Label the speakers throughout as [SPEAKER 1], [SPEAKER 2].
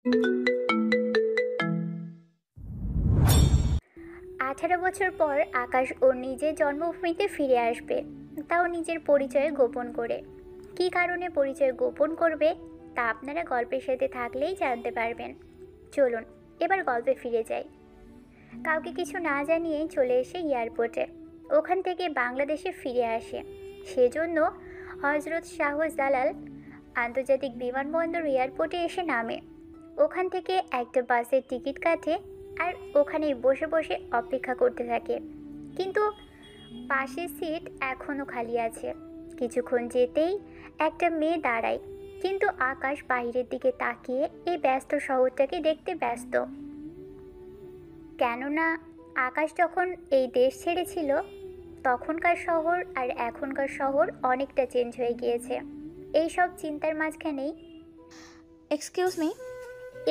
[SPEAKER 1] 18 বছর পর আকাশ ওর নিজের জন্মভূমিতে ফিরে আসবে, তাও নিজের পরিচয় গোপন করে। কী কারণে পরিচয় গোপন করবে তা আপনারা গল্পের সাথে থাকলেই জানতে পারবেন। চলুন এবার গল্পে ফিরে যাই। কাউকে কিছু না জানিয়েই চলে এসে এয়ারপোর্টে, ওখান থেকে বাংলাদেশে ফিরে আসে। সেজন্য হজরত শাহজালাল আন্তর্জাতিক বিমানবন্দর এয়ারপোর্টে এসে নামে। ওখান থেকে একটা বাসের টিকিট কাটে আর ওখানেই বসে বসে অপেক্ষা করতে থাকে। কিন্তু পাশের সিট এখনও খালি আছে। কিছুক্ষণ যেতেই একটা মেয়ে দাঁড়ায়, কিন্তু আকাশ বাইরের দিকে তাকিয়ে এই ব্যস্ত শহরটাকে দেখতে ব্যস্ত। কেননা আকাশ যখন এই দেশ ছেড়েছিল তখনকার শহর আর এখনকার শহর অনেকটা চেঞ্জ হয়ে গিয়েছে। এই সব চিন্তার মাঝখানেই
[SPEAKER 2] এক্সকিউজ মি।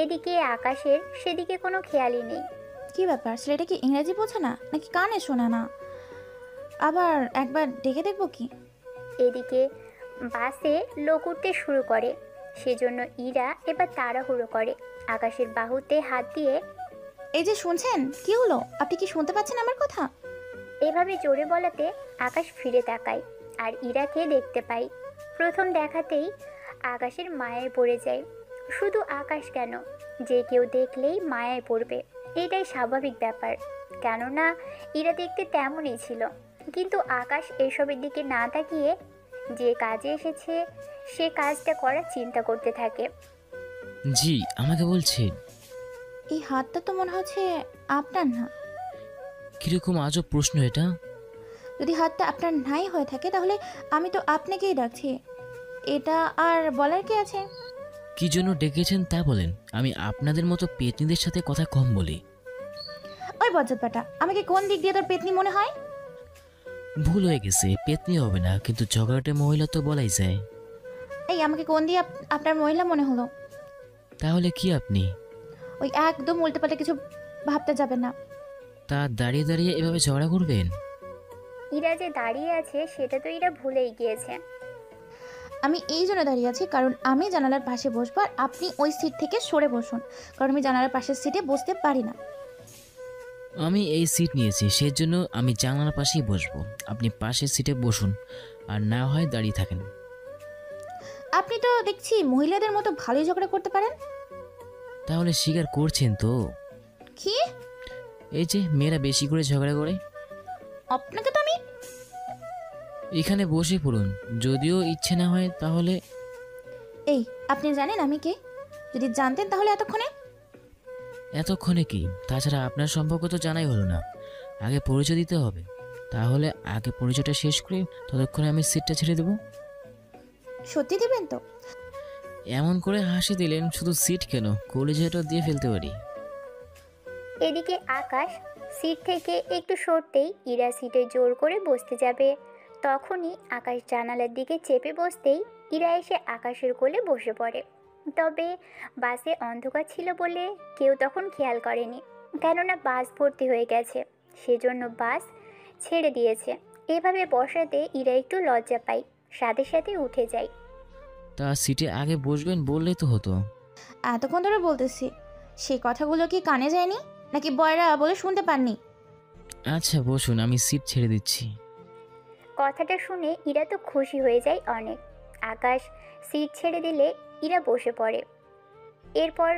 [SPEAKER 1] এদিকে আকাশের সেদিকে কোনো খেয়ালই নেই।
[SPEAKER 2] কি ব্যাপার, ছেলেটা কি ইংরেজি বোঝে না নাকি কানে শোনে না? আবার একবার ডেকে দেখবো কি?
[SPEAKER 1] এদিকে বাসে লোক উঠতে শুরু করে, সেজন্য ইরা এবার তাড়াহুড়ো করে আকাশের বাহুতে হাত দিয়ে।
[SPEAKER 2] এই যে শুনছেন, কি হলো? আপনি কি শুনতে পাচ্ছেন আমার কথা?
[SPEAKER 1] এভাবে জোরে বলাতে আকাশ ফিরে তাকায় আর ইরাকে দেখতে পায়। প্রথম দেখাতেই আকাশের মায়ায় পড়ে যায়। শুধু আকাশ কেন, যে কেউ দেখলেই মায়ায় পড়বে, এটাই স্বাভাবিক ব্যাপার। কেননা ইরা দেখতে তেমনই ছিল। কিন্তু আকাশ এসবের দিকে না তাকিয়ে যে কাজে এসেছে সে কাজটা করার চিন্তা করতে থাকে।
[SPEAKER 3] জি, আমাকে বলছেন?
[SPEAKER 2] এই হাতটা তো মনে হচ্ছে আপনার না।
[SPEAKER 3] কিরকম আজব প্রশ্ন এটা।
[SPEAKER 2] যদি হাতটা আপনার নাই হয়ে থাকে তাহলে আমি তো আপনাকেই ডাকছি, এটা আর বলার কি আছে?
[SPEAKER 3] কি জন্য ডেকেছেন তা বলেন। আমি আপনাদের মতো পেতনিদের সাথে কথা কম বলি।
[SPEAKER 2] ওই বজ্জাত বেটা, আমাকে কোন দিক দিয়ে তোর পেতনি মনে হয়?
[SPEAKER 3] ভুল হয়ে গেছে, পেতনি হবে না, কিন্তু ঝগড়াটে মহিলা তো বলাই যায়।
[SPEAKER 2] এই আমাকে কোন দিয়ে আপনার মহিলা মনে হলো?
[SPEAKER 3] তাহলে কি আপনি?
[SPEAKER 2] ওই একদম উল্টেপাল্টে কিছু ভাবতে যাবেন না।
[SPEAKER 3] তা দাঁড়িয়ে দাঁড়িয়ে এভাবে ঝগড়া করবেন?
[SPEAKER 1] ইরা যে দাঁড়িয়ে আছে সেটা তো ইরা ভুলেই গিয়েছে।
[SPEAKER 2] আমি এই জন্য দাঁড়িয়ে আছি কারণ আমি জানালার পাশে বসবো আর আপনি ওই সিট থেকে সরে বসুন, কারণ আমি জানালার পাশের সিটে বসতে পারি না।
[SPEAKER 3] আমি এই সিট নিয়েছি, সেজন্য আমি জানালার পাশেই বসবো। আপনি পাশের সিটে বসুন, আর না হয় দাঁড়িয়ে থাকেন।
[SPEAKER 2] আপনি তো দেখছি মহিলাদের মতো ভালোই ঝগড়া করতে পারেন।
[SPEAKER 3] তাহলে স্বীকার করছেন তো?
[SPEAKER 2] কি?
[SPEAKER 3] এই যে মেয়েরা বেশি করে ঝগড়া করে।
[SPEAKER 2] আপনাকে তো আমি
[SPEAKER 3] এখানে বসে পড়ুন, যদিও ইচ্ছে না হয় তাহলে।
[SPEAKER 2] এই আপনি জানেন আমি কে? যদি জানতেন তাহলে
[SPEAKER 3] এতক্ষণে কি? তাছাড়া আপনার সম্পর্ক তো জানাই হলো না, আগে পরিচয় দিতে হবে। তাহলে আগে পরিচয়টা শেষ করে ততক্ষণে আমি সিটটা ছেড়ে দেবো।
[SPEAKER 2] সত্যি দিবেন তো?
[SPEAKER 3] এমন করে হাসি দিলেন, শুধু সিট কেন, কলিজাটা দিয়ে ফেলতে পারি।
[SPEAKER 1] এদিকে আকাশ সিট থেকে একটু সরতেই ইরা সিটে জোর করে বসতে যাবে। তখনই আকাশ জানালার দিকে চেপে বসতেই ইরা এসে আকাশের কোলে বসে পড়ে। তবে বাসে অন্ধকার ছিল বলে কেউ তখন খেয়াল করেনি, কেননা বাস ভর্তি হয়ে গেছে, সেজন্য বাস ছেড়ে দিয়েছে। এভাবে বসাতে ইরা একটু লজ্জা পায়, সাথে সাথে উঠে যায়।
[SPEAKER 3] তা সিটে আগে বসবেন বললেই তো হতো।
[SPEAKER 2] এতক্ষণ ধরে বলতেছি, সেই কথাগুলো কি কানে যায়নি নাকি বয়রা বলে শুনতে পাননি?
[SPEAKER 3] আচ্ছা বসুন, আমি সিট ছেড়ে দিচ্ছি।
[SPEAKER 1] কথাটা শুনে ইরা তো খুশি হয়ে যায় অনেক। আকাশ সিট ছেড়ে দিলে ইরা বসে পড়ে। এরপর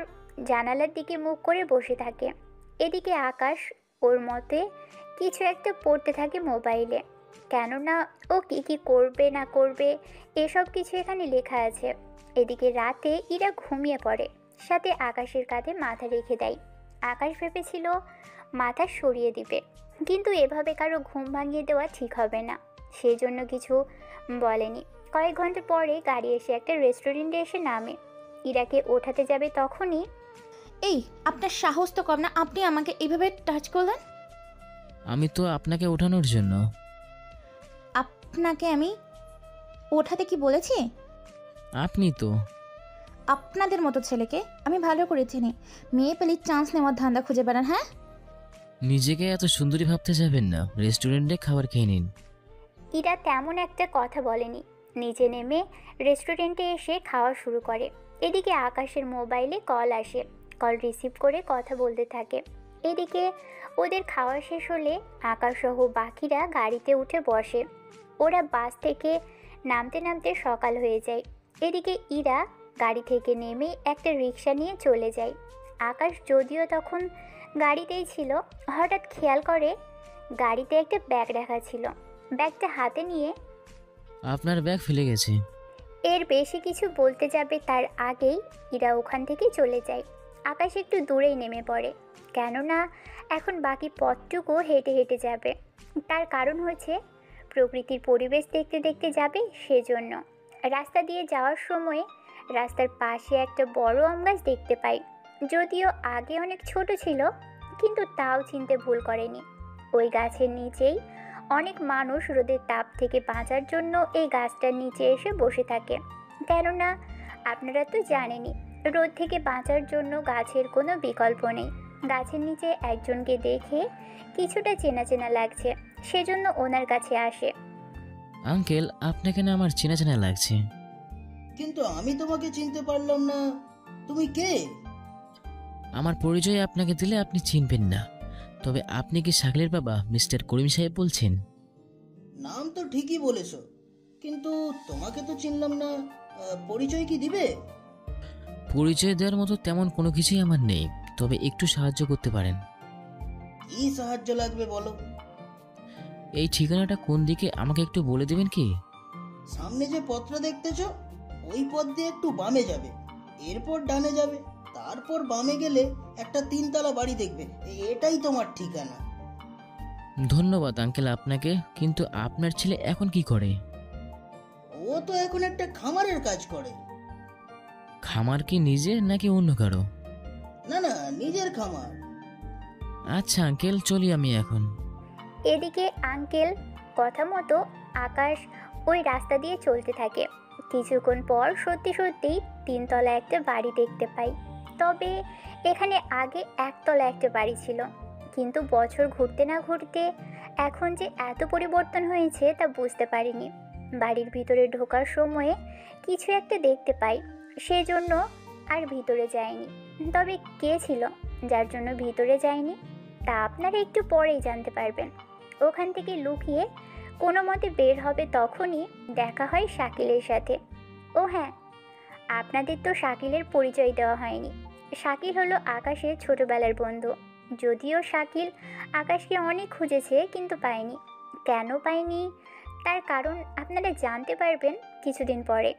[SPEAKER 1] জানালার দিকে মুখ করে বসে থাকে। এদিকে আকাশ ওর মতে কিছু একটা পড়তে থাকে মোবাইলে, কেননা ও কী কী করবে না করবে এসব কিছু এখানে লেখা আছে। এদিকে রাতে ইরা ঘুমিয়ে পড়ে, সাথে আকাশের কাঁধে মাথা রেখে দেয়। আকাশ ভেবেছিল মাথা সরিয়ে দিবে, কিন্তু এভাবে কারো ঘুম ভাঙিয়ে দেওয়া ঠিক হবে না, সেই জন্য কিছু বলেনি। কয়েক ঘন্টা পরে গাড়ি এসে একটা রেস্টুরেন্টে এসে নামে। ইরাকে ওঠাতে যাবে তখনই,
[SPEAKER 2] এই আপনার সাহস তো কম না, আপনি আমাকে এইভাবে টাচ করলেন?
[SPEAKER 3] আমি তো আপনাকে ওঠানোর জন্য।
[SPEAKER 2] আপনাকে আমি ওঠাতে কি বলেছি?
[SPEAKER 3] আপনি তো।
[SPEAKER 2] আপনাদের মতো ছেলেকে আমি ভালো করে চিনি, মেয়ে পেলে চান্স নেওয়ার ধান্দা খুঁজে বেড়ান। হ্যাঁ,
[SPEAKER 3] নিজেকে এত সুন্দরী ভাবতে যাবেন না, রেস্টুরেন্টে খাবার খেয়ে নিন।
[SPEAKER 1] ইরা তেমন একটা কথা বলেনি, নিচে নেমে রেস্টুরেন্টে এসে খাওয়া শুরু করে। এদিকে আকাশের মোবাইলে কল আসে। কল রিসিভ করে কথা বলতে থাকে। এদিকে ওদের খাওয়া শেষ হলে আকাশসহ বাকিরা গাড়িতে উঠে বসে। ওরা বাস থেকে নামতে নামতে সকাল হয়ে যায়। এদিকে ইরা গাড়ি থেকে নেমে একটা রিক্সা নিয়ে চলে যায়। আকাশ যদিও তখন গাড়িতেই ছিল, হঠাৎ খেয়াল করে গাড়িতে একটা ব্যাগ রাখা ছিল। ব্যাগটা হাতে নিয়ে
[SPEAKER 3] আপনার ব্যাগ ফেলে গেছে।
[SPEAKER 1] এর বেশি কিছু বলতে যাবে তার আগেই ইরা ওখান থেকে চলে যায়। আকাশ একটু দূরেই নেমে পড়ে, কেননা এখন বাকি পথটুকু হেঁটে হেঁটে যাবে। তার কারণ হচ্ছে প্রকৃতির পরিবেশ দেখতে দেখতে যাবে, সেজন্য। রাস্তা দিয়ে যাওয়ার সময় রাস্তার পাশে একটা বড় আম গাছ দেখতে পাই। যদিও আগে অনেক ছোট ছিল, কিন্তু তাও চিনতে ভুল করেনি। ওই গাছের নিচেই অনেক মানুষ রোদের তাপ থেকে বাঁচার জন্য এই গাছটার নিচে এসে বসে থাকে। কেননা আপনারা তো জানেনই, রোদ থেকে বাঁচার জন্য গাছের কোনো বিকল্প নেই। গাছের নিচে একজনকে দেখে কিছুটা চেনা চেনা লাগছে, সেজন্য ওনার কাছে আসে।
[SPEAKER 3] আঙ্কেল, আপনাকে না আমার চেনা চেনা লাগছে।
[SPEAKER 4] কিন্তু আমি তোমাকে চিনতে পারলাম না, তুমি কে?
[SPEAKER 3] আমার পরিচয় আপনাকে দিলে আপনি চিনবেন না। তবে আপনি কি শাকিলের বাবা মিস্টার করিম সাহেব বলছেন?
[SPEAKER 4] নাম তো ঠিকই বলেছো, কিন্তু তোমাকে তো চিনলাম না। পরিচয় কি দিবে?
[SPEAKER 3] পরিচয় দেওয়ার মতো তেমন কোনো কিছুই আমার নেই, তবে একটু সাহায্য করতে পারেন।
[SPEAKER 4] কি সাহায্য লাগবে বলো?
[SPEAKER 3] এই ঠিকানাটা কোন দিকে আমাকে একটু বলে দেবেন কি?
[SPEAKER 4] সামনে যে পথটা দেখতেছো, ওই পথ দিয়ে একটু বামে যাবে, এরপর ডানে যাবে, তারপর বামে গেলে একটা 3 তলা বাড়ি দেখবে। এটাই তোমার ঠিকানা।
[SPEAKER 3] ধন্যবাদ আঙ্কেল আপনাকে, কিন্তু আপনার ছেলে এখন কি করে?
[SPEAKER 4] ও তো এখন একটা খামারের কাজ করে।
[SPEAKER 3] খামার কি নিজে নাকি অন্য কারো?
[SPEAKER 4] না না, নিজের খামার।
[SPEAKER 3] আচ্ছা আঙ্কেল, চলি আমি এখন।
[SPEAKER 1] এদিকে আঙ্কেল কথা মতো আকাশ ওই রাস্তা দিয়ে চলতে থাকে। কিছুক্ষণ পর সত্যি সত্যিই 3 তলা একটা বাড়ি দেখতে পাই। তবে এখানে আগে 1 তলা একটা বাড়ি ছিল, কিন্তু বছর ঘুরতে না ঘুরতে এখন যে এত পরিবর্তন হয়েছে তা বুঝতে পারিনি। বাড়ির ভিতরে ঢোকার সময়ে কিছু একটা দেখতে পাই, সেজন্য আর ভিতরে যায়নি। তবে কে ছিল যার জন্য ভিতরে যায়নি তা আপনারা একটু পরেই জানতে পারবেন। ওখান থেকে লুকিয়ে কোনো মতে বের হবে, তখনই দেখা হয় শাকিলের সাথে। ও হ্যাঁ, আপনাদের তো শাকিলের পরিচয় দেওয়া হয়নি। শাকিল হলো আকাশের ছোটবেলার বন্ধু। যদিও শাকিল আকাশকে অনেক খুঁজেছে কিন্তু পায়নি। কেন পায়নি তার কারণ আপনারা জানতে পারবেন কিছুদিন পরে।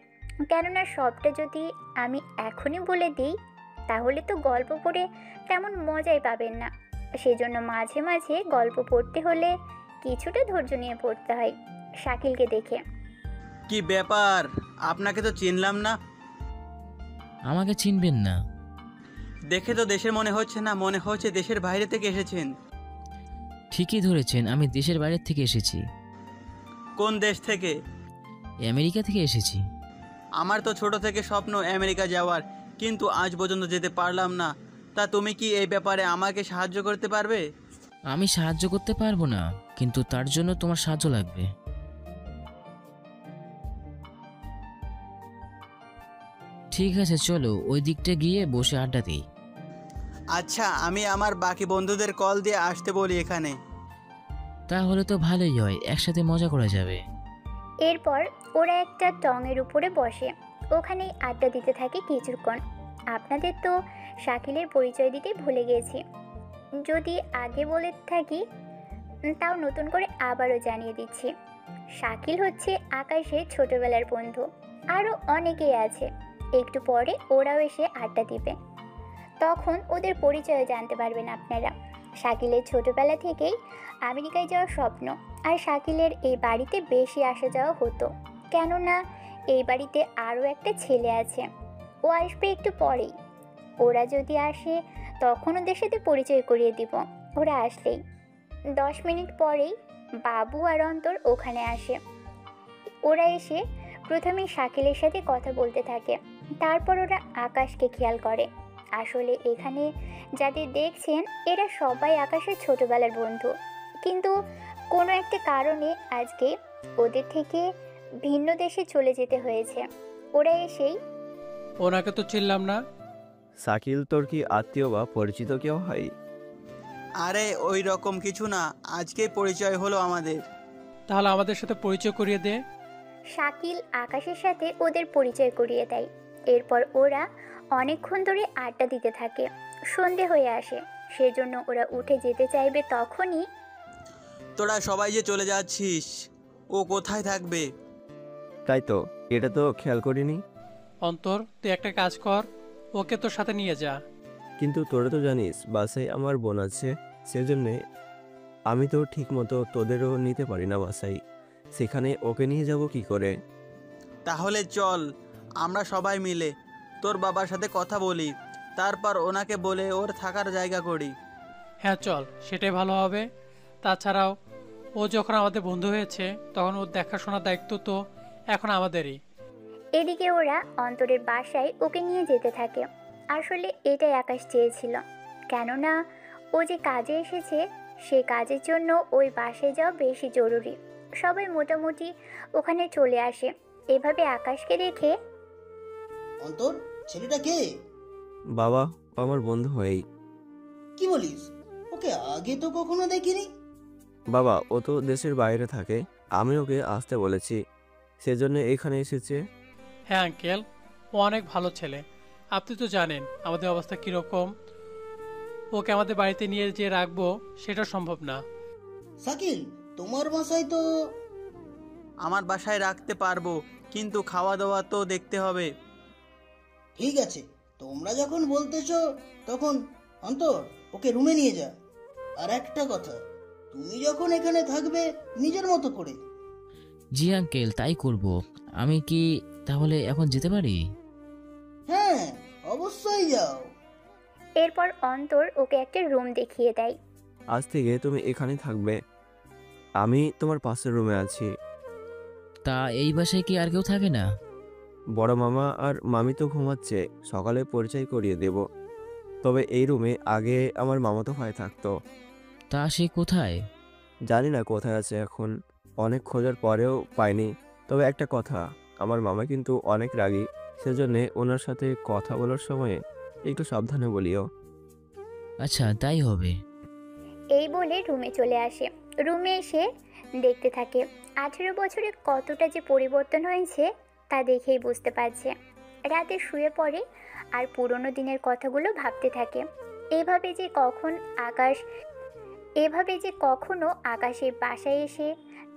[SPEAKER 1] কেননা সবটা যদি আমি এখনই বলে দিই তাহলে তো গল্প পড়ে তেমন মজাই পাবেন না। সেজন্য মাঝে মাঝে গল্প পড়তে হলে কিছুটা ধৈর্য নিয়ে পড়তে হয়। শাকিলকে দেখে
[SPEAKER 5] কি ব্যাপার, আপনাকে তো চিনলাম না।
[SPEAKER 3] আমাকে চিনবেন না?
[SPEAKER 5] দেখে তো দেশের মনে হচ্ছে না, মনে হচ্ছে দেশের বাইরে থেকে এসেছেন।
[SPEAKER 3] ঠিকই ধরেছেন, আমি দেশের বাইরে থেকে এসেছি।
[SPEAKER 5] কোন দেশ থেকে?
[SPEAKER 3] আমেরিকা থেকে এসেছি।
[SPEAKER 5] আমার তো ছোট থেকে স্বপ্ন আমেরিকা যাওয়ার, কিন্তু আজ পর্যন্ত যেতে পারলাম না। তা তুমি কি এই ব্যাপারে আমাকে সাহায্য করতে পারবে?
[SPEAKER 3] আমি সাহায্য করতে পারবো না, কিন্তু তার জন্য তোমার সাহায্য লাগবে। ঠিক আছে, চলো ওই দিকটা গিয়ে বসে আড্ডা দিই।
[SPEAKER 5] আচ্ছা, আমি আমার বাকি বন্ধুদের কল দিয়ে আসতে বলি এখানে।
[SPEAKER 3] তাহলে তো ভালোই হয়, একসাথে মজা করা যাবে।
[SPEAKER 1] এরপর ওরা একটা টঙের উপরে বসে ওখানেই আড্ডা দিতে থাকে কিছুক্ষণ। আপনাদের তো শাকিলের পরিচয় দিতে ভুলে গেছি, যদি আগে বলে থাকি তাও নতুন করে আবারও জানিয়ে দিচ্ছি। শাকিল হচ্ছে আকাশের ছোটবেলার বন্ধু। আরও অনেকেই আছে, একটু পরে ওরাও এসে আড্ডা দিবে, তখন ওদের পরিচয় জানতে পারবেন আপনারা। শাকিলের ছোটবেলা থেকেই আমেরিকায় যাওয়ার স্বপ্ন, আর শাকিলের এই বাড়িতে বেশি আসা যাওয়া হতো, কেননা এই বাড়িতে আরও একটা ছেলে আছে। ও আসবে একটু পরেই। ওরা যদি আসে তখন ওদের সাথে পরিচয় করিয়ে দিব। ওরা আসলেই 10 মিনিট পরেই বাবু আর অন্তর ওখানে আসে। ওরা এসে প্রথমে শাকিলের সাথে কথা বলতে থাকে, তারপর ওরা আকাশকে খেয়াল করে। আসলে এখানে যাদের দেখছেন এরা সবাই আকাশের ছোটবেলার বন্ধু, কিন্তু কোনো একটা কারণে আজকে ওদের থেকে ভিন্ন দেশে চলে যেতে হয়েছে। ওরা এসেই
[SPEAKER 6] ওনাকে তো চিনলাম না।
[SPEAKER 7] শাকিল তোর কি আত্মীয় বা পরিচিত কেউ হয়?
[SPEAKER 5] আরে ওই রকম কিছু না, আজকেই পরিচয় হলো আমাদের।
[SPEAKER 6] তাহলে আমাদের সাথে পরিচয় করিয়ে দে।
[SPEAKER 1] শাকিল আকাশের সাথে ওদের পরিচয় করিয়ে দেয়। এরপর ওরা অনেকক্ষণ ধরে আড্ডা দিতে থাকে। সন্ধে হয়ে আসে, সেজন্য ওরা উঠে যেতে চাইবে তখনই
[SPEAKER 5] তোরা সবাই যে চলে যাচ্ছিস, ও কোথায় থাকবে?
[SPEAKER 7] তাই তো, এটা তো খেয়াল করিনি।
[SPEAKER 6] অন্তর, তুই একটা কাজ কর, ওকে তোর সাথে নিয়ে যা।
[SPEAKER 7] কিন্তু তোরা তো জানিস বাসায় আমার বোন আছে, সেজন্যে আমি তো ঠিক মতো তোদেরও নিতে পারি না বাসায়। সেখানে ওকে নিয়ে যাব কি করে?
[SPEAKER 5] তাহলে চল আমরা সবাই মিলে তোর বাবার সাথে কথা বলি, তারপর ওনাকে বলে ওর থাকার জায়গা করি।
[SPEAKER 6] হ্যাঁ চল, সেটাই ভালো হবে। তাছাড়াও ও যখন আমাদের বন্ধু হয়েছে তখন ওর দেখাশোনার দায়িত্ব তো এখন আমাদেরই।
[SPEAKER 1] এদিকে ওরা অন্তরের বাসায় ওকে নিয়ে যেতে থাকে। আসলে এটাই আকাশ চেয়েছিল, কেননা ও যে কাজে এসেছে সে কাজের জন্য ওই বাসায় যাওয়া বেশি জরুরি। সবাই মোটামুটি ওখানে চলে আসে। এভাবে আকাশকে দেখে
[SPEAKER 4] অন্তর, ছেলেটা কে?
[SPEAKER 7] বাবা, ও আমার বন্ধু হয়েই।
[SPEAKER 4] কি বলিস? ওকে আগে তো কখনো দেখিনি।
[SPEAKER 7] বাবা, ও তো দেশের বাইরে থাকে, আমি ওকে আসতে বলেছি, সেজন্য এখানে এসেছে।
[SPEAKER 6] হ্যাঁ আঙ্কেল, ও অনেক ভালো ছেলে। আপনি তো জানেন আমাদের অবস্থা কীরকম। ওকে আমাদের বাড়িতে নিয়ে যে রাখবো সেটা সম্ভব না।
[SPEAKER 4] শাকিল, তোমার বাসায় তো
[SPEAKER 5] আমার বাসায় রাখতে পারবো, কিন্তু খাওয়া দাওয়া তো দেখতে হবে।
[SPEAKER 4] ঠিক আছে, তোমরা যখন বলতেছো তখন অন্তর ওকে রুমে নিয়ে যা। আর একটা কথা, তুমি যখন এখানে থাকবে নিজের মতো করে।
[SPEAKER 3] জি আঙ্কেল, তাই করব। আমি কি তাহলে এখন যেতে পারি?
[SPEAKER 4] হ্যাঁ, অবশ্যই যাও।
[SPEAKER 1] এরপর অন্তর ওকে একটা রুম দেখিয়ে দেয়।
[SPEAKER 7] আজ থেকে তুমি এখানে থাকবে, আমি তোমার পাশের রুমে আছি।
[SPEAKER 3] তা এই বাসায় কি আর কেউ থাকে না?
[SPEAKER 7] বড় মামা আর মামি তো ঘুমাচ্ছে, সকালে পরিচয় করিয়ে দেব। তবে এই রুমে আগে আমার মামাতো ভাই থাকতো।
[SPEAKER 3] তা সে কোথায়?
[SPEAKER 7] জানি না কোথায় আছে এখন, অনেক খোঁজার পরেও পাইনি। তবে একটা কথা, আমার মামা কিন্তু অনেক রাগী, সেজন্যে ওনার সাথে কথা বলার সময় একটু সাবধানে বলিও।
[SPEAKER 3] আচ্ছা, তাই হবে।
[SPEAKER 1] এই বলে রুমে চলে আসে। রুমে এসে দেখতে থাকে 18 বছরে কতটা যে পরিবর্তন হয়েছে তা দেখেই বুঝতে পারছে। রাতে শুয়ে পড়ে আর পুরনো দিনের কথাগুলো ভাবতে থাকে। এভাবে যে কখনো আকাশের বাসায় এসে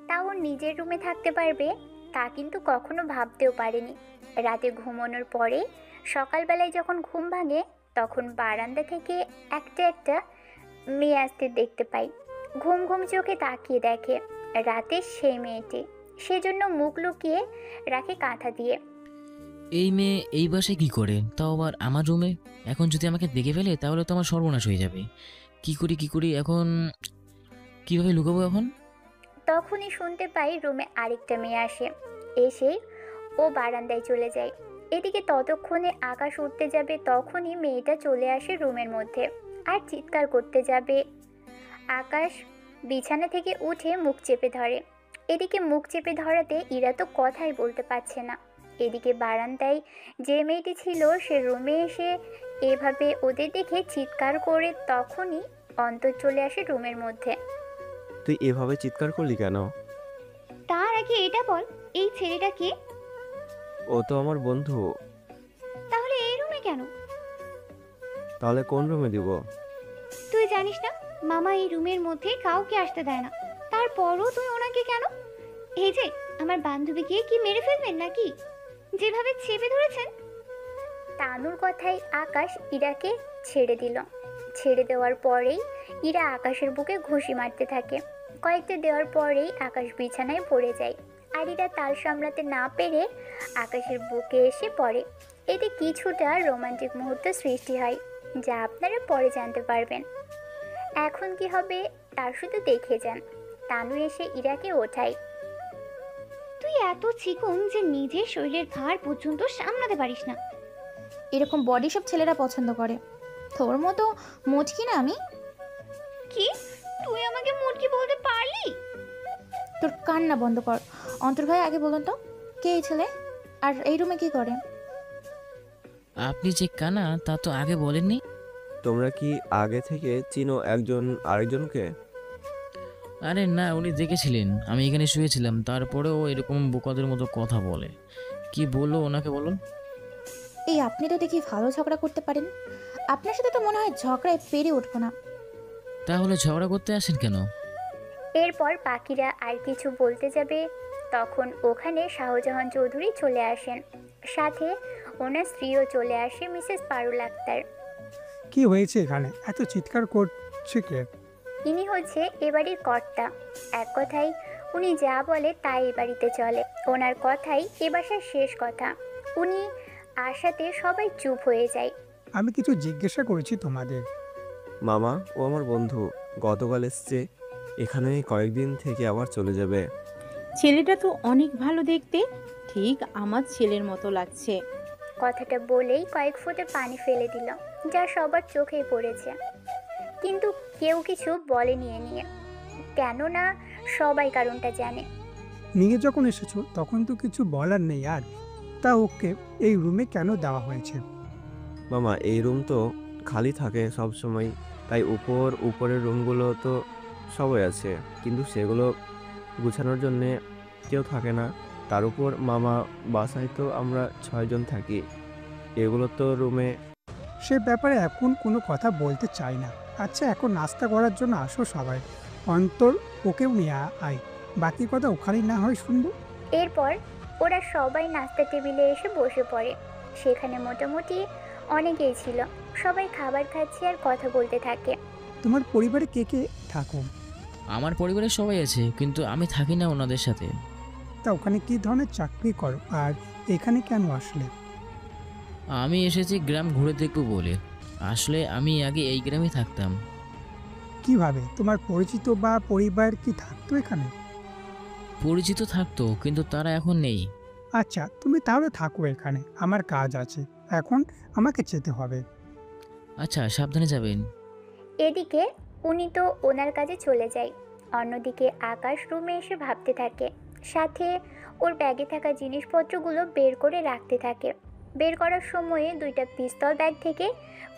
[SPEAKER 1] তাও নিজের রুমে থাকতে পারবে তা কিন্তু কখনো ভাবতেও পারেনি। রাতে ঘুমানোর পরে সকালবেলায় যখন ঘুম ভাঙে তখন বারান্দা থেকে একটা একটা মেয়ে আসতে দেখতে পাই। ঘুম ঘুম চোখে তাকিয়ে দেখে রাতের সেই মেয়েটি, সেজন্য মুখ লুকিয়ে রাখে কাঁথা দিয়ে।
[SPEAKER 3] এই মেয়ে এই বাসায় কি করে, তাও আবার আমার রুমে? এখন যদি আমাকে দেখে ফেলে তাহলে তো আমার সর্বনাশ হয়ে যাবে। কি করি এখন? কিভাবে লুকাবো এখন?
[SPEAKER 1] তখনই শুনতে পাই রুমে আরেকটা মেয়ে আসে। এসে ও বারান্দায় চলে যায়। এদিকে ততক্ষণে আকাশ উঠতে যাবে, তখনই মেয়েটা চলে আসে রুমের মধ্যে আর চিৎকার করতে যাবে। আকাশ বিছানা থেকে উঠে মুখ চেপে ধরে। এদিকে মুখ চেপে ধরাতে ইরা তো কথাই বলতে পারছে না। এদিকে বারান্দায় যে মেয়েটি ছিল সে রুমে এসে এভাবে ওদের দেখে চিৎকার করে তখনই অন্তর চলে আসে রুমের মধ্যে।
[SPEAKER 7] তুই এভাবে চিৎকার করলি কেন?
[SPEAKER 8] তার আগে এটা বল, এই ছেলেটা কে?
[SPEAKER 7] ও তো আমার বন্ধু।
[SPEAKER 8] তাহলে এই রুমে কেন?
[SPEAKER 7] তাহলে কোন রুমে দিব?
[SPEAKER 8] তুই জানিস না মামা এই রুমের মধ্যে কাউকে আসতে দেয় না, তারপরও তুই ওনাকে কেন? এই যে আমার বান্ধবীকে কি মেরে ফেলবেন নাকি, যেভাবে চেপে ধরেছেন?
[SPEAKER 1] তানুর কথায় আকাশ ইরাকে ছেড়ে দিল। ছেড়ে দেওয়ার পরেই ইরা আকাশের বুকে ঘুষি মারতে থাকে। কয়েকটা দেওয়ার পরেই আকাশ বিছানায় পড়ে যায় আর ইরা তাল সামলাতে না পেরে আকাশের বুকে এসে পড়ে। এতে কিছুটা রোমান্টিক মুহূর্ত সৃষ্টি হয়, যা আপনারা পরে জানতে পারবেন। এখন কি হবে তার শুধু দেখে যান। তানু এসে ইরাকে ওঠায়।
[SPEAKER 8] তুই এত চিকন যে নিজের শরীরের ভার পর্যন্ত সামলাতে পারিস না।
[SPEAKER 2] এরকম বডি সব ছেলেরা পছন্দ করে, তোর মতো মুচকি না আমি।
[SPEAKER 8] কি, তুই আমাকে মুরগি বলতে পারলি?
[SPEAKER 2] তোর কান্না বন্ধ কর। অন্তর ভাই, আগে বলুন তো কে এই ছেলে আর এই রুমে কি করে?
[SPEAKER 3] আপনি যে কানা তা তো আগে বলেননি।
[SPEAKER 7] তোমরা কি আগে থেকে চিনো একজন আরেকজনকে?
[SPEAKER 3] আরে না, উনি দেখেছিলেন আমি এখানে শুয়েছিলাম, তারপরেও এরকম বোকাদের মতো কথা বলে। কি বললো ওনাকে বলুন।
[SPEAKER 2] এই আপনি তো দেখি ভালো ঝগড়া করতে পারেন। আপনার সাথে তো মনে হয় ঝগড়ায় পেরে উঠবো না।
[SPEAKER 3] তাহলে ঝগড়া করতে আসেন কেন?
[SPEAKER 1] এরপর পাখিরা আর কিছু বলতে যাবে, তখন ওখানে শাহজাহান চৌধুরী চলে আসেন। সাথে ওনার স্ত্রীও চলে আসে, মিসেস পারুল আক্তার।
[SPEAKER 9] কি হয়েছে এখানে? এত চিৎকার করছে কে?
[SPEAKER 1] ইনি হচ্ছে এ বাড়ির কর্তা। এক কথায় উনি যা বলে তাই এ বাড়িতে চলে। ওনার কথাই এ বাসার শেষ কথা। উনি আসাতে সবাই চুপ হয়ে যায়।
[SPEAKER 9] আমি কিছু জিজ্ঞাসা করেছি তোমাদের।
[SPEAKER 7] মামা, ও আমার বন্ধু, গতকাল এসছে, এখানে কয়েকদিন থেকে আবার চলে যাবে।
[SPEAKER 10] ছেলেটা তো অনেক ভালো দেখতে, ঠিক আমার ছেলের মতো লাগছে।
[SPEAKER 1] কথাটা বলেই কয়েক ফোঁটা পানি ফেলে দিল, যা সবার চোখেই পড়েছে। কিন্তু কেউ কিছু বলেনি এ নিয়ে, কেননা সবাই কারণটা জানে।
[SPEAKER 9] নিয়ে যখন এসেছো তখন তো কিছু বলার নেই আর। তা ওকে এই রুমে কেন দেওয়া হয়েছে?
[SPEAKER 7] মামা, এই রুম তো খালি থাকে সব সময়, তাই উপরের রুমগুলো তো সবাই আছে, কিন্তু সেগুলো গুছানোর জন্যে কেউ থাকে না। তার উপর মামা, বাসায় তো আমরা 6 জন থাকি, এগুলো তো রুমে।
[SPEAKER 9] সে ব্যাপারে এখন কোনো কথা বলতে চাই না। আচ্ছা, এখন নাস্তা করার জন্য আসো সবাই। অন্তর, ওকেও নিয়ে আয়, বাকি কথা ওখানেই না হয় শুনবো।
[SPEAKER 1] এরপর ওরা সবাই নাস্তা টেবিলে এসে বসে পড়ে। সেখানে মোটামুটি অনেকেই ছিল। সবাই খাবার খাচ্ছে আর কথা বলতে থাকে।
[SPEAKER 9] তোমার পরিবারে কে কে থাকো?
[SPEAKER 3] আমার পরিবারের সবাই আছে, কিন্তু আমি থাকি না ওনাদের সাথে।
[SPEAKER 9] তা ওখানে কি ধরনের চাকরি করো আর এখানে কেন আসলে?
[SPEAKER 3] আমি এসেছি গ্রাম ঘুরে দেখবো বলে। আসলে আমি আগে এই গ্রামে থাকতাম।
[SPEAKER 9] কিভাবে? তোমার পরিচিত বা পরিবার কি থাকতো এখানে?
[SPEAKER 3] পরিচিত থাকতো, কিন্তু তারা এখন নেই।
[SPEAKER 9] আচ্ছা, তুমি তাহলে থাকো এখানে, আমার কাজ আছে, এখন আমাকে যেতে হবে।
[SPEAKER 3] আচ্ছা, সাবধানে যাবেন।
[SPEAKER 1] এদিকে উনি তো ওনার কাজে চলে যায়। অন্যদিকে আকাশ রুমে এসে ভাবতে থাকে, সাথে ওর ব্যাগে থাকা জিনিসপত্রগুলো বের করে রাখতে থাকে। বের করার সময়ে দুইটা পিস্তল ব্যাগ থেকে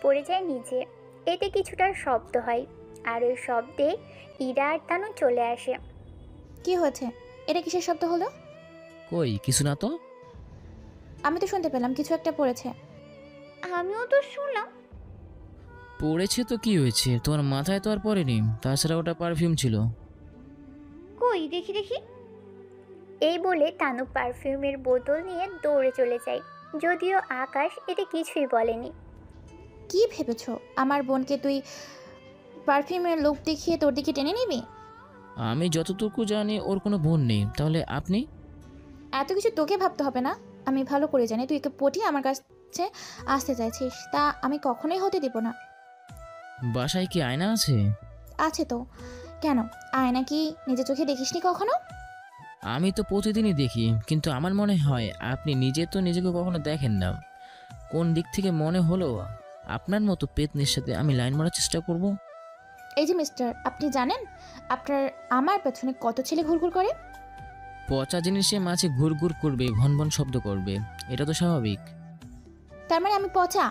[SPEAKER 1] পড়ে যায় নিচে। এতে কিছুটা শব্দ হয়, আর ওই শব্দে ইরা আর তানু চলে আসে।
[SPEAKER 2] কি হয়েছে? এটা কিসের শব্দ হলো?
[SPEAKER 3] কই, কিছু না তো।
[SPEAKER 2] আমি তো শুনতে পেলাম কিছু একটা পড়েছে।
[SPEAKER 8] আমিও তো শুনলাম।
[SPEAKER 3] পড়েছে তো কি হয়েছে, তোমার মাথায় তো আর পড়েনি। তাছাড়া ওটা পারফিউম ছিল।
[SPEAKER 8] কই দেখি দেখি।
[SPEAKER 1] এই বলে তানু পারফিউমের বোতল নিয়ে দৌড়ে চলে যায়, যদিও আকাশ এতে কিছুই বলেনি।
[SPEAKER 2] কি ভেবেছো আমার বোনকে তুই পারফিউমের লোক দেখিয়ে তোর দিকে টেনে নিবি?
[SPEAKER 3] আমি যতটুকু জানি ওর কোনো বোন নেই। তাহলে আপনি?
[SPEAKER 2] এত কিছু তোকে ভাবতে হবে না। আমি ভালো করে জানি তুই একে পটিয়ে আমার কাছে আসতে চাইছিস, তা আমি কখনোই হতে দেব না।
[SPEAKER 3] বাসায় কি আয়না আছে?
[SPEAKER 2] আছে তো। কেন, আয়না কি নিজে চোখে দেখিসনি কখনো?
[SPEAKER 3] আমি তো প্রতিদিনই দেখি, কিন্তু আমার মনে হয় আপনি নিজে তো নিজেকে কখনো দেখেন না। কোন দিক থেকে মনে হলো আপনার মতো পেতনির সাথে আমি লাইন মারার চেষ্টা করব?
[SPEAKER 2] এই যে মিস্টার, আপনি জানেন আমার পেছনে কত ছেলে ঘুরঘুর করে?
[SPEAKER 3] পচা জিনিসে মাছে ঘুরঘুর করবে, ভন ভন শব্দ করবে, এটা তো স্বাভাবিক।
[SPEAKER 2] তার মানে আমি পচা?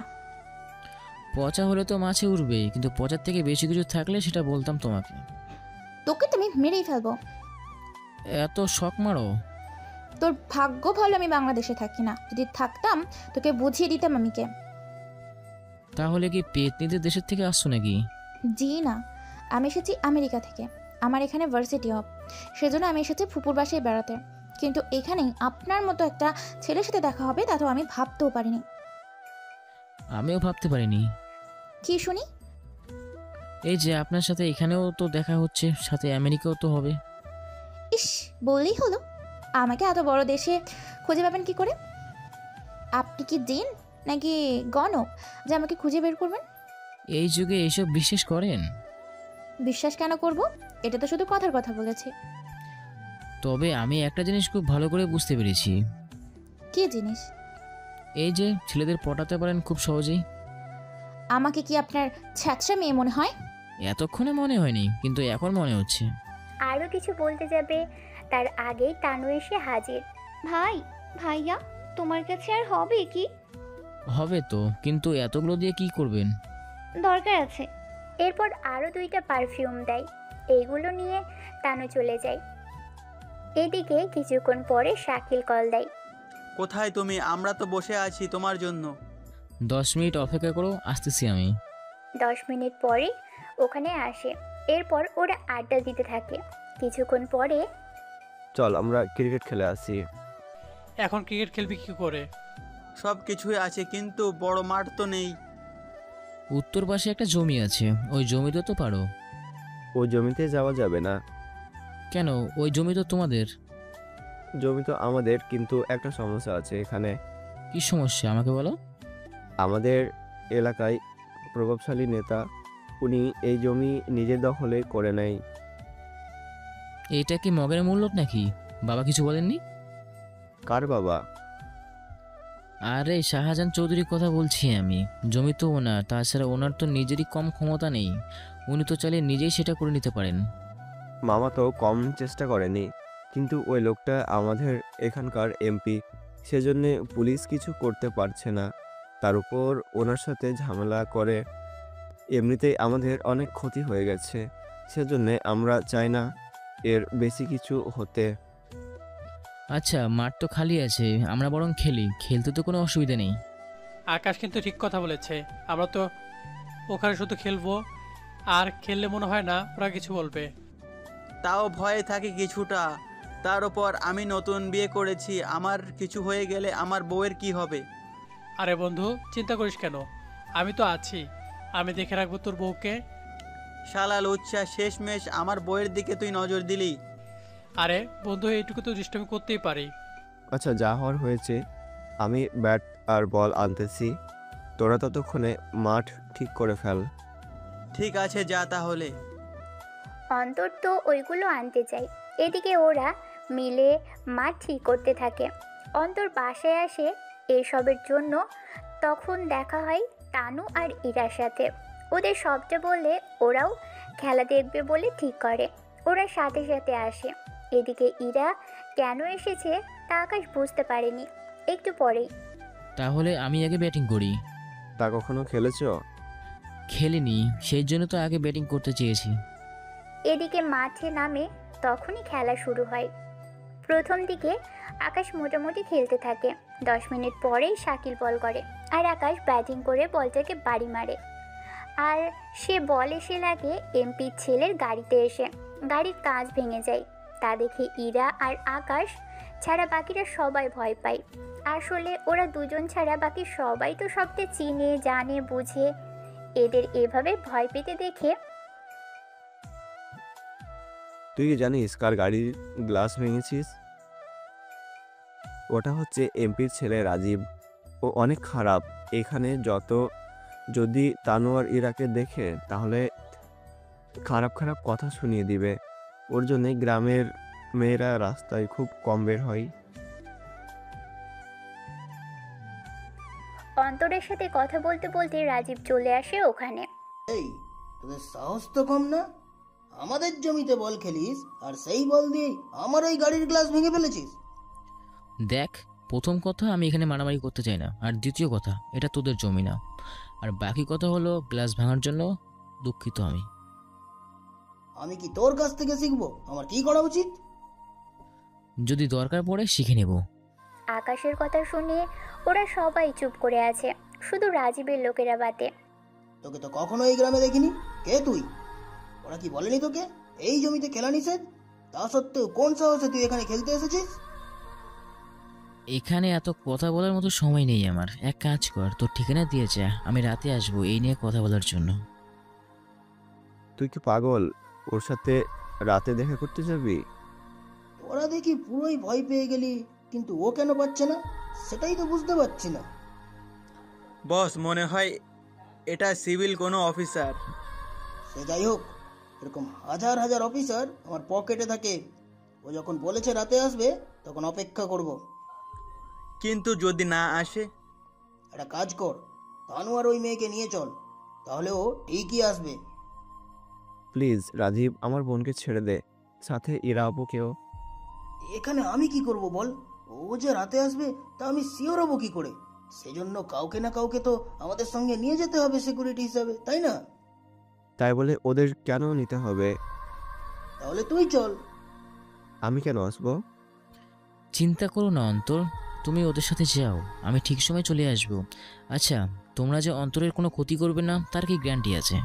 [SPEAKER 3] পচা হলে তো মাছে উঠবে, কিন্তু পচার থেকে বেশি কিছু থাকলে সেটা বলতাম তোমাকে।
[SPEAKER 2] তোকে তুমি মেরেই ফেলবো।
[SPEAKER 3] এত শখ মারো?
[SPEAKER 2] তোর ভাগ্য ভালো আমি বাংলাদেশে থাকি না, যদি থাকতাম তোকে বুঝিয়ে দিতাম আমিকে।
[SPEAKER 3] তাহলে কি পেতনিদের দেশের থেকে আসছো নাকি?
[SPEAKER 2] জি না, আমি এসেছি আমেরিকা থেকে। আমার এখানে ভার্সিটি অফ, সেজন্য আমি এসেছি ফুপুর বাসায় বেড়াতে। কিন্তু এখানেই আপনার মতো একটা ছেলের সাথে দেখা হবে তা তো আমি ভাবতেও পারিনি।
[SPEAKER 3] আমিও ভাবতে পারিনি।
[SPEAKER 2] কি শুনি?
[SPEAKER 3] এই যে আপনার সাথে এখানেও তো দেখা হচ্ছে, সাথে আমেরিকাও তো হবে।
[SPEAKER 2] ইস, বললেই হলো। আমাকে এত বড় দেশে খুঁজে পাবেন কি করে? আপনি কি জিন নাকি গণক যে আমাকে খুঁজে বের করবেন?
[SPEAKER 3] এই যুগে এইসব বিশ্বাস করেন?
[SPEAKER 2] বিশ্বাস কেন করব? এটা তো শুধু কথার কথা বলেছি।
[SPEAKER 3] তবে আমি একটা জিনিস খুব ভালো করে বুঝতে পেরেছি।
[SPEAKER 2] কি জিনিস?
[SPEAKER 3] এই যে ছেলেদের পটাতে পারেন খুব সহজেই।
[SPEAKER 2] আমাকে কি আপনার ছ্যাঁচড়া মেয়ে মনে হয়?
[SPEAKER 3] এতক্ষণে মনে হয়নি, কিন্তু এখন মনে হচ্ছে।
[SPEAKER 1] আরও কিছু বলতে যাবে, তার আগেই তানু এসে হাজির।
[SPEAKER 8] ভাইয়া, তোমার কাছে আর হবে কি?
[SPEAKER 3] হবে তো, কিন্তু এতগুলো দিয়ে কি করবেন?
[SPEAKER 8] দরকার আছে।
[SPEAKER 1] এরপর আরও 2টা পারফিউম দেয়। এইগুলো নিয়ে তানু চলে যায়। এদিকে কিছুক্ষণ পরে শাকিল কল দেয়।
[SPEAKER 5] কোথায় তুমি? আমরা তো বসে আছি তোমার জন্য।
[SPEAKER 3] 10 মিনিট অপেক্ষা করো, আসতেছি আমি।
[SPEAKER 1] 10 মিনিট পরে ওখানে আসে। এরপর ওরা আড্ডা দিতে থাকে। কিছুক্ষণ পরে
[SPEAKER 7] চল আমরা ক্রিকেট খেলে আসি।
[SPEAKER 6] এখন ক্রিকেট খেলবি কি করে?
[SPEAKER 5] সব কিছুই আছে কিন্তু বড় মাঠ তো নেই।
[SPEAKER 3] উত্তর পাশে একটা জমি আছে, ওই জমিতে তো পারো।
[SPEAKER 7] ওই জমিতে যাওয়া যাবে না।
[SPEAKER 3] কেন? ওই জমি তো তোমাদের।
[SPEAKER 7] জমি তো আমাদের, কিন্তু একটা সমস্যা আছে এখানে।
[SPEAKER 3] কি সমস্যা আমাকে বলো।
[SPEAKER 7] আমাদের এলাকায় প্রভাবশালী নেতা, উনি এই জমি নিজের দখলে করে নেয়।
[SPEAKER 3] এইটা কি মগের মূল্য নাকি? বাবা কিছু বলেননি?
[SPEAKER 7] কার বাবা?
[SPEAKER 3] আরে শাহজাহান চৌধুরীর কথা বলছি আমি। জমি তো ওনার, তাছাড়া ওনার তো নিজেরই কম ক্ষমতা নেই। উনি তো চাইলে নিজেই সেটা করে নিতে পারেন।
[SPEAKER 7] মামা তো কম চেষ্টা করেনি, কিন্তু ওই লোকটা আমাদের এখানকার এমপি, সেজন্যে পুলিশ কিছু করতে পারছে না। তার উপর ওনার সাথে ঝামেলা করে এমনিতেই আমাদের অনেক ক্ষতি হয়ে গেছে। সেজন্যে আমরা চাই না এর বেশি কিছু হতে।
[SPEAKER 3] আচ্ছা, মাঠ তো খালি আছে, আমরা বরং খেলি। খেলতে তো কোনো অসুবিধা নেই।
[SPEAKER 6] আকাশ কিন্তু ঠিক কথা বলেছে। আমরা তো ওখানে শুধু খেলবো, আর খেললে মনে হয় না ওরা কিছু বলবে।
[SPEAKER 5] তাও ভয়ে থাকি কিছুটা। তার উপর আমি নতুন বিয়ে করেছি, আমার কিছু হয়ে গেলে আমার বউয়ের কি হবে?
[SPEAKER 6] আরে বন্ধু, চিন্তা করিস কেন? আমি তো আছি, আমি দেখে রাখবো তোর বউকে।
[SPEAKER 5] শালা লুচ্চা, শেষমেশ আমার বউয়ের দিকে তুই নজর দিলি।
[SPEAKER 6] আরে বন্ধু, এইটুকু তো দুষ্টামি করতেই পারি।
[SPEAKER 7] আচ্ছা, যা হওয়ার হয়েছে। আমি ব্যাট আর বল আনতেছি, তোরা ততক্ষণে মাঠ ঠিক করে ফেল।
[SPEAKER 5] ঠিক আছে, যা তাহলে।
[SPEAKER 1] অন্তর তো ওইগুলো আনতে চায়। এদিকে ওরা মিলে মাঠ ঠিক করতে থাকে। অন্তর বাসায় আসে এসবের জন্য। তখন দেখা হয় তানু আর ইরার সাথে। ওদের সবটা বললে ওরাও খেলা দেখবে বলে ঠিক করে। ওরা সাথে সাথে আসে। এদিকে ইরা কেন এসেছে তা আকাশ বুঝতে পারেনি। একটু পরেই
[SPEAKER 3] তাহলে আমি আগে ব্যাটিং করি।
[SPEAKER 7] তা কখনো খেলেছো?
[SPEAKER 3] খেলিনি, সেই জন্য তো আগে ব্যাটিং করতে চেয়েছি।
[SPEAKER 1] এদিকে মাঠে নামে তখনই খেলা শুরু হয়। প্রথম দিকে আকাশ মোটামুটি খেলতে থাকে। 10 মিনিট পরেই শাকিল বল করে আর আকাশ ব্যাটিং করে বলটাকে বাড়ি মারে। আর সে বল এসে লাগে এমপির ছেলের গাড়িতে এসে। গাড়ির কাঁচ ভেঙে যায়। তা দেখে ইরা আর আকাশ ছাড়া বাকিরা সবাই ভয় পায়। আসলে ওরা দুজন ছাড়া বাকি সবাই তো সবটা চিনে জানে বুঝে। এদের এভাবে ভয় পেতে দেখে
[SPEAKER 7] তুই কি জানিস কার গাড়ির গ্লাস ভেঙেছিস? ওটা হচ্ছে এমপির ছেলে রাজীব। ও অনেক খারাপ। এখানে যদি তানু আর ইরাকে দেখে তাহলে খারাপ খারাপ কথা শুনিয়ে দিবে। ওর জন্যে গ্রামের মেয়েরা রাস্তায় খুব কম বের হয়।
[SPEAKER 1] অন্তরের সাথে কথা বলতে বলতে রাজীব চলে আসে ওখানে।
[SPEAKER 4] এই, তোদের সাহস তো কম না? আমাদের জমিতে বল খেলিস আর সেই বল দিয়ে আমার ওই গাড়ির গ্লাস ভেঙে ফেলেছিস।
[SPEAKER 3] দেখ, প্রথম কথা আমি এখানে মারামারি করতে চাই না, আর দ্বিতীয় কথা এটা তোদের জমি না। আর বাকি কথা হলো গ্লাস ভাঙার জন্য দুঃখিত আমি।
[SPEAKER 4] আমি কি তোর কাছ থেকে শিখবো আমার কি করা উচিত?
[SPEAKER 3] যদি দরকার পড়ে শিখে নেব।
[SPEAKER 1] আকাশের কথা শুনে ওরা সবাই চুপ করে আছে, শুধু রাজীবের লোকেরা বাদে।
[SPEAKER 4] তোকে তো কখনো এই গ্রামে দেখিনি। কে তুই? ওরা কি বলেনি তোকে এই জমিতে খেলা নিষেধ? তা সত্ত্বেও কোন সাহসে তুই এখানে খেলতে এসেছিস?
[SPEAKER 3] এখানে এত কথা বলার মতো সময় নেই আমার। এক কাজ কর, তোর ঠিকানা দিয়ে যা, আমি রাতে আসবো এই নিয়ে কথা বলার জন্য।
[SPEAKER 7] তুই কি পাগল? ওর সাথে রাতে দেখা করতে যাবি?
[SPEAKER 4] ওরা দেখি পুরোই ভয় পেয়ে গেলি, কিন্তু ও কেন পাচ্ছে না সেটাই তো বুঝতে পারছি না।
[SPEAKER 5] বস, মনে হয় এটা সিভিল কোনো অফিসার।
[SPEAKER 4] সে যাই হোক, এরকম হাজার হাজার অফিসার আমার পকেটে থাকে। ও যখন বলেছে রাতে আসবে তখন অপেক্ষা করব।
[SPEAKER 5] কিন্তু যদি না আসে?
[SPEAKER 4] একটা কাজ কর, তানু আর ওই মেয়েকে নিয়ে চল, তাহলে ও ঠিকই আসবে।
[SPEAKER 7] প্লিজ রাজীব, আমার বোনকে ছেড়ে দে, সাথে ইরা আপুকেও।
[SPEAKER 4] এখানে আমি কি করব বল? ও যে রাতে আসবে তা আমি শিওর হবো কি করে? সেজন্য কাউকে না কাউকে তো আমাদের সঙ্গে নিয়ে যেতে হবে সিকিউরিটি হিসাবে, তাই না?
[SPEAKER 7] তাই বলে ওদের কেন নিতে হবে?
[SPEAKER 4] তাহলে তুই চল।
[SPEAKER 7] আমি কেন আসবো?
[SPEAKER 3] চিন্তা করো না অন্তর, তুমি ওদের সাথে যাও, আমি ঠিক সময় চলে আসবো। আচ্ছা, তোমরা যে অন্তরের কোনো ক্ষতি করবে না তার কি গ্যারান্টি আছে?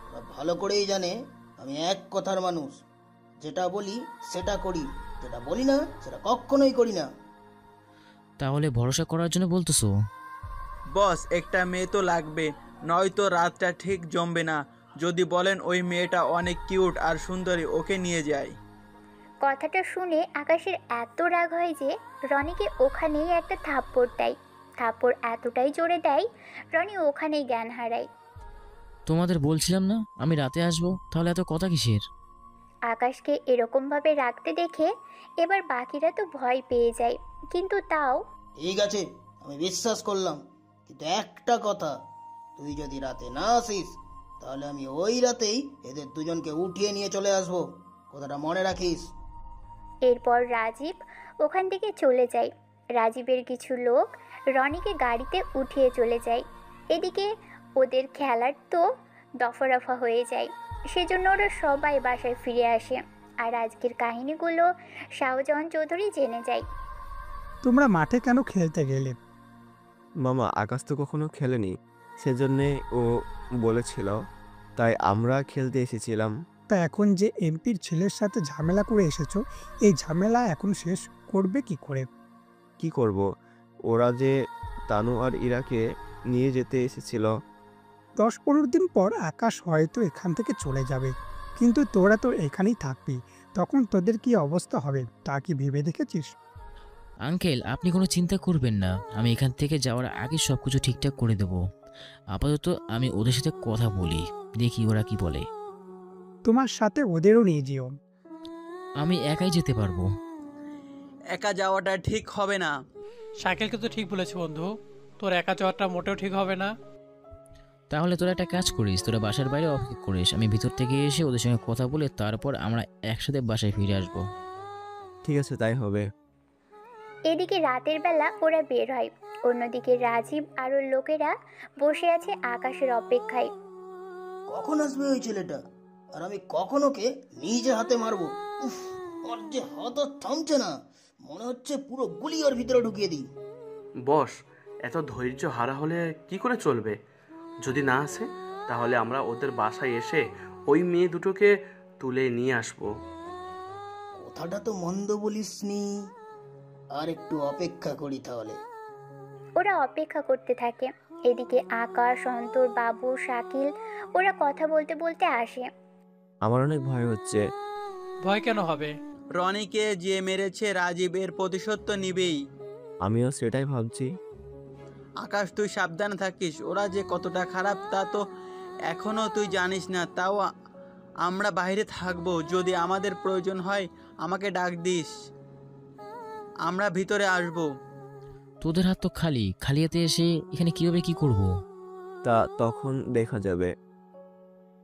[SPEAKER 4] ওরা ভালো করেই জানে আমি এক কথার মানুষ, যেটা বলি সেটা করি, যেটা বলি না সেটা কখনোই করি না।
[SPEAKER 3] তাহলে ভরসা করার জন্য বলতেছো?
[SPEAKER 5] বস, একটা মেয়ে তো লাগবে, নয়তো রাতটা ঠিক জমবে না। যদি বলেন ওই মেয়েটা অনেক কিউট আর সুন্দরী, ওকে নিয়ে যায়।
[SPEAKER 1] কথাটা শুনে আকাশের এত রাগ হয় যে রনিকে ওখানেই একটা থাপ্পড় দেয়। থাপ্পড় এতটাই জোরে দেয় রনি ওখানেই জ্ঞান হারায়।
[SPEAKER 3] তোমাদের বলছিলাম না আমি রাতে আসবো, তাহলে এত কথা কিসের?
[SPEAKER 1] আকাশকে এরকমভাবে রাখতে দেখে এবার বাকিরা তো ভয় পেয়ে যায়, কিন্তু তাও
[SPEAKER 4] ঠিক আছে, আমি বিশ্বাস করলাম, কিন্তু একটা কথা, তুই যদি রাতে না আসিস তাহলে আমি ওই রাতেই এদের দুজনকে উঠিয়ে নিয়ে চলে আসবো, কথাটা মনে রাখিস।
[SPEAKER 1] এরপর রাজীব ওখান থেকে চলে যায়। রাজীবের কিছু লোক রনিকে গাড়িতে উঠিয়ে চলে যায়। এদিকে ওদের খেলার তো দফারফা হয়ে যায়, সেজন্য ওরা সবাই বাসায় ফিরে আসে। আর আজকের কাহিনীগুলো শাহজাহান চৌধুরী জেনে যায়।
[SPEAKER 9] তোমরা মাঠে কেন খেলতে গেলে?
[SPEAKER 7] মামা, আকাশ তো কখনো খেলেনি, সেজন্যে ও বলেছিল, তাই আমরা খেলতে এসেছিলাম।
[SPEAKER 9] তা এখন যে এমপির ছেলের সাথে ঝামেলা করে এসেছো, এই ঝামেলা এখন শেষ করবে কি করে?
[SPEAKER 7] কি করব? ওরা যে তানু আর ইরাকে নিয়ে যেতে এসেছিল।
[SPEAKER 9] 10-15 দিন পর আকাশ হয়তো এখান থেকে চলে যাবে, কিন্তু তোরা তো এখানেই থাকবি, তখন তোদের কি অবস্থা হবে তা কি ভেবে দেখেছিস?
[SPEAKER 3] আঙ্কেল, আপনি কোনো চিন্তা করবেন না, আমি এখান থেকে যাওয়ার আগে সব কিছু ঠিকঠাক করে দেবো। আপাতত আমি ওদের সাথে কথা বলি, দেখি ওরা কি বলে।
[SPEAKER 9] তোমার সাথে ওদেরও নিয়ে যেও।
[SPEAKER 3] আমি একাই যেতে পারবো।
[SPEAKER 5] একা যাওয়াটা ঠিক হবে না।
[SPEAKER 6] শাকিলকে তো ঠিক বলেছে বন্ধু, তোর একা যাওয়াটা মোটেও ঠিক হবে না।
[SPEAKER 3] তাহলে তোরা একটা কাজ করিস, তোরা বাসার বাইরে অপেক্ষা করিস, আমি ভিতর থেকে এসে ওদের সঙ্গে কথা বলে তারপর আমরা একসাথে বাসায় ফিরে আসবো।
[SPEAKER 7] ঠিক আছে, তাই হবে।
[SPEAKER 1] এদিকে রাতের বেলা ওরা বের হয়। অন্যদিকে রাজীব আর ওর লোকেরা বসে আছে আকাশের অপেক্ষায়।
[SPEAKER 4] কখন আসবে ওই ছেলেটা, আর আমি কখন ওকে নিজে হাতে মারবো। উফ, আমার যে হাত আর থামছে না, মনে হচ্ছে পুরো গুলি ওর ভিতরে ঢুকিয়ে দিই।
[SPEAKER 11] বস, এত ধৈর্য হারা হলে কি করে চলবে? যদি না আসে তাহলে আমরা ওদের বাসায় এসে ওই মেয়ে দুটোকে তুলে নিয়ে আসবো।
[SPEAKER 4] কথাটা তো মন্দ বলিসনি, আর একটু অপেক্ষা করি তাহলে।
[SPEAKER 1] ওরা অপেক্ষা করতে থাকে। এদিকে আকাশ, অন্তর, বাবু, শাকিল ওরা কথা বলতে বলতে আসে।
[SPEAKER 7] আমার অনেক ভয় হচ্ছে।
[SPEAKER 6] ভয় কেন হবে?
[SPEAKER 5] রনিকে যে মেরেছে রাজীব, এর প্রতিশোধ তো নিবেই।
[SPEAKER 7] আমিও সেটাই ভাবছি।
[SPEAKER 5] আকাশ, তুই সাবধানে থাকিস, ওরা যে কতটা খারাপ তা তো এখনো তুই জানিস না। তাও আমরা বাইরে থাকবো, যদি আমাদের প্রয়োজন হয় আমাকে ডাক দিস, আমরা ভিতরে আসবো।
[SPEAKER 3] তোদের হাত তো খালি, খালি হাতে এসে এখানে কিভাবে কি করব?
[SPEAKER 7] তা তখন দেখা যাবে।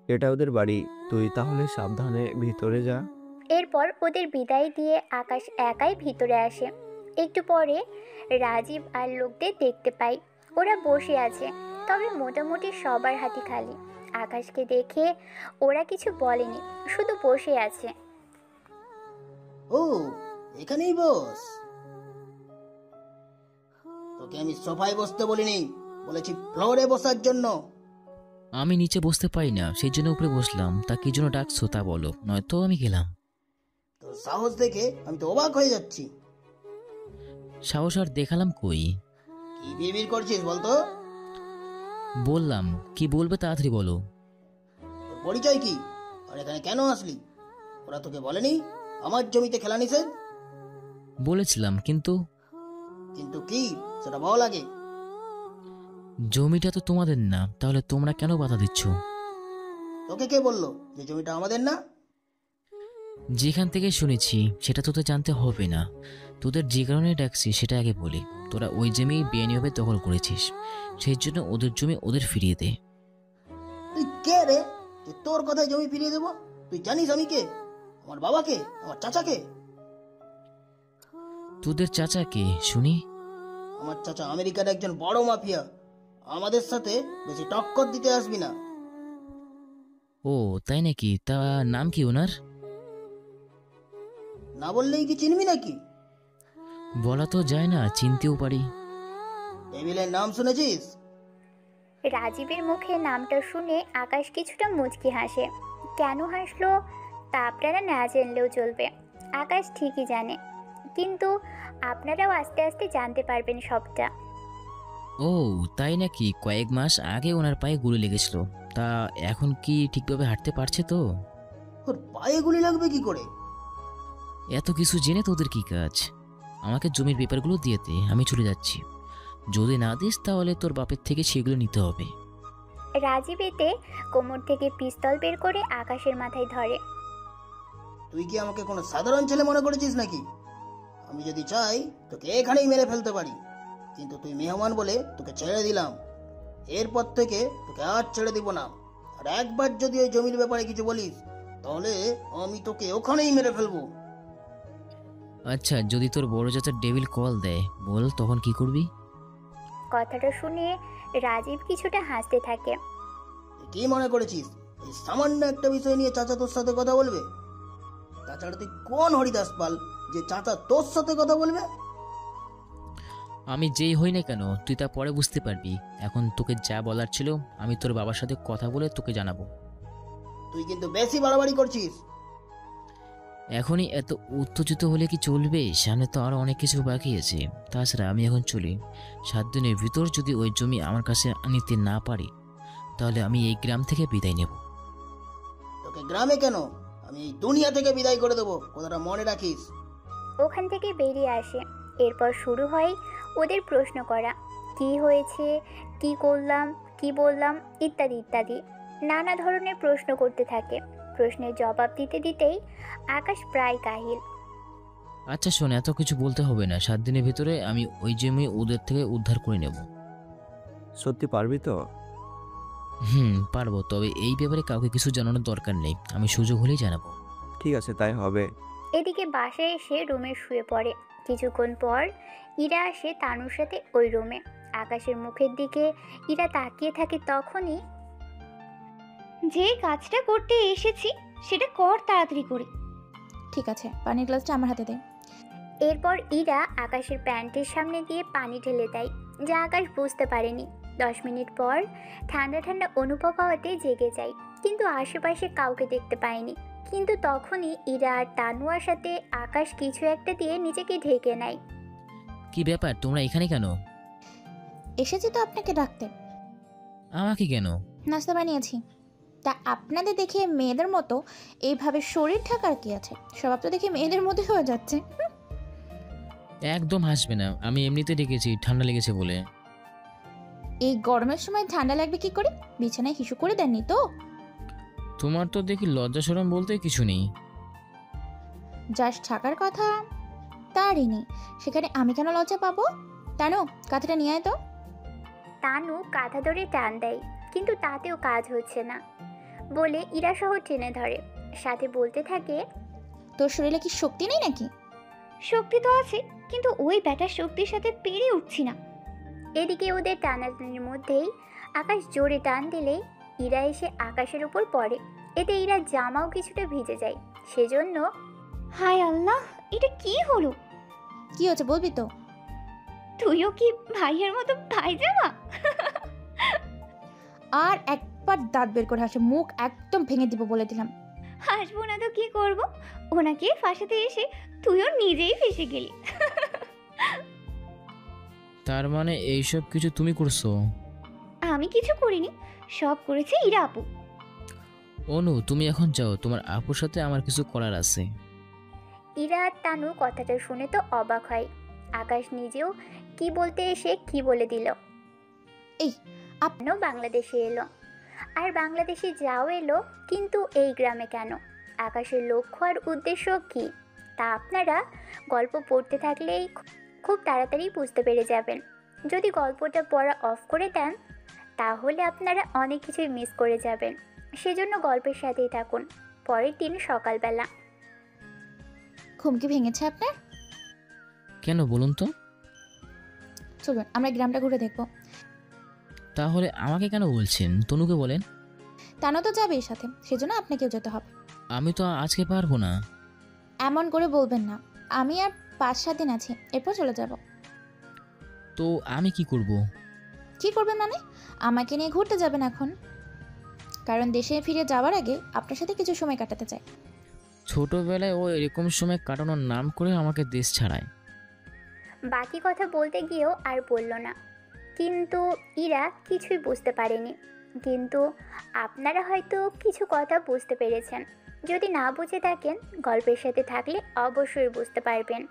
[SPEAKER 7] এটা ওদের বাড়ি, তুই তাহলে সাবধানে ভিতরে যা।
[SPEAKER 1] এরপর ওদের বিদায় দিয়ে আকাশ একাই ভিতরে আসে। একটু পরে রাজীব আর লোকদের দেখতে পায়, ওরা বসে আছে, তবে মোটামুটি সবার হাতই খালি। আকাশকে দেখে ওরা কিছু বলেনি, শুধু বসে আছে।
[SPEAKER 4] ও, এখানেই বস। তোকে আমি সোফায় বসতে বলিনি, বলেছি ফ্লোরে বসার জন্য।
[SPEAKER 3] আমি নিচে বসতে পারি না, সেই জন্য উপরে বসলাম। তা কি জন্য ডাকছো তা বলো, নয়তো আমি গেলাম।
[SPEAKER 4] তোর সাহস দেখে আমি তো অবাক হয়ে যাচ্ছি।
[SPEAKER 3] সাহস আর দেখালাম কই?
[SPEAKER 4] কি বিড়বিড় করছিস বলতো?
[SPEAKER 3] বললাম, কি বলবে তাড়াতাড়ি বলো।
[SPEAKER 4] তোর পরিচয় কি, আর এখানে কেন আসলি? ওরা তোকে বলেনি আমার জমিতে খেলা নিষেধ?
[SPEAKER 3] বলেছিলাম, কিন্তু
[SPEAKER 4] কিন্তু কি সেটা বল আগে।
[SPEAKER 3] জমিটা তো তোমাদের না, তাহলে তোমরা কেন বাধা দিচ্ছ?
[SPEAKER 4] তোকে কে বললো যে জমিটা আমাদের না?
[SPEAKER 3] যেখান থেকে শুনেছি সেটা তোদের জানতে হবে না। তোদের যে কারণে ডাকছি সেটা আগে বলি। তোরা ওই জমি বেআইনিভাবে দখল করেছিস, সেই জন্য ওদের জমি ওদের ফিরিয়ে দে।
[SPEAKER 4] তুই কে রে যে তোর কথায় জমি ফিরিয়ে দেবো? তুই জানিস আমি কে? আমার বাবাকে, আমার চাচাকে?
[SPEAKER 3] তোদের চাচাকে শুনি?
[SPEAKER 4] আমার চাচা আমেরিকার একজন বড় মাফিয়া। আমাদের সাথে বেশি টক্কর দিতে আসবি না।
[SPEAKER 3] ও তাই নাকি? তা নাম কি ওনার?
[SPEAKER 4] না বললেই কি চিনবি নাকি?
[SPEAKER 3] বলা তো যায় না, চিনতেও পারি।
[SPEAKER 4] টেবিলের নাম শুনেছিস?
[SPEAKER 1] রাজীবের মুখে নামটা শুনে আকাশ কিছুটা মুচকি হাসে। কেন হাসলো তা আপনারা না জানলেও চলবে, আকাশ ঠিকই জানে, কিন্তু আপনারাও আস্তে আস্তে জানতে পারবেন সবটা।
[SPEAKER 3] ও তাই নাকি? কয়েক মাস আগে ওনার পায়ে গুলি লেগেছিল, তা এখন কি ঠিকভাবে হাঁটতে পারছে তো?
[SPEAKER 4] ওর পায়ে গুলি লাগবে কি করে?
[SPEAKER 3] এত কিছু জেনে তোদের কি কাজ? আমাকে জমির পেপারগুলো দিয়ে দে, আমি চলে যাচ্ছি। যদি না দিস তাহলে তোর বাপের থেকে সেগুলো নিতে হবে।
[SPEAKER 1] রাজীব এতে কোমর থেকে পিস্তল বের করে আকাশের মাথায় ধরে।
[SPEAKER 4] তুই কি আমাকে কোনো সাধারণ ছেলে মনে করেছিস নাকি? আমি যদি চাই তোকে এখানেই মেরে ফেলতে পারি, কিন্তু তুই মেহমান বলে তোকে ছেড়ে দিলাম। এরপর থেকে তোকে আর ছেড়ে দিব না। আর একবার যদি ওই জমির ব্যাপারে কিছু বলিস তাহলে আমি তোকে ওখানেই মেরে ফেলবো।
[SPEAKER 3] আচ্ছা, যদি তোর বড় চাচার ডেভিল কল দেয়, বল তখন কি করবি?
[SPEAKER 1] কথাটা শুনে রাজীব কিছুটা হাসতে থাকে।
[SPEAKER 4] তুই কি মনে করেছিস এই সামান্য একটা বিষয় নিয়ে চাচা তোর সাথে কথা বলবে? তাছাড়া তুই কোন হরিদাস পাল যে চাচা তোর সাথে কথা বলবে?
[SPEAKER 3] আমি যেই হই না কেন তুই তা পরে বুঝতে পারবি। এখন তোকে যা বলার ছিল আমি তোর বাবার সাথে কথা বলে তোকে জানাবো।
[SPEAKER 4] তুই কিন্তু বেশি বাড়াবাড়ি করছিস।
[SPEAKER 3] এখনই এত উত্তেজিত হলে কি চলবে? সামনে তো আরো অনেক কিছু বাকি আছে। তাছাড়া আমি এখন চলি। 7 দিনের ভিতর যদি ওই জমি আমার কাছে নিতে না পারি তাহলে আমি এই গ্রাম থেকে বিদায় নেব।
[SPEAKER 4] তোকে গ্রামে কেন, আমি এই দুনিয়া থেকে বিদায় করে দেবো, কথাটা মনে রাখিস।
[SPEAKER 1] ওখান থেকে বেরিয়ে আসে। এরপর শুরু হয় ওদের প্রশ্ন করা, কি হয়েছে, কি করলাম, কি বললাম, ইত্যাদি ইত্যাদি নানা ধরনের প্রশ্ন করতে থাকে। প্রশ্নের জবাব দিতে দিতেই আকাশ প্রায় কাহিল।
[SPEAKER 3] আচ্ছা শোন, এত কিছু বলতে হবে না। 7 দিনের ভিতরে আমি ওই জমি ওদের থেকে উদ্ধার করে নেব।
[SPEAKER 7] সত্যি পারবি তো?
[SPEAKER 3] পারবো, তবে এই ব্যাপারে কাউকে কিছু জানানোর দরকার নেই। আমি সুযোগ হলেই জানাবো।
[SPEAKER 7] ঠিক আছে, তাই হবে।
[SPEAKER 1] এদিকে বাসায় এসে রুমে শুয়ে পড়ে। কিছুক্ষণ পর ইরা আসে তানুর সাথে ওই রুমে। আকাশের মুখের দিকে ইরা তাকিয়ে থাকে। তখনই
[SPEAKER 8] যে কাজটা করতে এসেছি সেটা কর তাড়াতাড়ি করে।
[SPEAKER 2] ঠিক আছে, পানির গ্লাসটা আমার হাতে দে।
[SPEAKER 1] এরপর ইরা আকাশের প্যান্টের সামনে দিয়ে পানি ঢেলে দেয়, যা আকাশ বুঝতে পারেনি। 10 মিনিট পর ঠান্ডা ঠান্ডা অনুভব হওয়াতে জেগে যায়, কিন্তু আশেপাশে কাউকে দেখতে পায়নি। কিন্তু তখনই ইরা আর তানুয়ার সাথে আকাশ কিছু একটা দিয়ে নিজেকে ঢেকে নেয়।
[SPEAKER 3] কি ব্যাপার, তোমরা এখানে কেন?
[SPEAKER 2] এসেছি তো আপনাকে ডাকতে।
[SPEAKER 3] আমাকে কেন?
[SPEAKER 2] নাস্তা বানিয়েছি। তা আপনাদের দেখে মেয়েদের মতো এইভাবে শরীর ঢাকার কি আছে? স্বভাব তো দেখে মেয়েদের মধ্যে হয়ে যাচ্ছে।
[SPEAKER 3] একদম হাসবে না, আমি এমনিতে ডেকেছি, ঠান্ডা লেগেছে বলে।
[SPEAKER 2] এই গরমের সময় ঠান্ডা লাগবে কি করে? বিছানায় হিসু করে দেননি তো?
[SPEAKER 3] তোমার তো দেখি লজ্জা শরম বলতে কিছু নেই।
[SPEAKER 2] যার থাকার কথা তারই নেই, সেখানে আমি কেন লজ্জা পাবো? তানু, কাঁথাটা নিয়ে আয় তো।
[SPEAKER 1] তানু কাঁথা ধরে টান দেয়, কিন্তু তাতেও কাজ হচ্ছে না বলে ইরা সহ টেনে ধরে। সাথে বলতে থাকে,
[SPEAKER 2] তোর শরীরে কি শক্তি নেই নাকি?
[SPEAKER 8] শক্তি তো আছে, কিন্তু ওই ব্যাটার শক্তির সাথে পেরে উঠছি না।
[SPEAKER 1] এদিকে ওদের টানাটানির মধ্যেই আকাশ জোরে টান দিলে ইরা এসে আকাশের উপর পড়ে। এতে ইরা জামাও কিছুটা ভিজে যায়। সেজন্য
[SPEAKER 8] হায় আল্লাহ, এটা কি হলো?
[SPEAKER 2] কি হচ্ছে বলবি তো?
[SPEAKER 8] তুইও কি ভাইয়ের মতো পায়জামা?
[SPEAKER 2] আর একবার দাঁত বের করে হাসে, মুখ একদম ভেঙে দিব বলে দিলাম।
[SPEAKER 8] হাসবো না তো কি করব? ওনাকে ফাঁসাতে এসে তুইও নিজেই ফেসে গেলি।
[SPEAKER 3] তার মানে এইসব কিছু তুমি করছো?
[SPEAKER 8] আমি কিছু করিনি, সব করেছে ইরা আপু।
[SPEAKER 3] অনু, তুমি এখন যাও, তোমার আপুর সাথে আমার কিছু করার আছে।
[SPEAKER 1] ইরা আর তানু কথাটা শুনে তো অবাক হয়। আকাশ নিজেও কি বলতে এসে কি বলে দিল।
[SPEAKER 2] এই
[SPEAKER 1] আপনিও বাংলাদেশে এলো, আর বাংলাদেশে যাও এলো, কিন্তু এই গ্রামে কেন? আকাশের লক্ষ্য আর উদ্দেশ্য কি তা আপনারা গল্প পড়তে থাকলেই খুব তাড়াতাড়ি বুঝতে পেরে যাবেন। যদি গল্পটা পড়া অফ করে দেন তাহলে আপনারা অনেক কিছুই মিস করে যাবেন। সেজন্য গল্পের সাথেই থাকুন। পরের দিন সকালবেলা।
[SPEAKER 2] ঘুম কি ভেঙেছে আপনার?
[SPEAKER 3] কেন বলুন তো?
[SPEAKER 2] চলুন আমরা গ্রামটা ঘুরে দেখব।
[SPEAKER 3] তাহলে আমাকে কেন বলছেন? তনুকে বলেন।
[SPEAKER 2] তানও তো যাবে এর সাথে, সেজন্য আপনাকেও যেতে হবে।
[SPEAKER 3] আমি তো আজকে পারবো না।
[SPEAKER 2] এমন করে বলবেন না, আমি আর 5-7 দিন আছি, এরপর চলে যাব।
[SPEAKER 3] তো আমি কি করব?
[SPEAKER 2] কি করবেন মানে? আমাকে নিয়ে ঘুরতে যাবেন এখন, কারণ দেশে ফিরে যাওয়ার আগে আপনার সাথে কিছু সময় কাটাতে চাই।
[SPEAKER 3] ছোটবেলায় ও এরকম সময় কাটানোর নাম করে আমাকে দেশ ছাড়ায়।
[SPEAKER 1] বাকি কথা বলতে গিয়েও আর বলল না, কিন্তু ইরা কিছুই বুঝতে পারেনি। কিন্তু আপনারা হয়তো কিছু কথা বুঝতে পেরেছেন। যদি না বুঝে থাকেন, গল্পের সাথে থাকলে অবশ্যই বুঝতে পারবেন।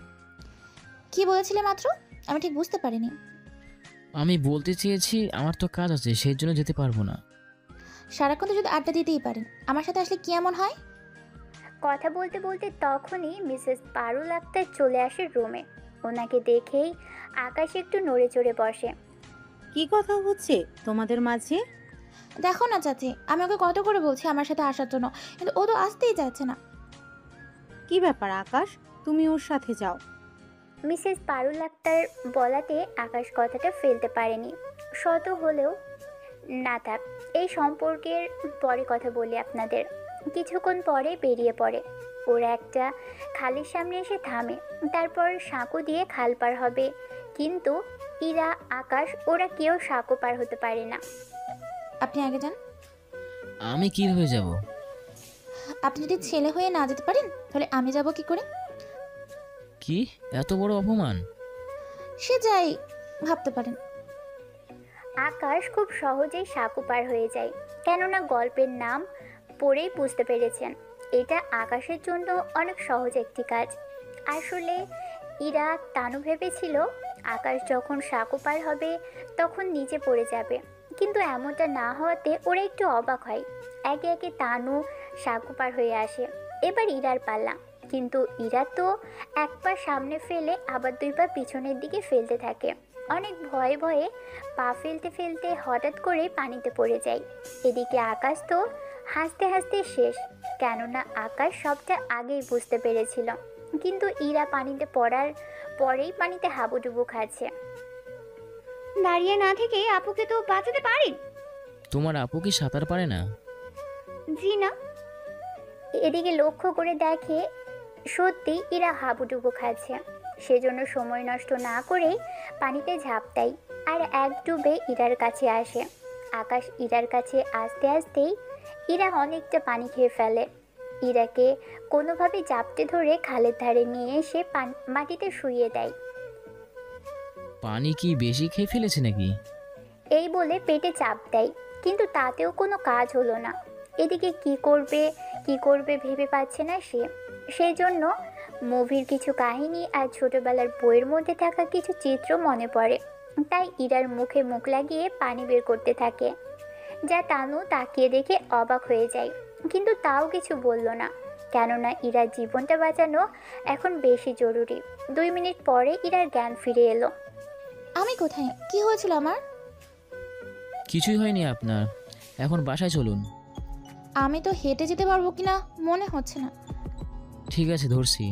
[SPEAKER 2] কি বলেছিলে মাত্র? আমি ঠিক বুঝতে পারিনি।
[SPEAKER 3] আমি বলতে চেয়েছি আমার তো কাজ আছে, সেই জন্য যেতে পারবো না।
[SPEAKER 2] সারাক্ষণ তো যদি আড্ডা দিতেই পারেন, আমার সাথে আসলে কি এমন হয়?
[SPEAKER 1] কথা বলতে বলতে তখনই মিসেস পারুল আক্তার চলে আসে রুমে। ওনাকে দেখেই আকাশ একটু নড়ে চড়ে বসে।
[SPEAKER 10] কি কথা হচ্ছে তোমাদের মাঝে?
[SPEAKER 2] দেখো না চাচি, আমি ওকে কত করে বলছি আমার সাথে আসার জন্য, কিন্তু ও তো আসতেই যাচ্ছে না।
[SPEAKER 10] কি ব্যাপার আকাশ, তুমি ওর সাথে যাও।
[SPEAKER 1] মিসেস পারুল আক্তার বলাতে আকাশ কথাটা ফেলতে পারেনি। শত হলেও না থাক, এই সম্পর্কের পরে কথা বলি আপনাদের। কিছুক্ষণ পরে বেরিয়ে পড়ে। ওরা একটা খালের সামনে এসে থামে, তারপর সাঁকো দিয়ে খাল পার হবে। কিন্তু ইরা, আকাশ ওরা কেউ সাঁকো পার হতে পারে না।
[SPEAKER 2] আপনি আগে যান।
[SPEAKER 3] আমি কিভাবে যাব?
[SPEAKER 2] আপনি যদি ছেলে হয়ে না যেতে পারেন, তাহলে আমি যাব কি করে?
[SPEAKER 3] কি এত বড় অপমান?
[SPEAKER 2] সে যাই ভাবতে পারেন।
[SPEAKER 1] আকাশ খুব সহজেই সাঁকো পার হয়ে যায়, কেননা গল্পের নাম পড়েই বুঝতে পেরেছেন এটা আকাশের জন্য অনেক সহজ একটি কাজ। আসলে ইরা তানু ভেবেছিল আকাশ যখন সাঁকো পার হবে তখন নিচে পড়ে যাবে, কিন্তু এমনটা না হওয়াতে ওরা একটু অবাক হয়। একে একে তানু সাঁকো পার হয়ে আসে। এবার ইরার পাল্লা, কিন্তু ইরা তো এক পা সামনে ফেলে আবার 2 পা পিছনের দিকে ফেলতে থাকে। অনেক ভয়ে ভয়ে পা ফেলতে ফেলতে হঠাৎ করে পানিতে পড়ে যায়। এদিকে আকাশ তো হাসতে হাসতে শেষ, কেননা আকাশ সবটা আগেই বুঝতে পেরেছিল। কিন্তু ইরা পানিতে পড়ার পরেই পানিতে হাবুডুবু খাচ্ছে।
[SPEAKER 8] দাঁড়িয়ে না থেকে আপুকে তো বাঁচাতে পারেন।
[SPEAKER 3] তোমার আপু কি সাঁতার পারে না?
[SPEAKER 8] জি না।
[SPEAKER 1] এদিকে লক্ষ্য করে দেখে সত্যি ইরা হাবুডুবু খাচ্ছে। সেজন্য সময় নষ্ট না করেই পানিতে ঝাঁপ দেয় আর এক ডুবে ইরার কাছে আসে। আকাশ ইরার কাছে আসতে আসতেই ইরা অনেকটা পানি খেয়ে ফেলে। ইরাকে কোনোভাবে জাপটে ধরে খালের ধারে নিয়ে এসে মাটিতে শুইয়ে দেয়।
[SPEAKER 3] পানি কি বেশি খেয়ে ফেলেছে নাকি?
[SPEAKER 1] এই বলে পেটে চাপ দেয়, কিন্তু তাতেও কোনো কাজ হলো না। এদিকে কি করবে ভেবে পাচ্ছে না সে। সেই জন্য মুভির কিছু কাহিনী আর ছোটবেলার বইয়ের মধ্যে থাকা কিছু চিত্র মনে পড়ে। তাই ইরার মুখে মুখ লাগিয়ে পানি বের করতে থাকে, যা তানু তাকিয়ে দেখে অবাক হয়ে যায়, কিন্তু তাও কিছু বলল না, কেননা ইরার জীবনটা বাঁচানো এখন বেশি জরুরি। 2 মিনিট পরে ইরার জ্ঞান ফিরে এলো।
[SPEAKER 2] আমি কোথায়? কি হয়েছিল আমার?
[SPEAKER 3] কিছুই হয়নি আপনার, এখন বাসায় চলুন।
[SPEAKER 2] আমি তো হেঁটে যেতে পারবো কিনা মনে হচ্ছে না।
[SPEAKER 3] ঠিক আছে, ধরছি।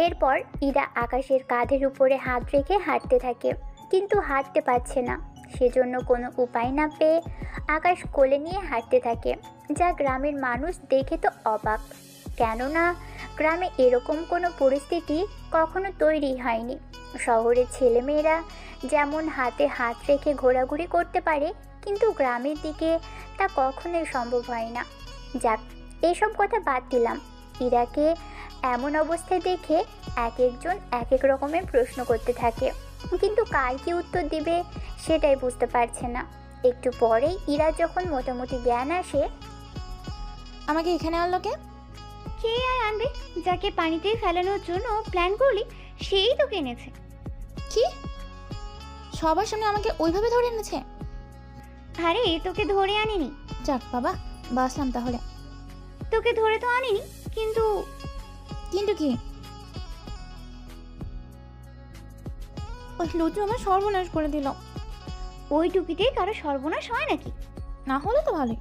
[SPEAKER 1] এরপর ইরা আকাশের কাঁধের উপরে হাত রেখে হাঁটতে থাকে, কিন্তু হাঁটতে পারছে না। সেজন্য কোনো উপায় না পেয়ে আকাশ কোলে নিয়ে হাঁটতে থাকে, যা গ্রামের মানুষ দেখে তো অবাক, কেননা গ্রামে এরকম কোনো পরিস্থিতি কখনো তৈরি হয়নি। শহরের ছেলেমেয়েরা যেমন হাতে হাত রেখে ঘোরাঘুরি করতে পারে, কিন্তু গ্রামের দিকে তা কখনোই সম্ভব হয় না। যাক, এসব কথা বাদ দিলাম। ইরাকে এমন অবস্থায় দেখে এক একজন এক এক রকমের প্রশ্ন করতে থাকে, কিন্তু কার কি উত্তর দিবে সেটাই বুঝতে পারছে না। একটু পরেই ইরা যখন মোটামুটি জ্ঞান আসে।
[SPEAKER 2] আমাকে এখানে আনলো কে?
[SPEAKER 8] কে আর আনবে? যাকে পানিতে ফেলানোর জন্য প্ল্যান করলি সেই তো কিনেছে।
[SPEAKER 2] কি? সবার সামনে আমাকে ওইভাবে ধরে এনেছে?
[SPEAKER 8] আরে তোকে ধরে আনিনি।
[SPEAKER 2] যাক বাবা, বাসলাম তাহলে।
[SPEAKER 8] তোকে ধরে তো আনিনি, কিন্তু
[SPEAKER 2] কি? ওই লুচু আমার সর্বনাশ করে দিল।
[SPEAKER 8] ওই টুপিতে কারো সর্বনাশ হয় নাকি?
[SPEAKER 2] না হলে তো ভালোই।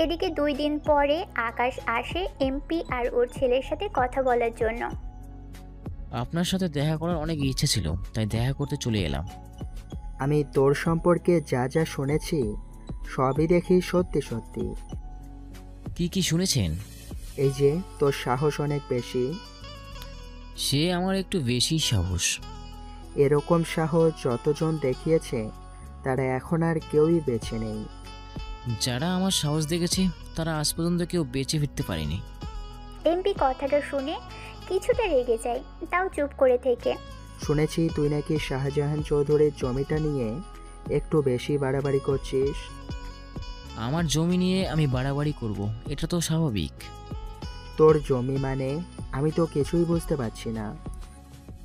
[SPEAKER 1] এদিকে 2 দিন পরে আকাশ আসে এমপি আর ওর ছেলের সাথে কথা বলার জন্য।
[SPEAKER 3] আপনার সাথে দেখা করার অনেক ইচ্ছে ছিল, তাই দেখা করতে চলে এলাম।
[SPEAKER 12] আমি তোর সম্পর্কে যা যা শুনেছি সবই দেখি সত্যি সত্যি।
[SPEAKER 3] কি কি শুনেছেন?
[SPEAKER 12] এই যে তোর সাহস অনেক বেশি।
[SPEAKER 3] সে আমার একটু বেশি সাহস।
[SPEAKER 12] এরকম সাহস যতজন দেখিয়েছে তারা এখন আর কেউই বেঁচে নেই।
[SPEAKER 3] যারা আমার সাহস দেখেছে তারা আজ পর্যন্ত কেউ বেঁচে ফিরতে পারেনি।
[SPEAKER 1] এমপি কথাটা শুনে কিছুটা রেগে যায়, তাও চুপ করে থেকে।
[SPEAKER 12] শুনেছি তুই নাকি শাহজাহান চৌধুরীর জমিটা নিয়ে একটু বেশি বাড়াবাড়ি করছিস।
[SPEAKER 3] আমার জমি নিয়ে আমি বাড়াবাড়ি করব, এটা তো স্বাভাবিক।
[SPEAKER 12] তোর জমি মানে? আমি তো কিছুই বুঝতে পারছি না।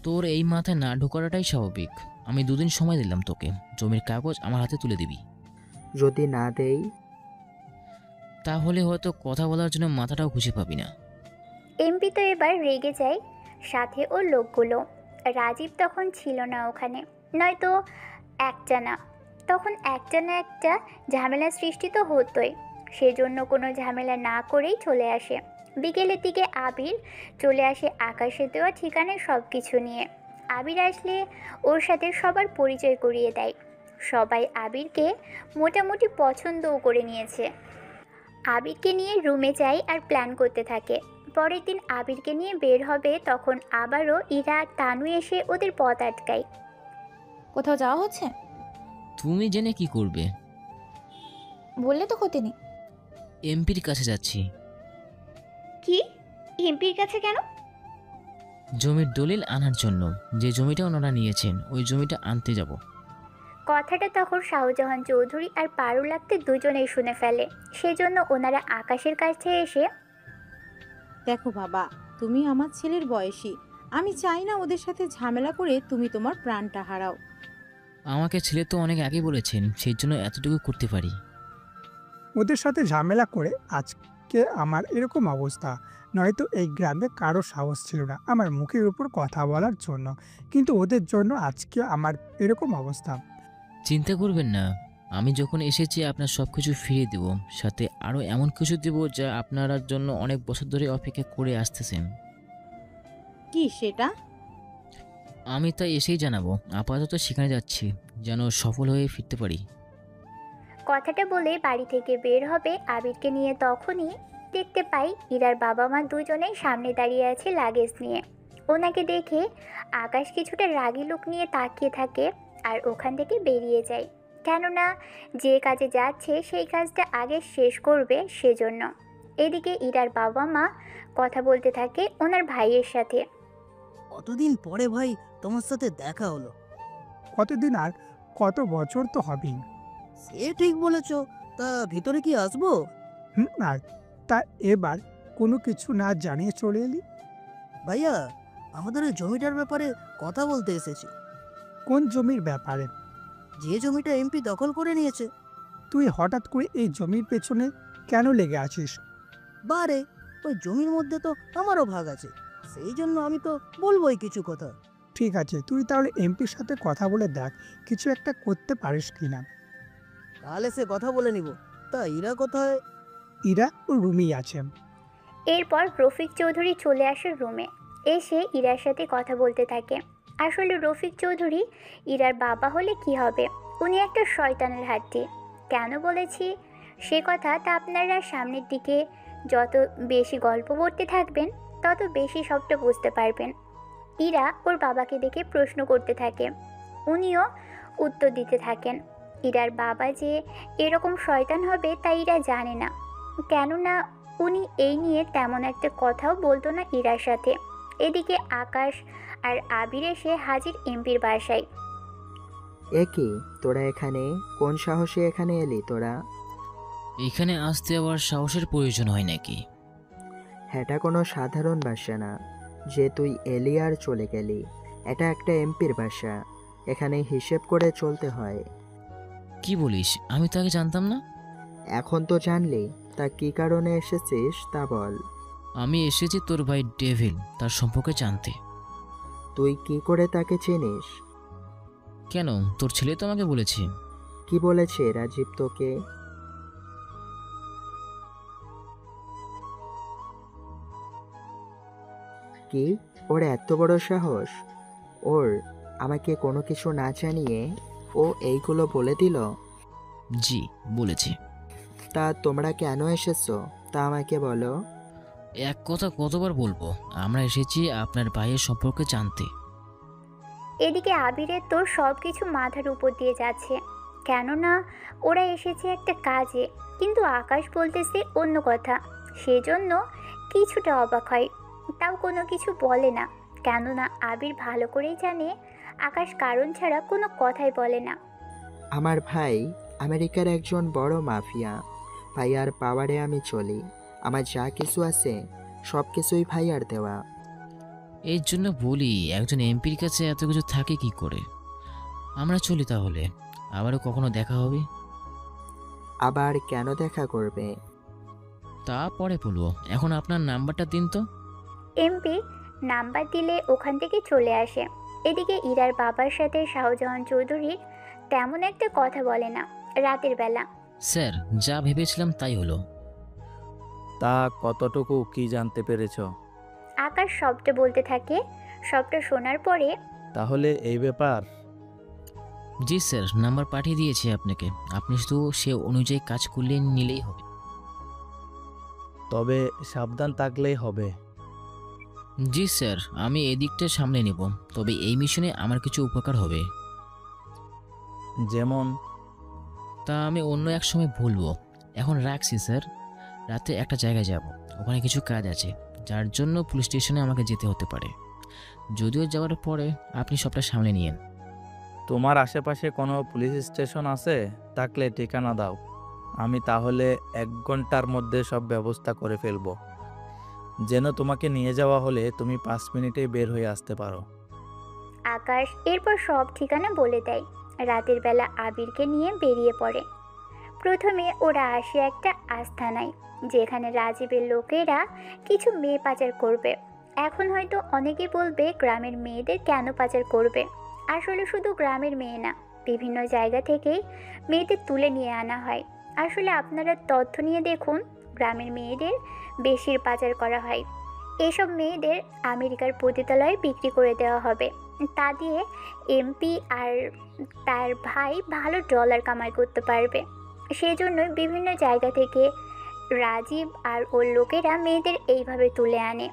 [SPEAKER 3] তোর এই মাথায় না ঢোকাটাই স্বাভাবিক। আমি 2 দিন সময় দিলাম তোকে, জমির কাগজ আমার হাতে তুলে দিবি।
[SPEAKER 12] যদি না দেই?
[SPEAKER 3] তাহলে হয়তো কথা বলার জন্য মাথাটাও খুঁজে পাবি না।
[SPEAKER 1] এমপি তো এবার রেগে যায়, সাথে ওর লোকগুলো। রাজীব তখন ছিল না ওখানে, নয়তো একটা না, তখন একটা না একটা ঝামেলা সৃষ্টি তো হতোই। সেজন্য কোনো ঝামেলা না করেই চলে আসে। বিকেলের দিকে আবির চলে আসে আকাশে দেওয়া ঠিকানায় সব কিছু নিয়ে। আবির আসলে ওর সাথে সবার পরিচয় করিয়ে দেয়। সবাই আবিরকে মোটামুটি পছন্দও করে নিয়েছে। আবিরকে নিয়ে রুমে যায় আর প্ল্যান করতে থাকে। পরের দিন আবিরকে নিয়ে বের হবে, তখন আবারও ইরা আর তানু এসে ওদের পথ আটকায়।
[SPEAKER 2] কোথাও যাওয়া হচ্ছে?
[SPEAKER 3] তুমি জেনে কি করবে?
[SPEAKER 2] বললে তো ক্ষতি নেই।
[SPEAKER 3] এমপির কাছে যাচ্ছি।
[SPEAKER 8] কি? এমপির কাছে কেন?
[SPEAKER 3] জমির দলিল আনার জন্য। যে জমিটা ওনারা নিয়েছেন ওই জমিটা আনতে যাব।
[SPEAKER 1] কথাটা তখন শাহজাহান চৌধুরী আর পারুল আক্তার দুজনেই শুনে ফেলে। সেজন্য ওনারা আকাশের কাছে এসে,
[SPEAKER 10] দেখো বাবা, তুমি আমার ছেলের বয়সী, আমি চাই না ওদের সাথে ঝামেলা করে তুমি তোমার প্রাণটা হারাও।
[SPEAKER 3] আমাকে ছেলে তো অনেক আগে বলেছেন, সেই জন্য এতটুকু করতে পারি।
[SPEAKER 9] ওদের সাথে ঝামেলা করে আজকে আমার এরকম অবস্থা। নয়তো এই গ্রামে কারো সাহস ছিল না আমার মুখের উপর কথা বলার জন্য, কিন্তু ওদের জন্য আজকে আমার এরকম অবস্থা।
[SPEAKER 3] চিন্তা করবেন না, আমি যখন এসেছি আপনার সব কিছু ফিরিয়ে দেব, সাথে আরও এমন কিছু দেব যা আপনার জন্য অনেক বছর ধরে অপেক্ষা করে আসতেছেন।
[SPEAKER 10] কি সেটা?
[SPEAKER 3] আমি তাই এসেই জানাবো। আপাতত সেখানে যাচ্ছি, যেন সফল হয়ে ফিরতে পারি।
[SPEAKER 1] কথাটা বলে বাড়ি থেকে বের হবে আবিরকে নিয়ে। তখনই দেখতে পাই ইরার বাবা মা দুজনেই সামনে দাঁড়িয়ে আছে লাগেজ নিয়ে। ওনাকে দেখে আকাশ কিছুটা রাগী লুক নিয়ে তাকিয়ে থাকে আর ওখান থেকে বেরিয়ে যায়, কেননা যে কাজে যাচ্ছে সেই কাজটা আগে শেষ করবে সেজন্য। এদিকে ইরার বাবা মা কথা বলতে থাকে ওনার ভাইয়ের সাথে।
[SPEAKER 13] কতদিন পরে ভাই তোমার সাথে দেখা হলো।
[SPEAKER 9] কতদিন আর কত বছর তো হবেই।
[SPEAKER 13] সে ঠিক বলেছ, তা ভিতরে কি আসবো?
[SPEAKER 9] আর তা এবার কোনো কিছু না জানিয়ে চলে এলি?
[SPEAKER 13] ভাইয়া, আমাদের ওই জমিটার ব্যাপারে কথা বলতে এসেছি।
[SPEAKER 9] কোন জমির ব্যাপারে?
[SPEAKER 13] যে জমিটা এমপি দখল করে নিয়েছে।
[SPEAKER 9] তুই হঠাৎ করে এই জমির পেছনে কেন লেগে আছিস?
[SPEAKER 13] বারে, ওই জমির মধ্যে তো আমারও ভাগ আছে, সেই জন্য আমি তো বলবোই কিছু কথা।
[SPEAKER 9] ঠিক আছে, তুই তাহলে এমপির সাথে কথা বলে দেখ কিছু একটা করতে পারিস কিনা।
[SPEAKER 13] কাল এসে কথা বলে নিব। তা ইরা কোথায়?
[SPEAKER 9] ইরা ও রুমি আছে।
[SPEAKER 1] এরপর রফিক চৌধুরী চলে আসে রুমে, এসে ইরার সাথে কথা বলতে থাকে। আসলে রফিক চৌধুরী ইরার বাবা হলে কি হবে, উনি একটা শয়তানের হাড্ডি। কেন বলেছি সে কথা তা আপনারা সামনের দিকে যত বেশি গল্প পড়তে থাকবেন তত বেশি সবটা বুঝতে পারবেন। ইরা ওর বাবাকে দেখে প্রশ্ন করতে থাকে, উনিও উত্তর দিতে থাকেন। ইরার বাবা যে এরকম শয়তান হবে তা ইরা জানে না, কেননা উনি এই নিয়ে তেমন একটা কথাও বলতো না ইরার সাথে। এদিকে আকাশ আর আবির এসে হাজির এমপির বাসায়।
[SPEAKER 12] এ কি, তোরা এখানে? কোন সাহসে এখানে এলি তোরা?
[SPEAKER 3] এখানে আসতে আবার সাহসের প্রয়োজন হয় নাকি?
[SPEAKER 12] এটা কোনো সাধারণ বাসা না যে তুই এলি আর চলে গেলি। এটা একটা এমপির বাসা, এখানে হিসেব করে চলতে হয়।
[SPEAKER 3] কি বলিস? আমি তো আগে জানতাম না।
[SPEAKER 12] এখন তো জানলি, তা কি কারণে এসেছিস তা বল।
[SPEAKER 3] আমি এসেছি তোর ভাই ডেভিল, তার সম্পর্কে জানতে।
[SPEAKER 12] তুই কি করে তাকে চিনিস?
[SPEAKER 3] কেন, তোর ছেলে তো আমাকে বলেছে।
[SPEAKER 12] কি বলেছে রাজীব তোকে? কি, ওর এত বড় সাহস? ওর আমাকে কোনো কিছু না জানিয়ে ও এইগুলো বলে দিল?
[SPEAKER 3] জি বলেছি।
[SPEAKER 12] তা তোমরা কেন এসেছো তা আমাকে বলো।
[SPEAKER 3] এক কথা কতবার বলবো, আমরা এসেছি আপনার ভাইয়ের সম্পর্কে জানতে।
[SPEAKER 1] এদিকে আবিরের তো সব কিছু মাথার উপর দিয়ে যাচ্ছে, কেননা ওরা এসেছে একটা কাজে, কিন্তু আকাশ বলতেছে অন্য কথা। সেজন্য কিছুটা অবাক হয়, তাও কোনো কিছু বলে না, কেননা আবির ভালো করেই জানে আকাশ কারণ ছাড়া কোনো কথাই বলে না।
[SPEAKER 12] আমার ভাই আমেরিকার একজন বড় মাফিয়া। ভাইয়ার পাওয়ারে আমি চলি। আমার যা কিছু আছে সব কিছুই ভাইয়ার দেওয়া।
[SPEAKER 3] এই জন্য বলি, একজন এমপির কাছে এত কিছু থাকে কি করে। আমরা চলি তাহলে, আবারও কখনো দেখা হবে।
[SPEAKER 12] আবার কেন দেখা করবে?
[SPEAKER 3] তা পরে বলবো, এখন আপনার নাম্বারটা দিন তো।
[SPEAKER 1] এমপি নাম্বার দিলে ওখান থেকে চলে আসে। এদিকে ইরার বাবার সাথে শাহজাহান চৌধুরীর তেমন একটা কথা বলে না রাতের বেলা।
[SPEAKER 3] স্যার, যা ভেবেছিলাম তাই হলো।
[SPEAKER 14] তা কতটুকু কি জানতে পেরেছ?
[SPEAKER 1] আকাশ সবটা বলতে থাকে। সবটা শোনার পরে
[SPEAKER 14] তাহলে এই ব্যাপার।
[SPEAKER 3] জি স্যার, নাম্বার পাঠিয়ে দিয়েছি আপনাকে, আপনি শুধু সে অনুযায়ী কাজ করলে নিলেই হবে।
[SPEAKER 14] তবে সাবধান থাকলেই হবে।
[SPEAKER 3] জি স্যার, আমি এদিকটা সামলে নেব, তবে এই মিশনে আমার কিছু উপকার হবে।
[SPEAKER 14] যেমন?
[SPEAKER 3] তা আমি অন্য এক সময় বলবো, এখন রাখছি স্যার। রাতে একটা জায়গায় যাব, ওখানে কিছু কাজ আছে, যার জন্য পুলিশ স্টেশনে আমাকে যেতে হতে পারে। যদিও যাওয়ার পরে আপনি সবটা সামলে নিয়েন।
[SPEAKER 14] তোমার আশেপাশে কোনো পুলিশ স্টেশন আছে? থাকলে ঠিকানা দাও, আমি তাহলে 1 ঘন্টার মধ্যে সব ব্যবস্থা করে ফেলবো, যেন তোমাকে নিয়ে যাওয়া হলে তুমি 5 মিনিটেই বের হয়ে আসতে পারো।
[SPEAKER 1] আকাশ এরপর সব ঠিকানা বলে দেয়। রাতের বেলা আবিরকে নিয়ে বেরিয়ে পড়ে। প্রথমে ওরা আসে একটা আস্তানায়, যেখানে রাজীবের লোকেরা কিছু মেয়ে পাচার করবে। এখন হয়তো অনেকে বলবে গ্রামের মেয়েদের কেন পাচার করবে। আসলে শুধু গ্রামের মেয়ে না, বিভিন্ন জায়গা থেকেই মেয়েদের তুলে নিয়ে আনা হয়। আসলে আপনারা তথ্য নিয়ে দেখুন, গ্রামের মেয়েদের বেশির পাচার করা হয়। এসব মেয়েদের আমেরিকার পতিতালয়ে বিক্রি করে দেওয়া হবে। তা দিয়ে এমপি আর তার ভাই ভালো ডলার কামাই করতে পারবে। সেজন্যই বিভিন্ন জায়গা থেকে রাজীব আর ওর লোকেরা মেয়েদের এইভাবে তুলে আনে।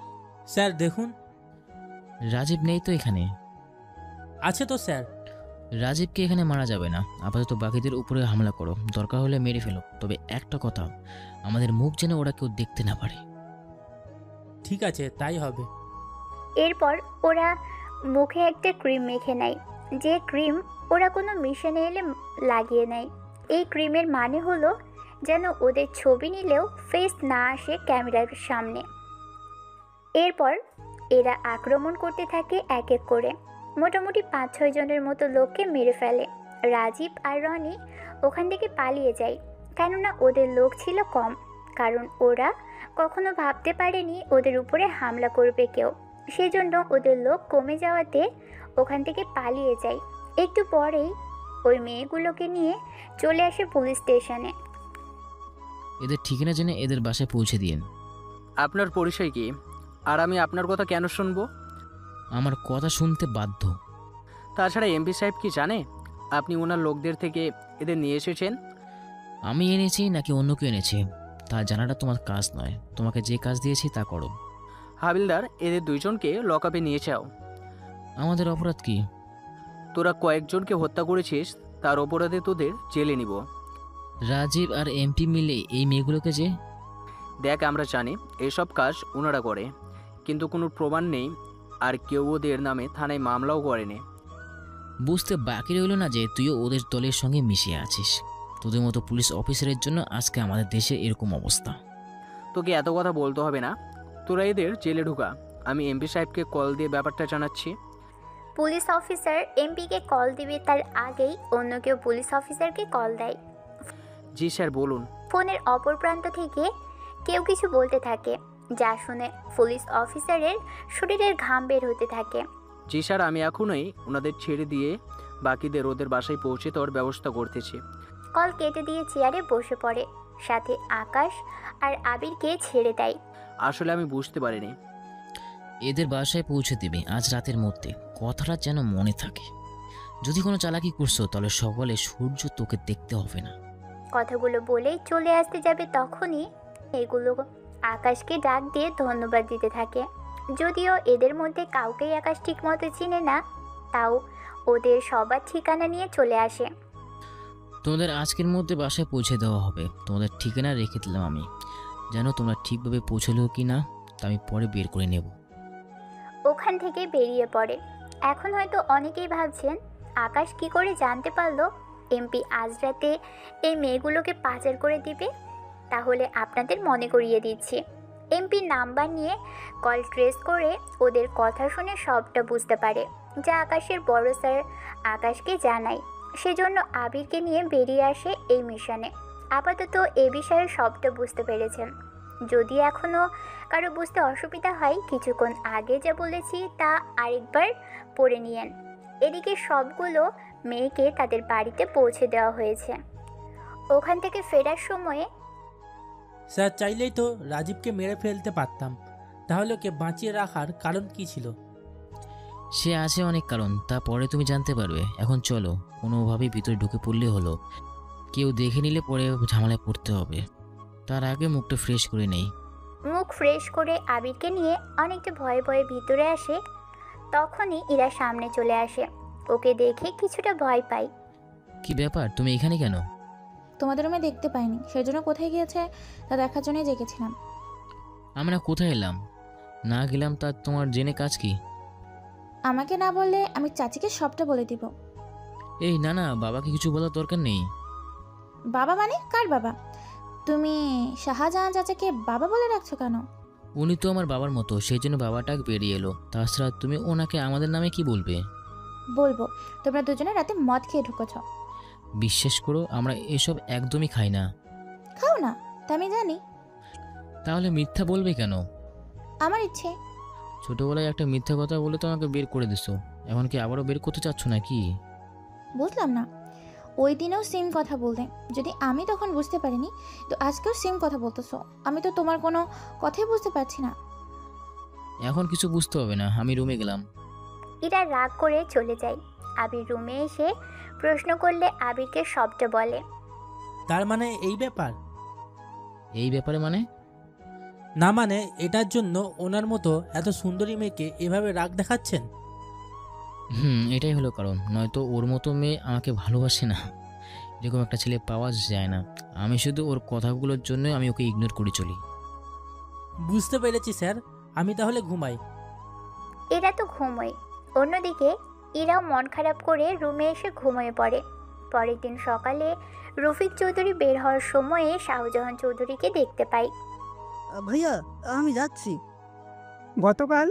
[SPEAKER 15] স্যার দেখুন।
[SPEAKER 3] রাজীব নেই তো এখানে?
[SPEAKER 15] আছে তো স্যার।
[SPEAKER 3] রাজীবকে এখানে মারা যাবে না, আপাতত বাকিদের উপরে হামলা করো, দরকার হলে মেরে ফেলো, তবে একটা কথা, আমাদের মুখ যেন ওরা কেউ দেখতে না পারে।
[SPEAKER 15] ঠিক আছে, তাই হবে।
[SPEAKER 1] এরপর ওরা মুখে একটা ক্রিম মেখে নেয়, যে ক্রিম ওরা কোনো মিশনে এলে লাগিয়ে নেয়। এই ক্রিমের মানে হলো যেন ওদের ছবি নিলেও ফেস না আসে ক্যামেরার সামনে। এরপর এরা আক্রমণ করতে থাকে এক এক করে। মোটামুটি 5-6 জনের মতো লোককে মেরে ফেলে। রাজীব আর রনি ওখান থেকে পালিয়ে যায়, কেননা ওদের লোক ছিল কম, কারণ ওরা কখনো ভাবতে পারেনি ওদের উপরে হামলা করবে কেউ। সেজন্য ওদের লোক কমে যাওয়াতে ওখান থেকে পালিয়ে যায়। একটু পরেই ওই মেয়েগুলোকে নিয়ে চলে আসে পুলিশ স্টেশনে।
[SPEAKER 3] এদের ঠিকানা জেনে এদের বাসায় পৌঁছে দিন।
[SPEAKER 16] আপনার পরিচয় কি, আর আমি আপনার কথা কেন শুনবো?
[SPEAKER 3] আমার কথা শুনতে বাধ্য।
[SPEAKER 16] তাছাড়া এমপি সাহেব কি জানে আপনি ওনার লোকদের থেকে এদের নিয়ে এসেছেন?
[SPEAKER 3] আমি এনেছি নাকি অন্য কেউ এনেছে তা জানাটা তোমার কাজ নয়, তোমাকে যে কাজ দিয়েছি তা করো।
[SPEAKER 16] হাবিলদার, এদের 2 জনকে লকআপে নিয়ে যাও।
[SPEAKER 3] আমাদের অপরাধ কি?
[SPEAKER 16] তোরা কয়েকজনকে হত্যা করেছিস, তার অপরাধে তোদের জেলে নিব।
[SPEAKER 3] রাজীব আর এমপি মিলে এই মেয়েগুলোকে যে
[SPEAKER 16] দেখ, আমরা জানি এসব কাজ ওনারা করে, কিন্তু কোনো প্রমাণ নেই, আর কেউ ওদের নামে থানায় মামলাও করেনি।
[SPEAKER 3] বুঝতে বাকি রইল না যে তুইও ওদের দলের সঙ্গে মিশে আছিস। তোদের মতো পুলিশ অফিসারের জন্য আজকে আমাদের দেশে এরকম অবস্থা।
[SPEAKER 16] তোকে এত কথা বলতে হবে না, তোরা এদের জেলে ঢুকা। আমি এমপি সাহেবকে কল দিয়ে ব্যাপারটা জানাচ্ছি।
[SPEAKER 1] পুলিশ অফিসার এমপিকে কল দিবে তার আগেই অন্য কেউ পুলিশ অফিসারকে কল দেয়।
[SPEAKER 16] জি স্যার, বলুন।
[SPEAKER 1] ফোনের অপর প্রান্ত থেকে কেউ কিছু বলতে থাকে, যা শুনে পুলিশ অফিসারের শরীরের ঘাম বের হতে থাকে।
[SPEAKER 16] জি স্যার, আমি এখনই ওনাদের ছেড়ে দিয়ে বাকিদের ওদের বাসায় পৌঁছে দেওয়ার ব্যবস্থা করতেছি।
[SPEAKER 1] কল কেটে দিয়ে চেয়ারে বসে পড়ে, সাথে আকাশ আর আবিরকে ছেড়ে দেয়।
[SPEAKER 16] আসলে আমি বুঝতে পারিনি।
[SPEAKER 3] এদের বাসায় পৌঁছে দিবি আজ রাতের মধ্যে, কথাটা যেন মনে থাকে। যদি কোনো চালাকি করছো তাহলে সকালে সূর্য তোকে দেখতে হবে না।
[SPEAKER 1] কথাগুলো বলেই চলে আসতে যাবে, তখনই এগুলো আকাশকে ডাক দিয়ে ধন্যবাদ দিতে থাকে। যদিও এদের মধ্যে কাউকেই আকাশ ঠিকমতো চিনে না, তাও ওদের সবার ঠিকানা নিয়ে চলে আসে।
[SPEAKER 3] তোমাদের আজকের মধ্যে বাসায় পৌঁছে দেওয়া হবে। তোমাদের ঠিকানা রেখে দিলাম আমি, যেন তোমরা ঠিকভাবে পৌঁছলেও কি না তা আমি পরে বের করে নেব।
[SPEAKER 1] ওখান থেকে বেরিয়ে পড়ে। এখন হয়তো অনেকেই ভাবছেন আকাশ কি করে জানতে পারলো এমপি আজ রাতে এই মেয়েগুলোকে পাচার করে দিবে। তাহলে আপনাদের মনে করিয়ে দিচ্ছি, এমপির নাম্বার নিয়ে কল ট্রেস করে ওদের কথা শুনে সবটা বুঝতে পারে, যা আকাশের বড় স্যার আকাশকে জানায়। সেজন্য আবিরকে নিয়ে বেরিয়ে আসে এই মিশনে। আপাতত এ বিষয়ে সবটা বুঝতে পেরেছেন। যদি এখনও কারো বুঝতে অসুবিধা হয়, কিছুক্ষণ আগে যা বলেছি তা আরেকবার পড়ে নিয়েন। এদিকে সবগুলো মেয়েকে তাদের বাড়িতে পৌঁছে দেওয়া হয়েছে। ওখান থেকে ফেরার সময়ে
[SPEAKER 15] স্যার, চাইলেই তো রাজীবকে মেরে ফেলতে পারতাম, তাহলে ওকে বাঁচিয়ে রাখার কারণ কি ছিল?
[SPEAKER 3] সে আছে অনেক কারণ, তা পরে তুমি জানতে পারবে। এখন চলো, কোনোভাবেই ভিতরে ঢুকে পড়লে হলো। কেউ দেখে নিলে পরে ঝামেলায় পড়তে হবে। তার আগে মুখটা ফ্রেশ করে নেই।
[SPEAKER 1] মুখ ফ্রেশ করে আবিরকে নিয়ে অনেকটা ভয়ে ভয়ে ভিতরে আসে। তখনই ইরা সামনে চলে আসে। ওকে দেখে কিছুটা ভয় পায়।
[SPEAKER 3] কি ব্যাপার, তুমি এখানে কেন?
[SPEAKER 2] তোমাদের রুমে দেখতে পাইনি, সেজন্য কোথায় গিয়েছে তা দেখার জন্যই জেগেছিলাম।
[SPEAKER 3] আমরা কোথায় এলাম? না গেলাম তা তোমার জেনে কাজ কি?
[SPEAKER 2] আমাকে না বললে আমি চাচিকে সবটা বলে দিব।
[SPEAKER 3] এই না না, বাবাকে কিছু বলার দরকার নেই।
[SPEAKER 2] বাবা মানে কার বাবা? তুমি শাহজাহান চাচাকে বাবা বলে রাখছো কেন?
[SPEAKER 3] উনি তো আমার বাবার মতো, সেই জন্য বাবাটা বেরিয়ে এলো। তাছাড়া তুমি ওনাকে আমাদের নামে কি বলবে?
[SPEAKER 2] বলবো তোমরা দুজনে রাতে মদ খেয়ে ঢুকেছ।
[SPEAKER 3] বিশ্বাস করো, আমরা এসব একদমই খাই না।
[SPEAKER 2] খাও না তা আমি জানি।
[SPEAKER 3] তাহলে মিথ্যা বলবে কেন?
[SPEAKER 2] আমার ইচ্ছে।
[SPEAKER 3] ছোটবেলায় একটা মিথ্যা কথা বলে তো আমাকে বের করে দিছো, এখন কি আবারও বের করতে চাচ্ছ নাকি?
[SPEAKER 2] বুঝলাম না, ওই দিনেও সেম কথা বলতে, যদি আমি তখন বুঝতে পারিনি তো আজকেও সেম কথা বলতেছো। আমি তো তোমার কোনো কথাই বুঝতে পারছি না।
[SPEAKER 3] এখন কিছু বুঝতে হবে না, আমি রুমে গেলাম।
[SPEAKER 1] ইরা রাগ করে চলে যায়। আবির রুমে এসে প্রশ্ন করলে আবিরকে সবটা বলে।
[SPEAKER 15] তার মানে এই ব্যাপার?
[SPEAKER 3] এই ব্যাপারে মানে?
[SPEAKER 15] না মানে এটার জন্য ওনার মতো এত সুন্দরী মেয়েকে এভাবে রাগ দেখাচ্ছেন?
[SPEAKER 3] এটাই হলো কারণ, নয়তো ওর মতো মেয়ে আমাকে ভালোবাসে না। এরকম একটা ছেলে পাওয়া যায় না। আমি শুধু ওর কথাগুলোর জন্য আমি ওকে ইগনোর করে চলি।
[SPEAKER 15] বুঝতে পেরেছি স্যার, আমি তাহলে ঘুমাই।
[SPEAKER 1] এরা তো ঘুমোয়। অন্যদিকে ইরাও মন খারাপ করে রুমে এসে ঘুমিয়ে পড়ে। পরের দিন সকালে রফিক চৌধুরী বের হওয়ার সময়ে শাহজাহান চৌধুরীকে দেখতে পায়।
[SPEAKER 13] ভাইয়া আমি যাচ্ছি।
[SPEAKER 9] গতকাল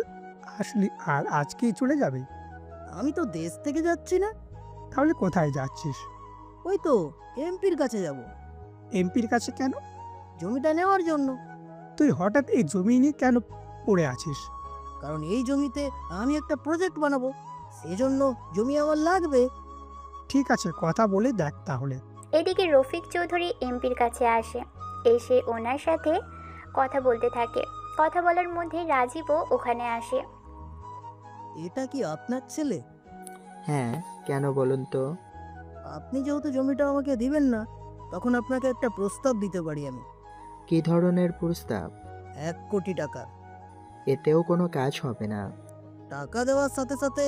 [SPEAKER 9] আসলি আর আজকেই চলে যাবে?
[SPEAKER 13] আমি তো দেশ থেকে যাচ্ছি না।
[SPEAKER 9] তাহলে কোথায় যাচ্ছিস?
[SPEAKER 13] ওই তো এমপির কাছে যাব।
[SPEAKER 9] এমপির কাছে কেন?
[SPEAKER 13] জমিটা নেওয়ার জন্য।
[SPEAKER 9] তুই হঠাৎ এই জমি নিয়ে কেন পড়ে আছিস?
[SPEAKER 13] কারণ এই জমিতে আমি একটা প্রজেক্ট বানাবো, সেজন্য জমি আমার লাগবে।
[SPEAKER 9] ঠিক আছে, কথা বলে দেখ তাহলে।
[SPEAKER 1] এদিকে রফিক চৌধুরী এমপির কাছে আসে। এসে ওনার সাথে কথা বলতে থাকে। কথা বলার মধ্যে রাজীবও ওখানে আসে।
[SPEAKER 13] এটা কি আপনার ছেলে?
[SPEAKER 12] হ্যাঁ, কেন বলুন তো?
[SPEAKER 13] আপনি যেহেতু জমিটা আমাকে দিবেন না, তখন আপনাকে একটা প্রস্তাব দিতে পারি আমি।
[SPEAKER 12] কি ধরনের প্রস্তাব?
[SPEAKER 13] 1 কোটি টাকা।
[SPEAKER 12] এতেও কোনো কাজ হবে না।
[SPEAKER 13] টাকা দেওয়ার সাথে সাথে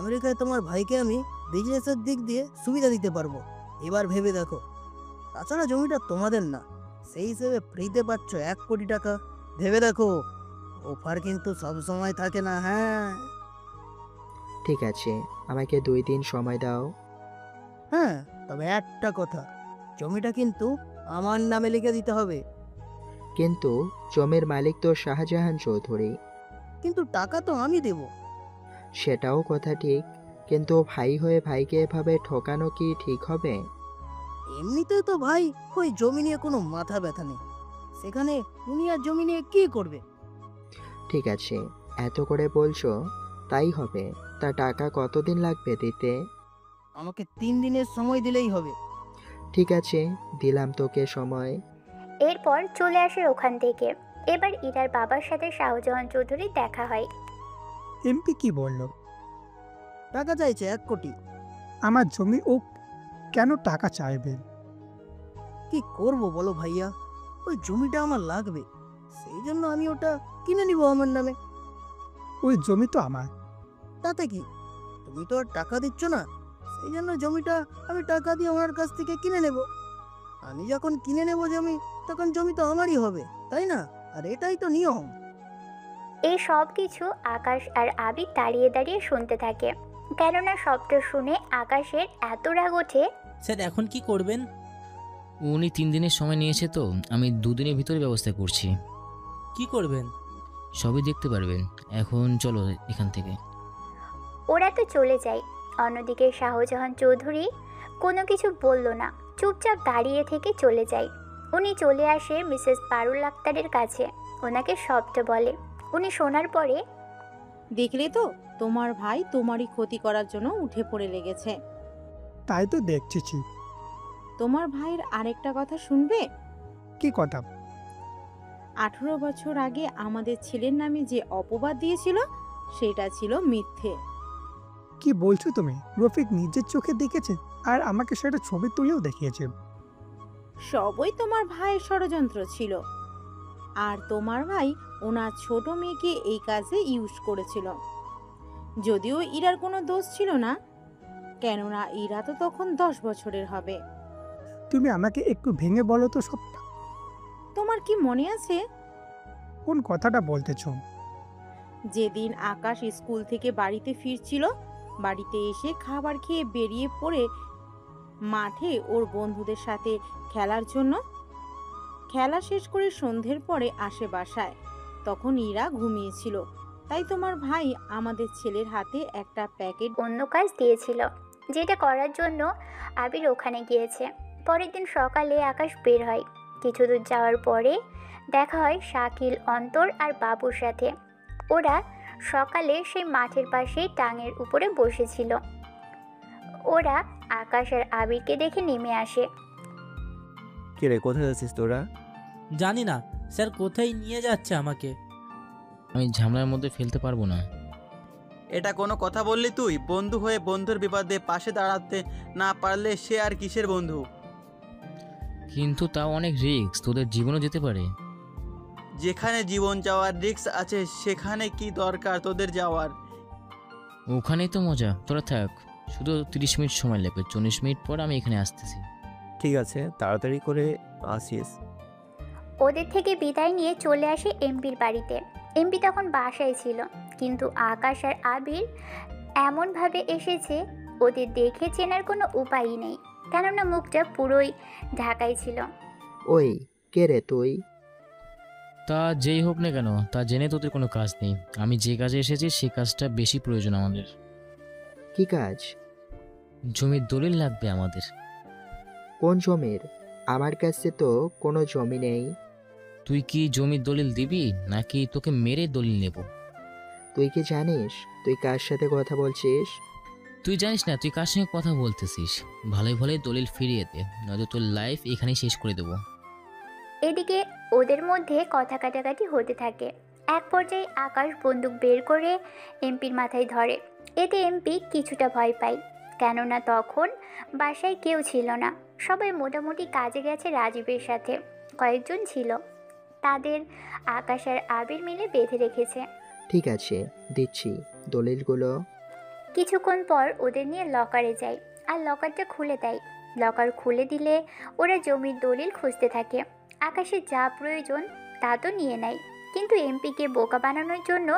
[SPEAKER 13] আমেরিকায় তোমার ভাইকে আমি বিজনেসের দিক দিয়ে সুবিধা দিতে পারবো। এবার ভেবে দেখো। তাছাড়া জমিটা তোমাদের না, সেই হিসেবে ফ্রিতে পাচ্ছ 1 কোটি টাকা। ভেবে দেখো, অফার কিন্তু সব সময় থাকে না। হ্যাঁ
[SPEAKER 12] ঠিক আছে, আমাকে 2 দিন সময় দাও।
[SPEAKER 13] হ্যাঁ, তবে একটা কথা, জমিটা কিন্তু আমার নামে লিখে দিতে হবে।
[SPEAKER 12] কিন্তু জমির মালিক তো শাহজাহান চৌধুরী।
[SPEAKER 13] কিন্তু টাকা তো আমি দেব।
[SPEAKER 12] সেটাও কথা ঠিক, কিন্তু ভাই হয়ে ভাইকে এভাবে ঠকানো কি ঠিক হবে?
[SPEAKER 13] এমনিতে তো ভাই ওই জমি নিয়ে কোনো মাথা ব্যথা নেই, সেখানে উনি আর জমি নিয়ে কি করবে?
[SPEAKER 12] ঠিক আছে, এত করে বলছো তাই হবে। তা টাকা কতদিন লাগবে দিতে?
[SPEAKER 13] আমাকে 3 দিনের সময় দিলেই হবে।
[SPEAKER 12] ঠিক আছে, দিলাম তোকে সময়।
[SPEAKER 1] এরপর চলে আসে ওখান থেকে। এবার ইরার বাবার সাথে শাহজাহান চৌধুরীর দেখা হয়।
[SPEAKER 9] এমপি কি বলল?
[SPEAKER 13] টাকা চাইছে 1 কোটি।
[SPEAKER 9] আমার জমি ও কেন টাকা চাইবে?
[SPEAKER 13] কি করব বলো ভাইয়া, ওই জমিটা আমার লাগবে, সেই জন্য আমি ওটা কিনে নিব আমার নামে।
[SPEAKER 9] ওই জমি তো আমার।
[SPEAKER 13] তাতে কি, তুমি তো আর টাকা দিচ্ছ না, সেই জন্য জমিটা আমি টাকা দিয়ে ওনার কাছ থেকে কিনে নেব। আমি যখন কিনে নেব জমি, তখন জমি তো আমারই হবে, তাই না? আর এটাই তো নিয়ম।
[SPEAKER 1] এই সব কিছু আকাশ আর আবির দাঁড়িয়ে দাঁড়িয়ে শুনতে থাকে, কেননা সবটা শুনে আকাশের এত রাগ ওঠে।
[SPEAKER 15] স্যার এখন কি করবেন?
[SPEAKER 3] উনি 3 দিনের সময় নিয়েছে, তো আমি 2 দিনের ভিতরে ব্যবস্থা করছি।
[SPEAKER 15] কি করবেন?
[SPEAKER 3] সবই দেখতে পারবেন। এখন চলো এখান থেকে।
[SPEAKER 1] ওরা তো চলে যায়। অন্যদিকে শাহজাহান চৌধুরী কোনো কিছু বলল না, চুপচাপ দাঁড়িয়ে থেকে চলে যায়। উনি চলে আসে মিসেস পারুল আক্তারের কাছে, ওনাকে সবটা বলে। উনি শোনার পরে,
[SPEAKER 10] দেখলে তো, তোমার ভাই তোমারই ক্ষতি করার জন্য উঠে পড়ে লেগেছে।
[SPEAKER 9] তাই তো দেখছি।
[SPEAKER 10] তোমার ভাইয়ের আরেকটা কথা শুনবে?
[SPEAKER 9] কি কথা?
[SPEAKER 10] 18 বছর আগে আমাদের ছেলের নামে যে অপবাদ দিয়েছিল, সেটা ছিল মিথ্যে।
[SPEAKER 9] কি বলছো তুমি? রফিক নিজের চোখে দেখেছে আর আমাকে সেটা ছবি তুলেও দেখিয়েছে।
[SPEAKER 10] সবই তোমার ভাইয়ের ষড়যন্ত্র ছিল, আর তোমার ভাই ওনার ছোট মেয়েকে এই কাজে ইউজ করেছিল। যদিও ইরার কোনো দোষ ছিল না, কেননা ইরা তো তখন 10 বছরের হবে।
[SPEAKER 9] তুমি আমাকে একটু ভেঙে বলো তো সবটা।
[SPEAKER 10] তোমার কি মনে আছে
[SPEAKER 9] কোন কথাটা বলতেছ?
[SPEAKER 10] যেদিন আকাশ স্কুল থেকে বাড়িতে ফিরছিল, বাড়িতে এসে খাবার খেয়ে বেরিয়ে পড়ে মাঠে ওর বন্ধুদের সাথে খেলার জন্য। খেলা শেষ করে সন্ধ্যের পরে আসে বাসায়, তখন ইরা ঘুমিয়েছিল। তাই তোমার ভাই আমাদের ছেলের হাতে একটা প্যাকেট
[SPEAKER 1] অন্য কাজ দিয়েছিল, যেটা করার জন্য আবির ওখানে গিয়েছে। পরের দিন সকালে আকাশ বের হয়। কিছু দূর যাওয়ার পরে দেখা হয় শাকিল, অন্তর আর বাবুর সাথে। ওরা সকালে সেই মাঠের পাশেই টাঙের উপরে বসেছিল। ওরা আকাশ আর আবিরকে দেখে নেমে আসে।
[SPEAKER 7] কে রে, কোথায় যাচ্ছিস তোরা?
[SPEAKER 15] জানি না স্যার, কোথায় নিয়ে যাচ্ছে আমাকে।
[SPEAKER 3] আমি ঝামেলার মধ্যে ফেলতে পারবো না।
[SPEAKER 5] এটা কোনো কথা বললি তুই? বন্ধু হয়ে বন্ধুর বিপদে পাশে দাঁড়াতে না পারলে সে আর কিসের বন্ধু?
[SPEAKER 3] কিন্তু তাও অনেক রিস্ক, তোদের জীবনও যেতে পারে।
[SPEAKER 5] যেখানে জীবন যাওয়ার রিস্ক আছে, সেখানে কি দরকার তোদের যাওয়ার?
[SPEAKER 3] ওখানেই তো মজা। তোরা থাক, শুধু 30 মিনিট সময় লাগবে। 40 মিনিট পর আমি এখানে আসতেছি।
[SPEAKER 7] ঠিক আছে, তাড়াতাড়ি করে আসিস।
[SPEAKER 1] ওদের থেকে বিদায় নিয়ে চলে আসে এমপির বাড়িতে। এমপি তখন বাসায় ছিল, কিন্তু আকাশ আর আবির এমনভাবে এসেছে ওদের দেখে চেনার কোনো উপায়ই নেই, কেননা মুখটা পুরোই ঢাকাই ছিল।
[SPEAKER 12] ওই কে রে তুই?
[SPEAKER 3] তা যেই হোক না কেন, তা জেনে তোদের কোনো কাজ নেই। আমি যে কাজে এসেছি সেই কাজটা বেশি প্রয়োজন আমাদের।
[SPEAKER 12] কি কাজ?
[SPEAKER 3] জমির দলিল লাগবে আমাদের।
[SPEAKER 12] কোন জমির? আমার কাছে তো কোনো জমি নেই।
[SPEAKER 3] তুই কি জমির দলিল দিবি, নাকি তোকে মেরে দলিল নেব?
[SPEAKER 12] তুই কি জানিস তুই কার সাথে কথা বলছিস?
[SPEAKER 3] তুই জানিস না তুই কার সঙ্গে কথা বলতেছিস। ভালোই ভালোই দলিল ফিরিয়ে দে, নয়তো তোর লাইফ এখানেই শেষ করে দেবো।
[SPEAKER 1] এদিকে ওদের মধ্যে কথা কাটাকাটি হতে থাকে। এক পর্যায়ে আকাশ বন্দুক বের করে এমপির মাথায় ধরে। এতে এমপি কিছুটা ভয় পায়, কেননা তখন বাসায় কেউ ছিল না। সবাই মোটামুটি কাজে গেছে রাজীবের সাথে, কয়েকজন ছিল, তাদের আকাশ আর আবির মিলে বেঁধে রেখেছে।
[SPEAKER 12] ঠিক আছে, দিচ্ছি দলিলগুলো।
[SPEAKER 1] কিছুক্ষণ পর ওদের নিয়ে লকারে যায় আর লকারটা খুলে দেয়। লকার খুলে দিলে ওরা জমির দলিল খুঁজতে থাকে। আকাশের যা প্রয়োজন তা তো নিয়ে নেয়, কিন্তু এমপিকে বোকা বানানোর জন্য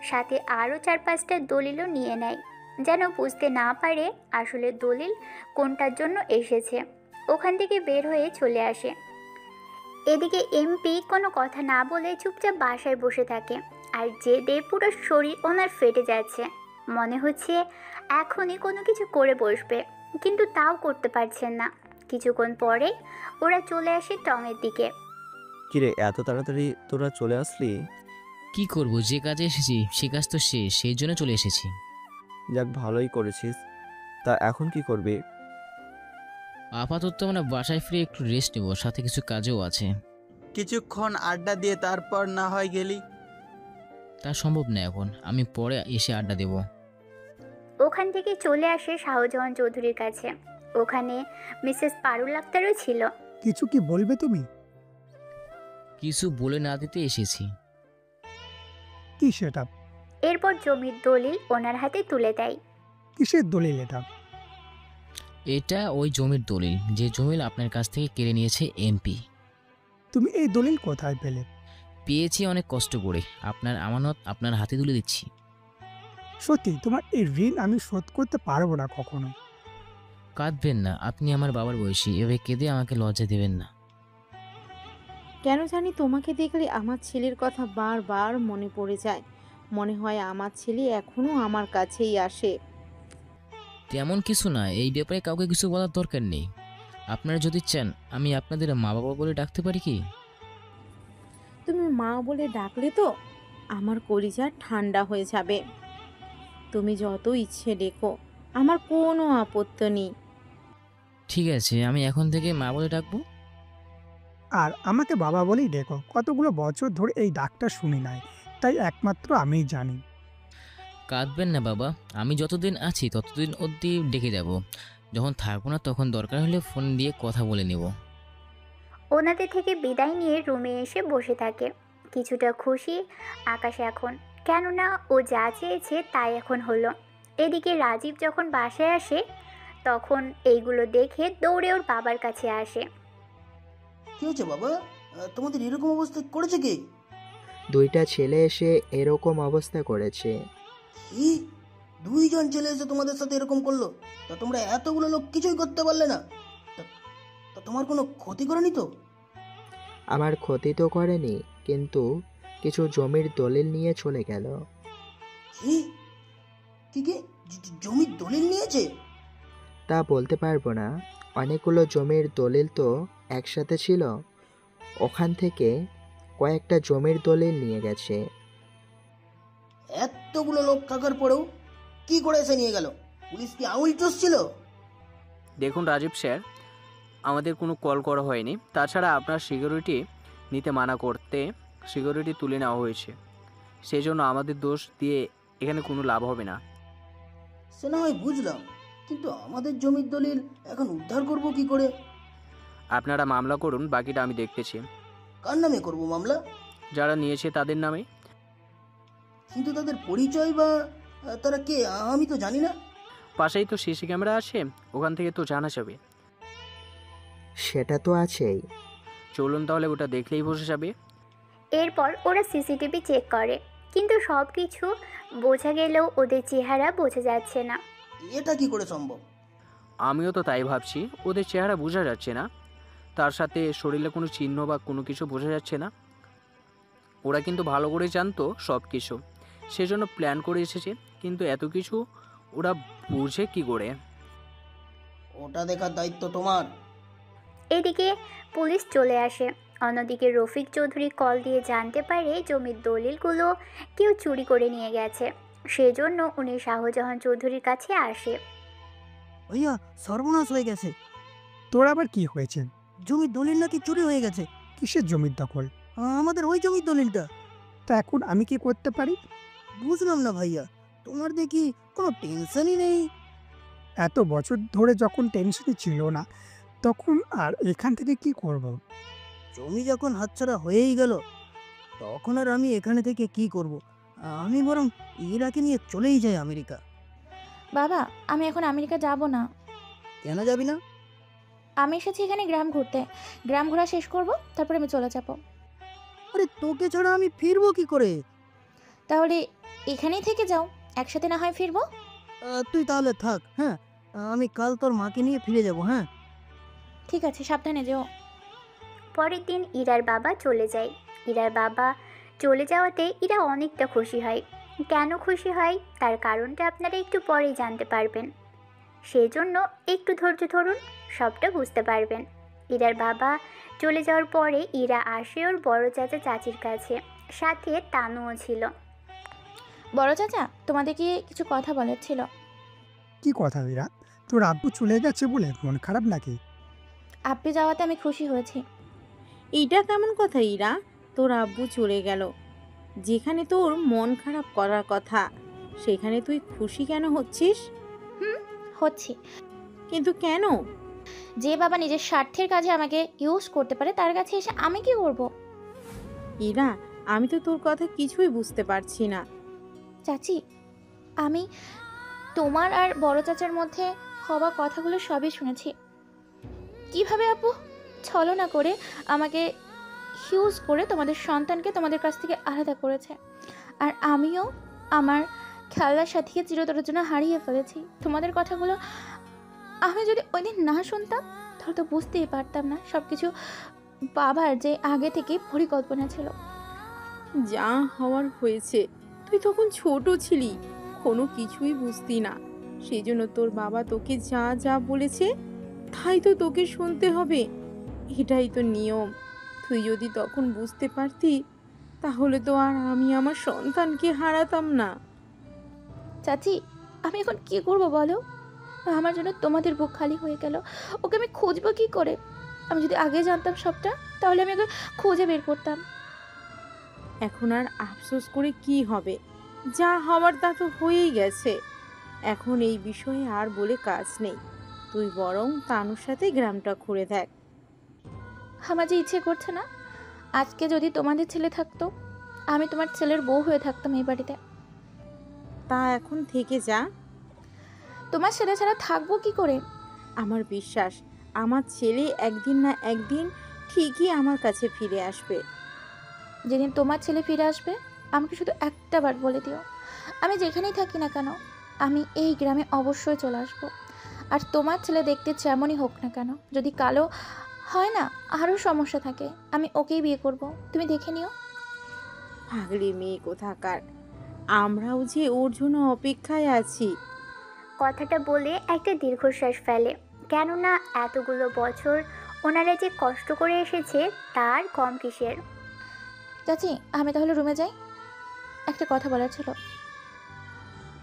[SPEAKER 1] সাথে আরও 4-5টা দলিলও নিয়ে নেয়, যেন বুঝতে না পারে আসলে দলিল কোনটার জন্য এসেছে। ওখান থেকে বের হয়ে চলে আসে। এদিকে এমপি কোনো কথা না বলে চুপচাপ বাসায় বসে থাকে, আর জেদে পুরো শরীর ওনার ফেটে যাচ্ছে। মনে হচ্ছে এখনই কোনো কিছু করে বসবে, কিন্তু তাও করতে পারছেন না। কিছুক্ষণ পরে ওরা চলে আসে টঙের দিকে।
[SPEAKER 7] কিরে, এত তাড়াতাড়ি তোরা চলে আসলি?
[SPEAKER 3] কি করব, যে কাজে এসেছি সে কাজ তো শেষ, সেই জন্য চলে এসেছি।
[SPEAKER 7] যাক, ভালোই করেছিস। তা এখন কি করবি?
[SPEAKER 3] আপাতত আমরা বাসায় ফিরে একটু রেস্ট নেব, সাথে কিছু কাজও আছে।
[SPEAKER 5] কিছুক্ষণ আড্ডা দিয়ে তারপর না হয় গেলি?
[SPEAKER 3] তা সম্ভব না এখন, আমি পরে এসে আড্ডা দেব।
[SPEAKER 1] ওখান থেকে চলে আসে শাহজাহান চৌধুরীর কাছে। ওখানে মিসেস পারুল আক্তারও ছিল।
[SPEAKER 9] কিছু কি বলবে তুমি?
[SPEAKER 3] কিছু বলে না দিতে এসেছি।
[SPEAKER 9] কি সেটা?
[SPEAKER 1] এরপর জমির দলিল ওনার হাতে তুলে দেয়।
[SPEAKER 9] কিসের দলিল এটা?
[SPEAKER 3] এটা ওই জমির দলিল, যে জমি আপনার কাছ থেকে কেড়ে নিয়েছে এমপি।
[SPEAKER 9] তুমি এই দলিল কোথায় পেলে?
[SPEAKER 3] পেয়েছি অনেক কষ্ট করে, আপনার আমানত আপনার হাতে তুলে দিচ্ছি।
[SPEAKER 9] সত্যি তোমার এই ঋণ আমি শোধ করতে পারবো না কখনো।
[SPEAKER 3] কাঁদবেন না, আপনি আমার বাবার বয়সী, এভাবে কেঁদে আমাকে লজ্জা দেবেন না।
[SPEAKER 10] কেন জানি তোমাকে দেখলে আমার ছেলের কথা বারবার মনে পড়ে যায়। মনে হয় আমার ছেলে এখনো আমার কাছেই আসে।
[SPEAKER 3] তেমন কিছু না, এই ব্যাপারে কাউকে কিছু বলার দরকার নেই। আপনারা যদি চান আমি আপনাদের মা বাবা বলে ডাকতে পারি কি?
[SPEAKER 10] তুমি মা বলে ডাকলে তো আমার কলিজা ঠান্ডা হয়ে যাবে। তুমি যত ইচ্ছে ডেকো, আমার কোনো আপত্তি নেই।
[SPEAKER 3] ঠিক আছে, আমি এখন থেকে মা বলে ডাকবো।
[SPEAKER 9] আর আমাকে বাবা বলেই ডেকো। কতগুলো বছর ধরে এই ডাকটা শুনি নাই, তাই একমাত্র আমিই জানি।
[SPEAKER 3] কাঁদবেন না বাবা, আমি যতদিন আছি ততদিন অবধি ডেকে যাব। যখন থাকবো না তখন দরকার হলে ফোন দিয়ে কথা বলে নেব।
[SPEAKER 1] ওনাদের থেকে বিদায় নিয়ে রুমে এসে বসে থাকে। কিছুটা খুশি আকাশ এখন, কেননা ও যা চেয়েছে তাই এখন হলো। এদিকে রাজীব যখন বাসায় আসে তখন এইগুলো দেখে দৌড়ে ওর বাবার কাছে আসে।
[SPEAKER 4] কি হয়েছে বাবা, তোমাদের এরকম অবস্থা করেছে কি?
[SPEAKER 12] দুইটা ছেলে এসে এরকম অবস্থা করেছে।
[SPEAKER 4] কি? দুইজন ছেলে এসে তোমাদের সাথে এরকম করলো? তা তোমরা এতগুলো লোক কিছুই করতে পারলে না? তা তোমার কোনো ক্ষতি করেনি তো?
[SPEAKER 12] আমার ক্ষতি তো করেনি, কিন্তু কিছু জমির দলিল নিয়ে চলে গেল।
[SPEAKER 4] কি কি কি জমির দলিল নিয়েছে?
[SPEAKER 12] তা বলতে পারবো না, অনেকগুলো জমির দলিল তো একসাথে ছিল, ওখান থেকে কয়েকটা জমির দলিল নিয়ে গেছে।
[SPEAKER 4] এতগুলো লোক থাকার পরেও কি করে এসে নিয়ে গেল? পুলিশ কি আঙুল চষছিল?
[SPEAKER 16] দেখুন রাজীব স্যার, আমাদের কোনো কল করা হয়নি। তাছাড়া আপনার সিকিউরিটি নিতে মানা করতে সিকিউরিটি তুলে নেওয়া হয়েছে। সেই জন্য আমাদের দোষ দিয়ে এখানে কোনো লাভ হবে না।
[SPEAKER 4] সে না হয় বুঝলাম, কিন্তু আমাদের জমির দলিল এখন উদ্ধার করব কি করে?
[SPEAKER 16] আপনারা মামলা করুন, বাকিটা আমি দেখতেছি।
[SPEAKER 4] কার নামে করব মামলা?
[SPEAKER 16] যারা নিয়েছে তাদের নামে।
[SPEAKER 4] কিন্তু তাদের পরিচয় বা তারা কে আমি তো জানি না।
[SPEAKER 16] পাশেই তো সিসি ক্যামেরা আছে, ওখান থেকে তো জানা যাবে।
[SPEAKER 12] সেটা তো আছেই।
[SPEAKER 16] চলুন তাহলে, ওটা দেখলেই বসে যাবে।
[SPEAKER 1] এরপর ওরা সিসিটিভি চেক করে, কিন্তু সব কিছু বোঝা গেলেও ওদের চেহারা বোঝা যাচ্ছে না।
[SPEAKER 4] এটা কি করে সম্ভব?
[SPEAKER 16] আমিও তো তাই ভাবছি, ওদের চেহারা বোঝা যাচ্ছে না, তার সাথে শরীরে কোনো চিহ্ন বা কোনো কিছু বোঝা যাচ্ছে না। ওরা কিন্তু ভালো করে জানতো সব কিছু, সেজন্য প্ল্যান করে এসেছে, কিন্তু এত কিছু ওরা বুঝে কি করে?
[SPEAKER 4] ওটা দেখার দায়িত্ব তোমার।
[SPEAKER 1] এদিকে পুলিশ চলে আসে। অন্যদিকে রফিক চৌধুরী কল দিয়ে জানতে পারে জমির দলিলগুলো কেউ চুরি করে নিয়ে গেছে। সেজন্য উনি শাহজাহান চৌধুরীর কাছে আসে।
[SPEAKER 13] ভাইয়া, সর্বনাশ হয়ে গেছে।
[SPEAKER 9] তোর আবার কি হয়েছে?
[SPEAKER 13] জমির দলিল নাকি চুরি হয়ে গেছে।
[SPEAKER 9] কিসের জমির দখল?
[SPEAKER 13] আমাদের ওই জমির দলিলটা।
[SPEAKER 9] তা এখন আমি কি করতে পারি?
[SPEAKER 13] বুঝলাম না ভাইয়া, তোমার দেখি কোনো টেনশনই নেই।
[SPEAKER 9] এত বছর ধরে যখন টেনশনই ছিল না, তখন আর এখান থেকে কি করব?
[SPEAKER 13] জমি যখন হাতছাড়া হয়েই গেল, তখন আর আমি এখানে থেকে কি করব? আমি বরং ইরাকে নিয়ে চলেই যাই আমেরিকা।
[SPEAKER 2] বাবা, আমি এখন আমেরিকা যাব না।
[SPEAKER 13] কেন যাবি না?
[SPEAKER 2] আমি এসেছি এখানে গ্রাম ঘুরতে। গ্রাম ঘোরা শেষ করব, তারপরে আমি চলে যাব।
[SPEAKER 13] আরে তোকে ছাড়া আমি ফিরবো কি করে?
[SPEAKER 2] তাহলে এখানেই থেকে যাও, একসাথে না হয় ফিরবো।
[SPEAKER 13] তুই তাহলে থাক। হ্যাঁ, আমি কাল তোর মাকে নিয়ে ফিরে যাব। হ্যাঁ
[SPEAKER 2] ঠিক আছে, সাবধানে যেও।
[SPEAKER 1] পরের দিন ইরার বাবা চলে যায়। ইরার বাবা চলে যাওয়াতে ইরা অনেকটা খুশি হয়। কেন খুশি হয় তার কারণটা আপনারা একটু পরেই জানতে পারবেন। সেজন্য একটু ধৈর্য ধরুন, সবটা বুঝতে পারবেন। ইরার বাবা চলে যাওয়ার পরে ইরা আসে ওর বড় চাচা চাচির কাছে, সাথে তানুও ছিল।
[SPEAKER 2] বড় চাচা, তোমাদেরকে কিছু কথা বলার ছিল।
[SPEAKER 9] কি কথা ইরা? তোর আব্বু চলে গেছে বলে মন খারাপ নাকি?
[SPEAKER 2] আপনি যাওয়াতে আমি খুশি হয়েছি।
[SPEAKER 10] এইটা কেমন কথা ইরা? তোর আব্বু চলে গেল, যেখানে তোর মন খারাপ করার কথা সেখানে তুই খুশি কেন হচ্ছিস?
[SPEAKER 2] হচ্ছি।
[SPEAKER 10] কিন্তু কেন?
[SPEAKER 2] যে বাবা নিজের স্বার্থের কাজে আমাকে ইউজ করতে পারে তার কাছে এসে আমি কি করব?
[SPEAKER 10] ইরা, আমি তো তোর কথা কিছুই বুঝতে পারছি না।
[SPEAKER 2] চাচি, আমি তোমার আর বড় চাচার মধ্যে হওয়া কথাগুলো সবই শুনেছি। কিভাবে আপু ছলনা করে আমাকে ইউজ করে তোমাদের সন্তানকে তোমাদের কাছ থেকে আলাদা করেছে, আর আমিও আমার খেলার সাথীকে চিরতরের জন্য হারিয়ে ফেলেছি। তোমাদের কথাগুলো আমি যদি ওই দিন না শুনতাম তাহলে তো বুঝতেই পারতাম না সব কিছু বাবার যে আগে থেকে পরিকল্পনা ছিল।
[SPEAKER 10] যা হওয়ার হয়েছে, তুই তখন ছোট ছিলি, কোনো কিছুই বুঝতি না। সেই জন্য তোর বাবা তোকে যা যা বলেছে তাই তো তোকে শুনতে হবে, এটাই তো নিয়ম। তুই যদি তখন বুঝতে পারতি তাহলে তো আর আমি আমার সন্তানকে হারাতাম না।
[SPEAKER 2] চাচি, আমি এখন কি করব বলো? আমার জন্য তোমাদের বুক খালি হয়ে গেল। ওকে আমি খুঁজবো কি করে? আমি যদি আগে জানতাম সবটা তাহলে আমি ওকে খুঁজে বের করতাম।
[SPEAKER 10] এখন আর আফসোস করে কি হবে? যা হওয়ার তা তো হয়েই গেছে। এখন এই বিষয়ে আর বলে কাজ নেই। তুই বরং তানুর সাথে গ্রামটা ঘুরে দেখ।
[SPEAKER 2] আমার যে ইচ্ছে করছে না, আজকে যদি তোমাদের ছেলে থাকতো আমি তোমার ছেলের বউ হয়ে থাকতাম এই বাড়িতে।
[SPEAKER 10] তা এখন থেকে যা।
[SPEAKER 2] তোমার ছেলে ছাড়া থাকবো কি করে?
[SPEAKER 10] আমার বিশ্বাস আমার ছেলে একদিন না একদিন ঠিকই আমার কাছে ফিরে আসবে।
[SPEAKER 2] যেদিন তোমার ছেলে ফিরে আসবে আমাকে শুধু একটা বার বলে দিও, আমি যেখানেই থাকি না কেন আমি এই গ্রামে অবশ্যই চলে আসবো। আর তোমার ছেলে দেখতে যেমনই হোক না কেন, যদি কালো হয় না আরও সমস্যা থাকে, আমি ওকেই বিয়ে করব, তুমি দেখে নিও।
[SPEAKER 10] পাগলি মেয়ে কোথাকার, আমরাও যে ওর জন্য অপেক্ষায় আছি।
[SPEAKER 1] কথাটা বলে একটা দীর্ঘশ্বাস ফেলে, কেননা এতগুলো বছর ওনারা যে কষ্ট করে এসেছে তার কম কিসের।
[SPEAKER 2] চাচি, আমি তাহলে রুমে যাই, একটা কথা বলার ছিল।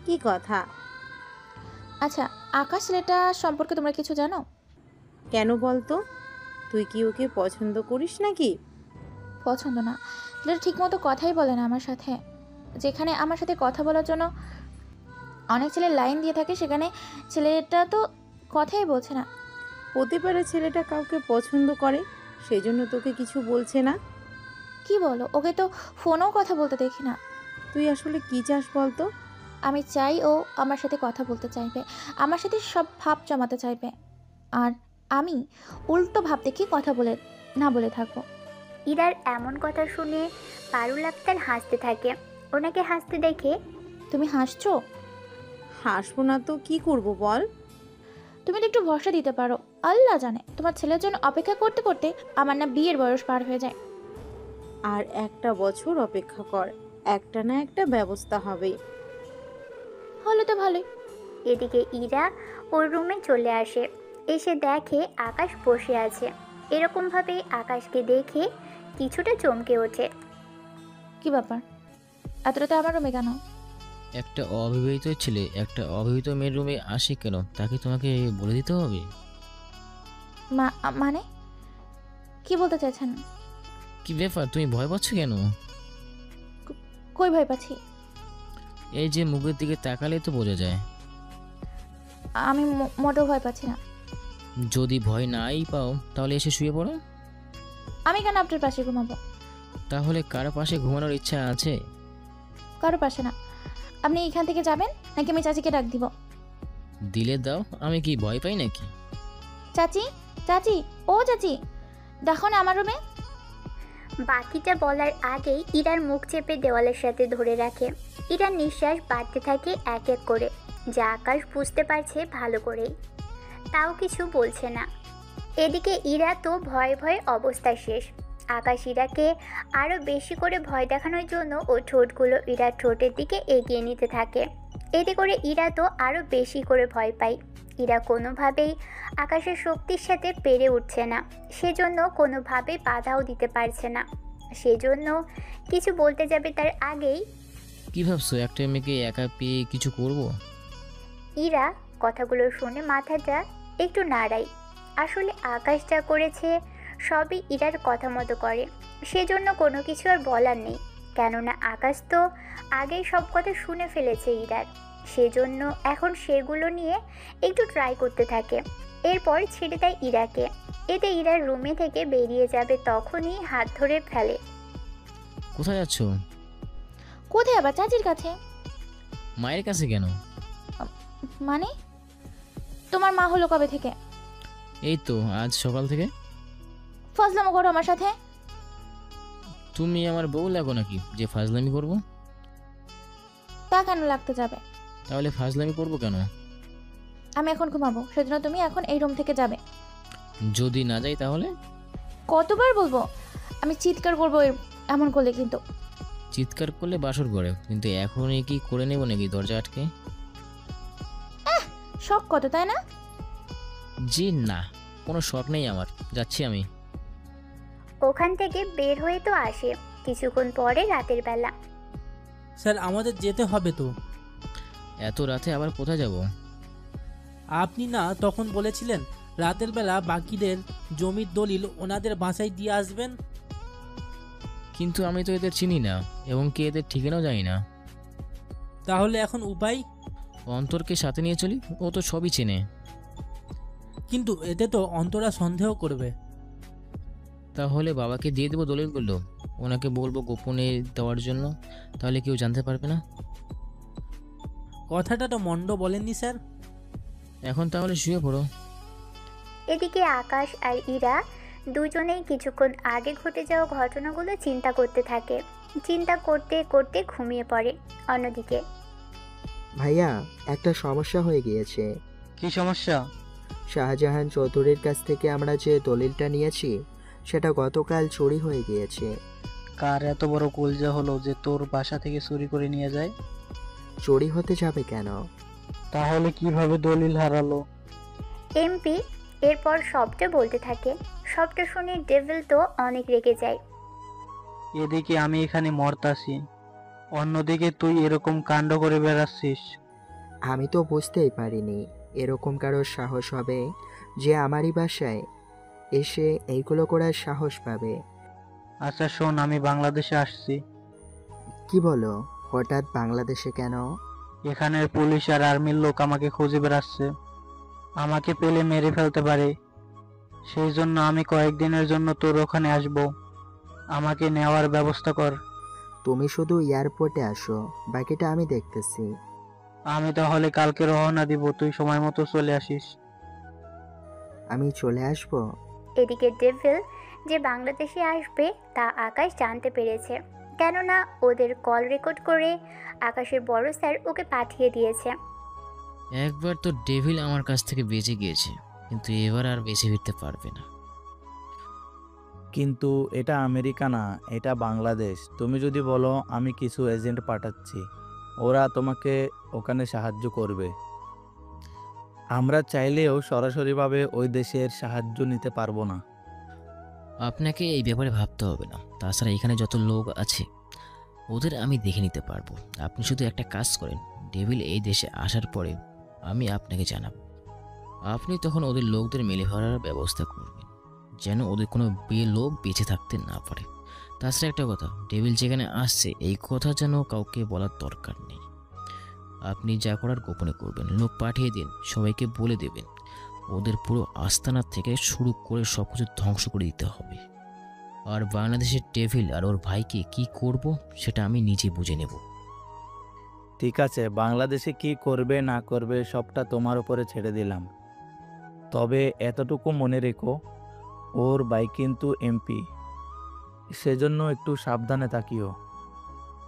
[SPEAKER 10] কি কথা?
[SPEAKER 2] আচ্ছা, আকাশ ছেলেটা সম্পর্কে তোমরা কিছু জানো?
[SPEAKER 10] কেন বলতো? তুই কি ওকে পছন্দ করিস নাকি?
[SPEAKER 2] পছন্দ না, ছেলেটা ঠিক মতো কথাই বলে না আমার সাথে। যেখানে আমার সাথে কথা বলার জন্য অনেক ছেলে লাইন দিয়ে থাকে সেখানে ছেলেটা তো কথাই বলছে না।
[SPEAKER 10] হতে পারে ছেলেটা কাউকে পছন্দ করে, সেই জন্য তোকে কিছু বলছে না।
[SPEAKER 2] কি বলো? ওকে তো ফোনেও কথা বলতে দেখি না।
[SPEAKER 10] তুই আসলে কি চাস বলতো?
[SPEAKER 2] আমি চাই ও আমার সাথে কথা বলতে চাইবে, আমার সাথে সব ভাব জমাতে চাইবে, আর আমি উল্টো ভাব দেখে কথা বলে না বলে থাকবো।
[SPEAKER 1] ইরার এমন কথা শুনে পারুল আক্তার হাসতে থাকে। ওনাকে হাসতে দেখে,
[SPEAKER 2] তুমি হাসছো?
[SPEAKER 10] হাসবো না তো কি করব বল?
[SPEAKER 2] তুমি তো একটু ভরসা দিতে পারো। আল্লাহ জানে তোমার ছেলের জন্য অপেক্ষা করতে করতে আমার না বিয়ের বয়স পার হয়ে যায়।
[SPEAKER 10] আর একটা বছর অপেক্ষা কর, একটা না একটা ব্যবস্থা হবে।
[SPEAKER 2] হলো তো ভালোই।
[SPEAKER 1] এদিকে ইরা ওর রুমে চলে আসে, এসে দেখে আকাশ বসে আছে। এরকমভাবে আকাশকে দেখে কিছুটা চমকে ওঠে।
[SPEAKER 2] কি ব্যাপার, এত রাতে আমার রুমে কেন?
[SPEAKER 3] একটা অবিবাহিত ছেলে একটা অবিবাহিত মেয়ের রুমে আসে কেন তাকে তোমাকে বলে দিতে হবে?
[SPEAKER 2] মানে কি বলতে চাইছেন?
[SPEAKER 3] কি ব্যাপার, তুমি ভয় পাচ্ছ কেন?
[SPEAKER 2] কই ভয় পাচ্ছি?
[SPEAKER 3] এই যে মুখের দিকে তাকালে তো বোঝা যায়।
[SPEAKER 2] আমি মোটেও ভয় পাচ্ছি না।
[SPEAKER 3] যদি ভয় নাই পাও তাহলে এসে শুয়ে পড়ো।
[SPEAKER 2] আমি কেন আপনার পাশে ঘুমাবো?
[SPEAKER 3] তাহলে কারো পাশে ঘুমানোর ইচ্ছা আছে?
[SPEAKER 2] কারো পাশে না। আপনি এখান থেকে যাবেন নাকি আমি চাচিকে ডাক দিব?
[SPEAKER 3] দিলে দাও, আমি কি ভয় পাই নাকি?
[SPEAKER 2] চাচি, চাচি, ও চাচি, দেখো না আমার রুমে।
[SPEAKER 1] বাকিটা বলার আগেই ইরার মুখ চেপে দেওয়ালের সাথে ধরে রাখে। ইরার নিঃশ্বাস বাড়তে থাকে এক এক করে, যা আকাশ বুঝতে পারছে ভালো করেই, তাও কিছু বলছে না। এদিকে ইরা তো ভয়ে ভয়ে অবস্থা শেষ। আকাশ ইরাকে আরও বেশি করে ভয় দেখানোর জন্য ও ঠোঁটগুলো ইরার ঠোঁটের দিকে এগিয়ে নিতে থাকে। এতে করে ইরা তো আরও বেশি করে ভয় পায়। ইরা কোনোভাবেই আকাশের শক্তির সাথে পেরে উঠছে না, সেজন্য কোনোভাবেই বাধাও দিতে পারছে না। সেজন্য কিছু বলতে যাবে তার আগেই,
[SPEAKER 3] কি ভাবছো একটা মেয়েকে একা পেয়ে কিছু করব?
[SPEAKER 1] ইরা কথাগুলো শুনে মাথাটা একটু নাড়ায়। আসলে আকাশ যা করেছে সবই ইরার কথা মতো করে, সেজন্য কোনো কিছু আর বলার নেই। কেননা আকাশ তো আগেই সব কথা শুনে ফেলেছে ইরার, সেজন্য এখন সেগুলো নিয়ে একটু ট্রাই করতে থাকে। এরপর ছেড়ে দেয় ইরাকে। এতে ইরার রুমে থেকে বেরিয়ে যাবে তখনই হাত ধরে ফেলে।
[SPEAKER 3] কোথায় যাচ্ছ?
[SPEAKER 2] কোথায় আবার? চাচির কাছে।
[SPEAKER 3] মায়ের কাছে কেন?
[SPEAKER 2] মানে তোমার মা হলো কবে থেকে?
[SPEAKER 3] এই তো আজ সকাল থেকে।
[SPEAKER 2] ফজলামো করো আমার সাথে?
[SPEAKER 3] তুমি আমার বউ লাগো নাকি যে ফাজলামি করব?
[SPEAKER 2] তা কেন লাগতে যাবে?
[SPEAKER 3] তাহলে ফাজলামি করব কেন?
[SPEAKER 2] আমি এখন ঘুমাবো, সেজন্য তুমি এখন এই রুম থেকে যাবে।
[SPEAKER 3] যদি না যাই তাহলে?
[SPEAKER 2] কতবার বলবো? আমি চিৎকার করবো এমন করলে কিন্তু।
[SPEAKER 3] চিৎকার করলে বাসর করে, কিন্তু এখনই কি করে নেব নাকি দরজা আটকে?
[SPEAKER 2] শখ কত, তাই না?
[SPEAKER 3] জি না, কোনো শখ নেই আমার, যাচ্ছি আমি।
[SPEAKER 1] ওখান থেকে বের হয়ে তো আসে কিছুক্ষণ পরে রাতের বেলা।
[SPEAKER 15] স্যার আমাদের যেতে হবে তো।
[SPEAKER 3] এত রাতে আবার কোথায় যাব?
[SPEAKER 15] আপনি না তখন বলেছিলেন রাতের বেলা বাকিদের জমির দলিল ওনাদের বাসায় দিয়ে আসবেন।
[SPEAKER 3] কিন্তু আমি তো এদের চিনি না এবং কে এদের ঠিকানাও জানি না।
[SPEAKER 15] তাহলে এখন উপায়?
[SPEAKER 3] অন্তরকে সাথে নিয়ে চলি, ও তো সবই চেনে।
[SPEAKER 15] কিন্তু এতে তো অন্তরা সন্দেহ করবে।
[SPEAKER 3] তাহলে বাবাকে দিয়ে দেবো দলিলগুলো, ওনাকে বলবো গোপনে দেওয়ার জন্য, তাহলে কেউ জানতে পারবে না।
[SPEAKER 15] কথাটা তো মন্দ বলেননি স্যার।
[SPEAKER 3] এখন তাহলে শুয়ে পড়ো।
[SPEAKER 1] এদিকে আকাশ আর ইরা দুজনেই কিছুক্ষণ আগে ঘটে যাওয়া ঘটনাগুলো চিন্তা করতে থাকে। চিন্তা করতে করতে ঘুমিয়ে পড়ে। অন্যদিকে
[SPEAKER 12] ভাইয়া, একটা সমস্যা হয়ে গিয়েছে।
[SPEAKER 5] কি সমস্যা?
[SPEAKER 12] শাহজাহান চৌধুরীর কাছ থেকে আমরা যে দলিলটা নিয়েছি সেটা গতকাল চুরি হয়ে গিয়েছে।
[SPEAKER 5] কার এত বড় কলজা হলো যে তোর বাসা থেকে চুরি করে নিয়ে যায়?
[SPEAKER 12] চুরি হতে যাবে কেন?
[SPEAKER 5] তাহলে কিভাবে দলিল হারালো?
[SPEAKER 1] এমপি এরপর সবটা বলতে থাকে। সবটা শুনে ডেভিল তো অনেক রেগে যায়।
[SPEAKER 5] এদিকে আমি এখানে মরতাছি, অন্যদিকে তুই এরকম কাণ্ড করে বেড়াচ্ছিস।
[SPEAKER 12] আমি তো বুঝতেই পারিনি এরকম কারোর সাহস হবে যে আমারই বাসায় এসে এইগুলো করার সাহস পাবে।
[SPEAKER 5] আচ্ছা শোন, আমি বাংলাদেশে আসছি।
[SPEAKER 12] কি বলো? হঠাৎ বাংলাদেশে কেন?
[SPEAKER 5] এখানের পুলিশ আর আর্মির লোক আমাকে খুঁজে বেড়াচ্ছে, আমাকে পেলে মেরে ফেলতে পারে। সেই জন্য আমি কয়েকদিনের জন্য তোর ওখানে আসব, আমাকে নেওয়ার ব্যবস্থা কর।
[SPEAKER 12] তুমি শুধু এয়ারপোর্টে আসো, বাকিটা আমি দেখতেছি।
[SPEAKER 5] আমি তাহলে কালকে রওনা দিব, তুই সময় মতো চলে আসিস।
[SPEAKER 12] আমি চলে আসব।
[SPEAKER 1] এদিকে ডেভিল যে বাংলাদেশে আসবে তা আকাশ জানতে পেরেছে, কেননা ওদের কল রেকর্ড করে আকাশের বড় স্যার ওকে পাঠিয়ে দিয়েছে।
[SPEAKER 3] একবার তো ডেভিল আমার কাছ থেকে বেঁচে গিয়েছে, কিন্তু এবার আর বেঁচে ফিরতে পারবে না।
[SPEAKER 14] কিন্তু এটা আমেরিকা না, এটা বাংলাদেশ। তুমি যদি বলো আমি কিছু এজেন্ট পাঠাচ্ছি, ওরা তোমাকে ওখানে সাহায্য করবে। আমরা চাইলেও সরাসরিভাবে ওই দেশের সাহায্য নিতে পারবো না।
[SPEAKER 3] আপনাকে এই ব্যাপারে ভাবতে হবে না, তাছাড়া এখানে যত লোক আছে ওদের আমি দেখে নিতে পারবো। আপনি শুধু একটা কাজ করেন, ডেভিল এই দেশে আসার পরে আমি আপনাকে জানাবো। আপনি তখন ওদের লোকদের মেলে ধরার ব্যবস্থা করবেন, যেন ওদের কোনো লোক বেঁচে থাকতে না পারে। তাছাড়া একটা কথা, ডেভিল যেখানে আসছে এই কথা যেন কাউকে বলার দরকার নেই। আপনি যা করার গোপনে করবেন, লোক পাঠিয়ে দিন, সবাইকে বলে দেবেন ওদের পুরো আস্তানা থেকে শুরু করে সব কিছু ধ্বংস করে দিতে হবে। আর বাংলাদেশের ডেভিল আর ওর ভাইকে কি করব সেটা আমি নিজে বুঝে নেব।
[SPEAKER 14] ঠিক আছে, বাংলাদেশে কি করবে না করবে সবটা তোমার উপরে ছেড়ে দিলাম। তবে এতটুকু মনে রেখো, ওর ভাই কিন্তু এমপি, সেজন্য একটু সাবধানে থাকিও।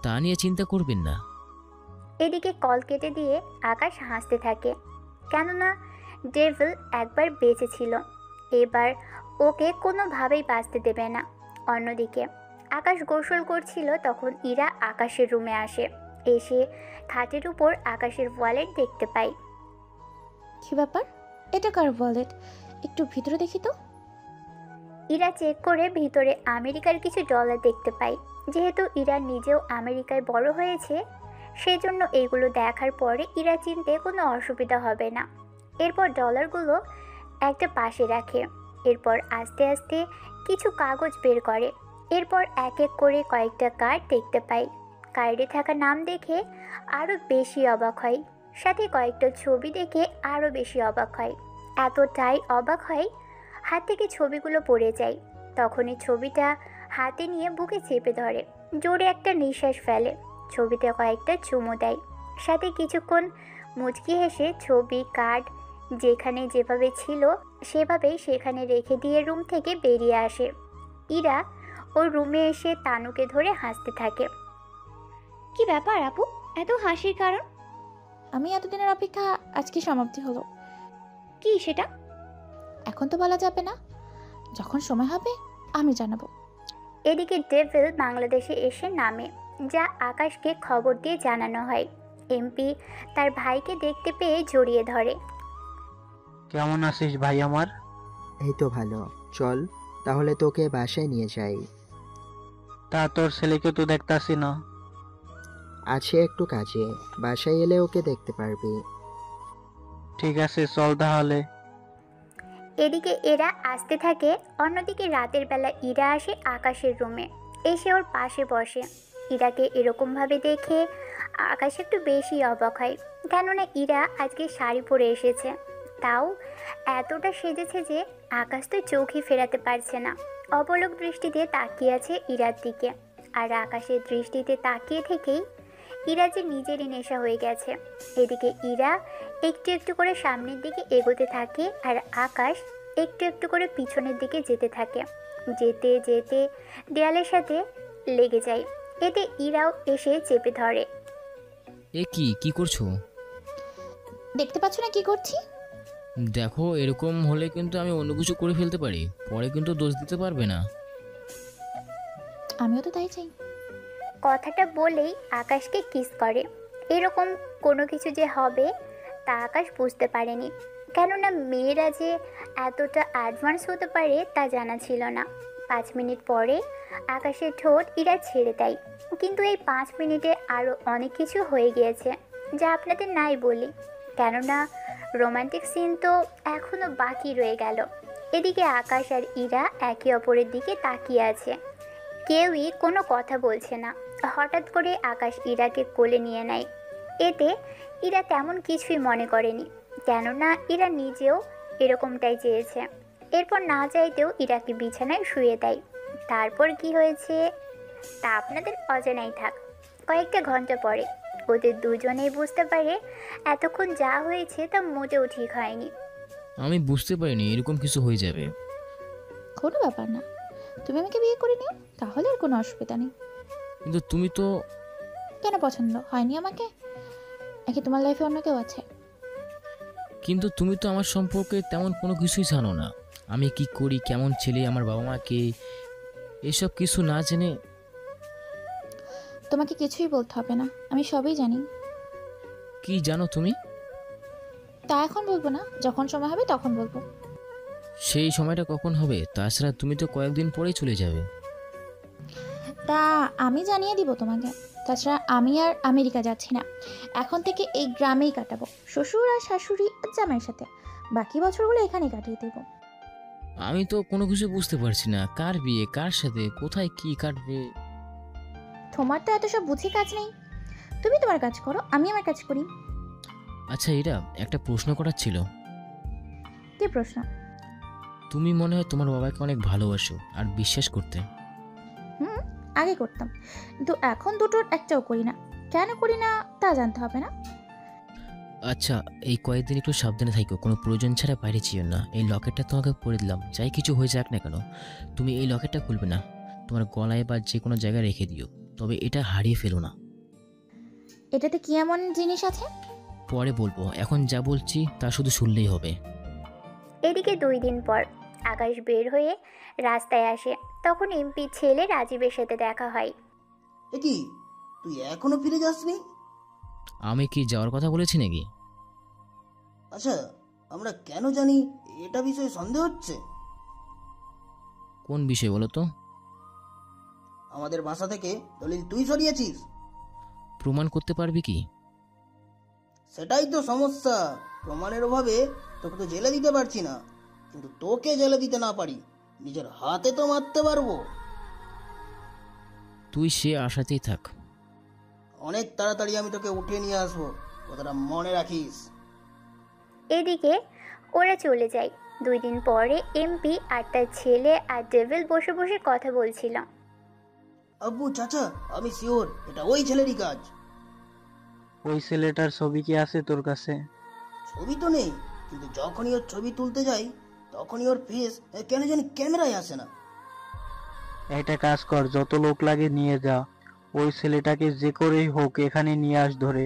[SPEAKER 3] তা নিয়ে চিন্তা করবেন না।
[SPEAKER 1] এদিকে কল কেটে দিয়ে আকাশ হাসতে থাকে, কেননা ডেভিল একবার বেঁচে ছিল, এবার ওকে কোনোভাবেই বাঁচতে দেবে না। অন্যদিকে আকাশ গোসল করছিল, তখন ইরা আকাশের রুমে আসে। এসে খাটের উপর আকাশের ওয়ালেট দেখতে পায়।
[SPEAKER 2] কি ব্যাপার? এটা কার ওয়ালেট? একটু ভিতরে দেখি তো।
[SPEAKER 1] ইরা চেক করে ভিতরে আমেরিকার কিছু ডলার দেখতে পায়। যেহেতু ইরা নিজেও আমেরিকায় বড় হয়েছে, সেজন্য এইগুলো দেখার পরে ইরা চিনতে কোনো অসুবিধা হবে না। এরপর ডলারগুলো একটা পাশে রাখে। এরপর আস্তে আস্তে কিছু কাগজ বের করে এরপর এক এক করে কয়েকটা কার্ড দেখতে পাই। কার্ডে থাকা নাম দেখে আরও বেশি অবাক হয়, সাথে কয়েকটা ছবি দেখে আরও বেশি অবাক হয়। এতটাই অবাক হয় হাত থেকে ছবিগুলো পড়ে যায়। তখনই ছবিটা হাতে নিয়ে বুকে চেপে ধরে, জোরে একটা নিঃশ্বাস ফেলে, ছবিতে কয়েকটা চুমু দেয়, সাথে কিছুক্ষণ মুচকি হেসে ছবি কার্ড যেখানে যেভাবে ছিল সেভাবেই সেখানে রেখে দিয়ে রুম থেকে বেরিয়ে আসে। ইরা ওর রুমে এসে তানুকে ধরে হাসতে থাকে।
[SPEAKER 8] কি ব্যাপার আপু, এত হাসির কারণ?
[SPEAKER 2] আমি এতদিনের অপেক্ষা আজকে সমাপ্তি হলো।
[SPEAKER 8] কি সেটা?
[SPEAKER 2] এখন তো বলা যাবে না, যখন সময় হবে আমি জানাবো।
[SPEAKER 1] এদিকে ডেভিল বাংলাদেশে এসে নামে, যা আকাশকে খবর দিয়ে জানানো হয়। এমপি তার ভাইকে দেখতে পেয়ে জড়িয়ে ধরে।
[SPEAKER 17] কেমন আছিস ভাই আমার?
[SPEAKER 12] এই তো ভালো, চল তাহলে তোকে বাসায় নিয়ে যাই।
[SPEAKER 17] তা তোর ছেলেকে তো দেখতাছি না।
[SPEAKER 12] আছে একটু কাজে, বাসায় এলে ওকে দেখতে পারবি।
[SPEAKER 17] ঠিক আছে চল তাহলে।
[SPEAKER 1] এদিকে এরা আসতে থাকে। অন্যদিকে রাতের বেলা ইরা আসে আকাশের রুমে, এসে ওর পাশে বসে। ইরাকে এরকমভাবে দেখে আকাশ একটু বেশি অবাক হয়, কেননা ইরা আজকে শাড়ি পরে এসেছে, তাও এতটা সেজেছে যে আকাশ তো চোখই ফেরাতে পারছে না। অপলক দৃষ্টিতে তাকিয়ে আছে ইরার দিকে, আর আকাশের দৃষ্টিতে তাকিয়ে থেকেই ইরা যে নিজেরই নেশা হয়ে গেছে। এদিকে ইরা একটু একটু করে সামনের দিকে এগোতে থাকে, আর আকাশ একটু একটু করে পিছনের দিকে যেতে থাকে। যেতে যেতে দেয়ালের সাথে লেগে যায়। এতে ইরাও এসে চেপে ধরে।
[SPEAKER 3] এ কি করছো?
[SPEAKER 2] দেখতে পাচ্ছ না কি করছি?
[SPEAKER 3] দেখো, এরকম হলে কিন্তু আমি অন্য কিছু করে ফেলতে পারি, পরে কিন্তু দোষ দিতে পারবে না।
[SPEAKER 2] আমিও তো তাই চাই।
[SPEAKER 1] কথাটা বলেই আকাশকে কিস করে। এরকম কোনো কিছু যে হবে তা আকাশ বুঝতে পারেনি, কেননা মেয়েরা যে এতটা অ্যাডভান্স হতে পারে তা জানা ছিল না। 5 মিনিট পরে আকাশের ঠোঁট ইরা ছেড়ে দেয়, কিন্তু এই 5 মিনিটে আরও অনেক কিছু হয়ে গিয়েছে যা আপনাদের নাই বলি, কেননা রোমান্টিক সিন তো এখনও বাকি রয়ে গেল। এদিকে আকাশ আর ইরা একে অপরের দিকে তাকিয়ে আছে, কেউই কোনো কথা বলছে না। হঠাৎ করে আকাশ ইরাকে কোলে নিয়ে নেয়। এতে ইরা তেমন কিছুই মনে করেনি, কেননা ইরা নিজেও এরকমটাই চেয়েছে। এরপর না চাইতেও ইরাকে বিছানায় শুয়ে দেয়। তারপর কি হয়েছে তা আপনাদের অজানাই থাক। কয়েকটা ঘন্টা পরে ওদের দুজনেই বুঝতে পারে এতক্ষণ যা হয়েছে তা মোটেও ঠিক হয়নি।
[SPEAKER 3] আমি বুঝতে পারিনি এরকম কিছু হয়ে যাবে।
[SPEAKER 2] কোনো ব্যাপার না, তুমি আমাকে বিয়ে করে নিও, তাহলে আর কোনো অসুবিধা নেই।
[SPEAKER 3] কিন্তু তুমি তো...
[SPEAKER 2] কেন পছন্দ হয়নি আমাকে? নাকি তোমার লাইফে অন্য কেউ আছে?
[SPEAKER 3] কিন্তু তুমি তো আমার সম্পর্কে তেমন কোনো কিছুই জানো না, আমি কি করি, কেমন ছেলে, আমার বাবা মাকে, এসব কিছু না জেনে...
[SPEAKER 2] তোমাকে কিছুই বলতে হবে না, আমি সবই জানি।
[SPEAKER 3] কি জানো তুমি?
[SPEAKER 2] তা এখন বলবো না, যখন সময় হবে তখন বলবো।
[SPEAKER 3] সেই সময়টা কখন হবে? তাছাড়া তুমি তো কয়েকদিন পরেই চলে যাবে।
[SPEAKER 2] তা আমি জানিয়ে দিব তোমাকে। তাছাড়া আমি আর আমেরিকা যাচ্ছি না, এখন থেকে এই গ্রামেই কাটাবো, শ্বশুর আর শাশুড়ি আর জামাইয়ের সাথে। বাকি বছরগুলো এখানেই কাটিয়ে দেবো।
[SPEAKER 3] আমি তো কোনো কিছু বুঝতে পারছি না, কার বিয়ে, কার সাথে, কোথায় কি কাটবে।
[SPEAKER 2] তোমার তো এত সব বুঝি কাজ নেই, তুমি তোমার কাজ করো, আমি আমার কাজ করি।
[SPEAKER 3] আচ্ছা এরা একটা প্রশ্ন করার ছিল।
[SPEAKER 2] কি প্রশ্ন?
[SPEAKER 3] তুমি মনে হয় তোমার বাবাকে অনেক ভালোবাসো আর বিশ্বাস করতে।
[SPEAKER 2] আগে করতাম, কিন্তু এখন দুটোর একটাও করি না। কেন করি না তা জানতে হবে না।
[SPEAKER 3] আচ্ছা এই কয়েকদিন একটু সাবধানে থাকো, কোনো প্রয়োজন ছাড়া বাইরে যেও না। এই লকেটটা তোমাকে পরে দিলাম, যাই কিছু হয়ে যাক না কেন তুমি এই লকেটটা খুলবে না, তোমার গলায় বা যে কোনো জায়গায় রেখে দিও, তবে এটা হারিয়ে ফেলো না।
[SPEAKER 2] এটাতে কি এমন জিনিস আছে?
[SPEAKER 3] পরে বলবো, এখন যা বলছি তা শুধু শুনলেই হবে।
[SPEAKER 1] এদিকে 2 দিন পর আকাশ বের হয়ে রাস্তায় আসে, তখন এমপি ছেলে রাজীবের সাথে দেখা হয়।
[SPEAKER 4] এ কি, তুই এখনো ফিরে যাসনি?
[SPEAKER 3] আমি কি যাওয়ার কথা বলেছি নাকি?
[SPEAKER 4] আচ্ছা, আমরা কেন জানি এটা বিষয়ে সন্দেহ হচ্ছে।
[SPEAKER 3] কোন বিষয় বলো তো?
[SPEAKER 4] আমাদের বাসা থেকে দলিল তুই সরিয়েছিস।
[SPEAKER 3] প্রমাণ করতে পারবি কি?
[SPEAKER 4] সেটাই তো সমস্যা, প্রমাণের অভাবে তোকে তো জেলে দিতে পারছি না, কিন্তু তোকে জেলে দিতে না পারি নিজের হাতে তো মারতে পারবো।
[SPEAKER 3] তুই সে আশাতেই থাক।
[SPEAKER 4] অনেক তাড়াতাড়ি আমি তোকে উঠিয়ে নিয়ে আসবো, কথাটা মনে রাখিস।
[SPEAKER 1] এদিকে ওরা চলে যায়। 2 দিন পরে এমপি আর তার ছেলে আর ডেভিল বসে বসে কথা বলছিল।
[SPEAKER 4] আব্বু, চাচা, আমি শিওর এটা ওই ছেলেরই কাজ।
[SPEAKER 17] ওই ছেলেটার ছবি কি আছে তোর কাছে?
[SPEAKER 4] ছবি তো নেই, কিন্তু যখনই ওর ছবি তুলতে যাই তখনই ওর ফেস কেন জানি ক্যামেরায় আসে না।
[SPEAKER 17] একটা কাজ কর, যত লোক লাগে নিয়ে যা, ওই ছেলেটাকে যে করেই হোক এখানে নিয়ে আস ধরে।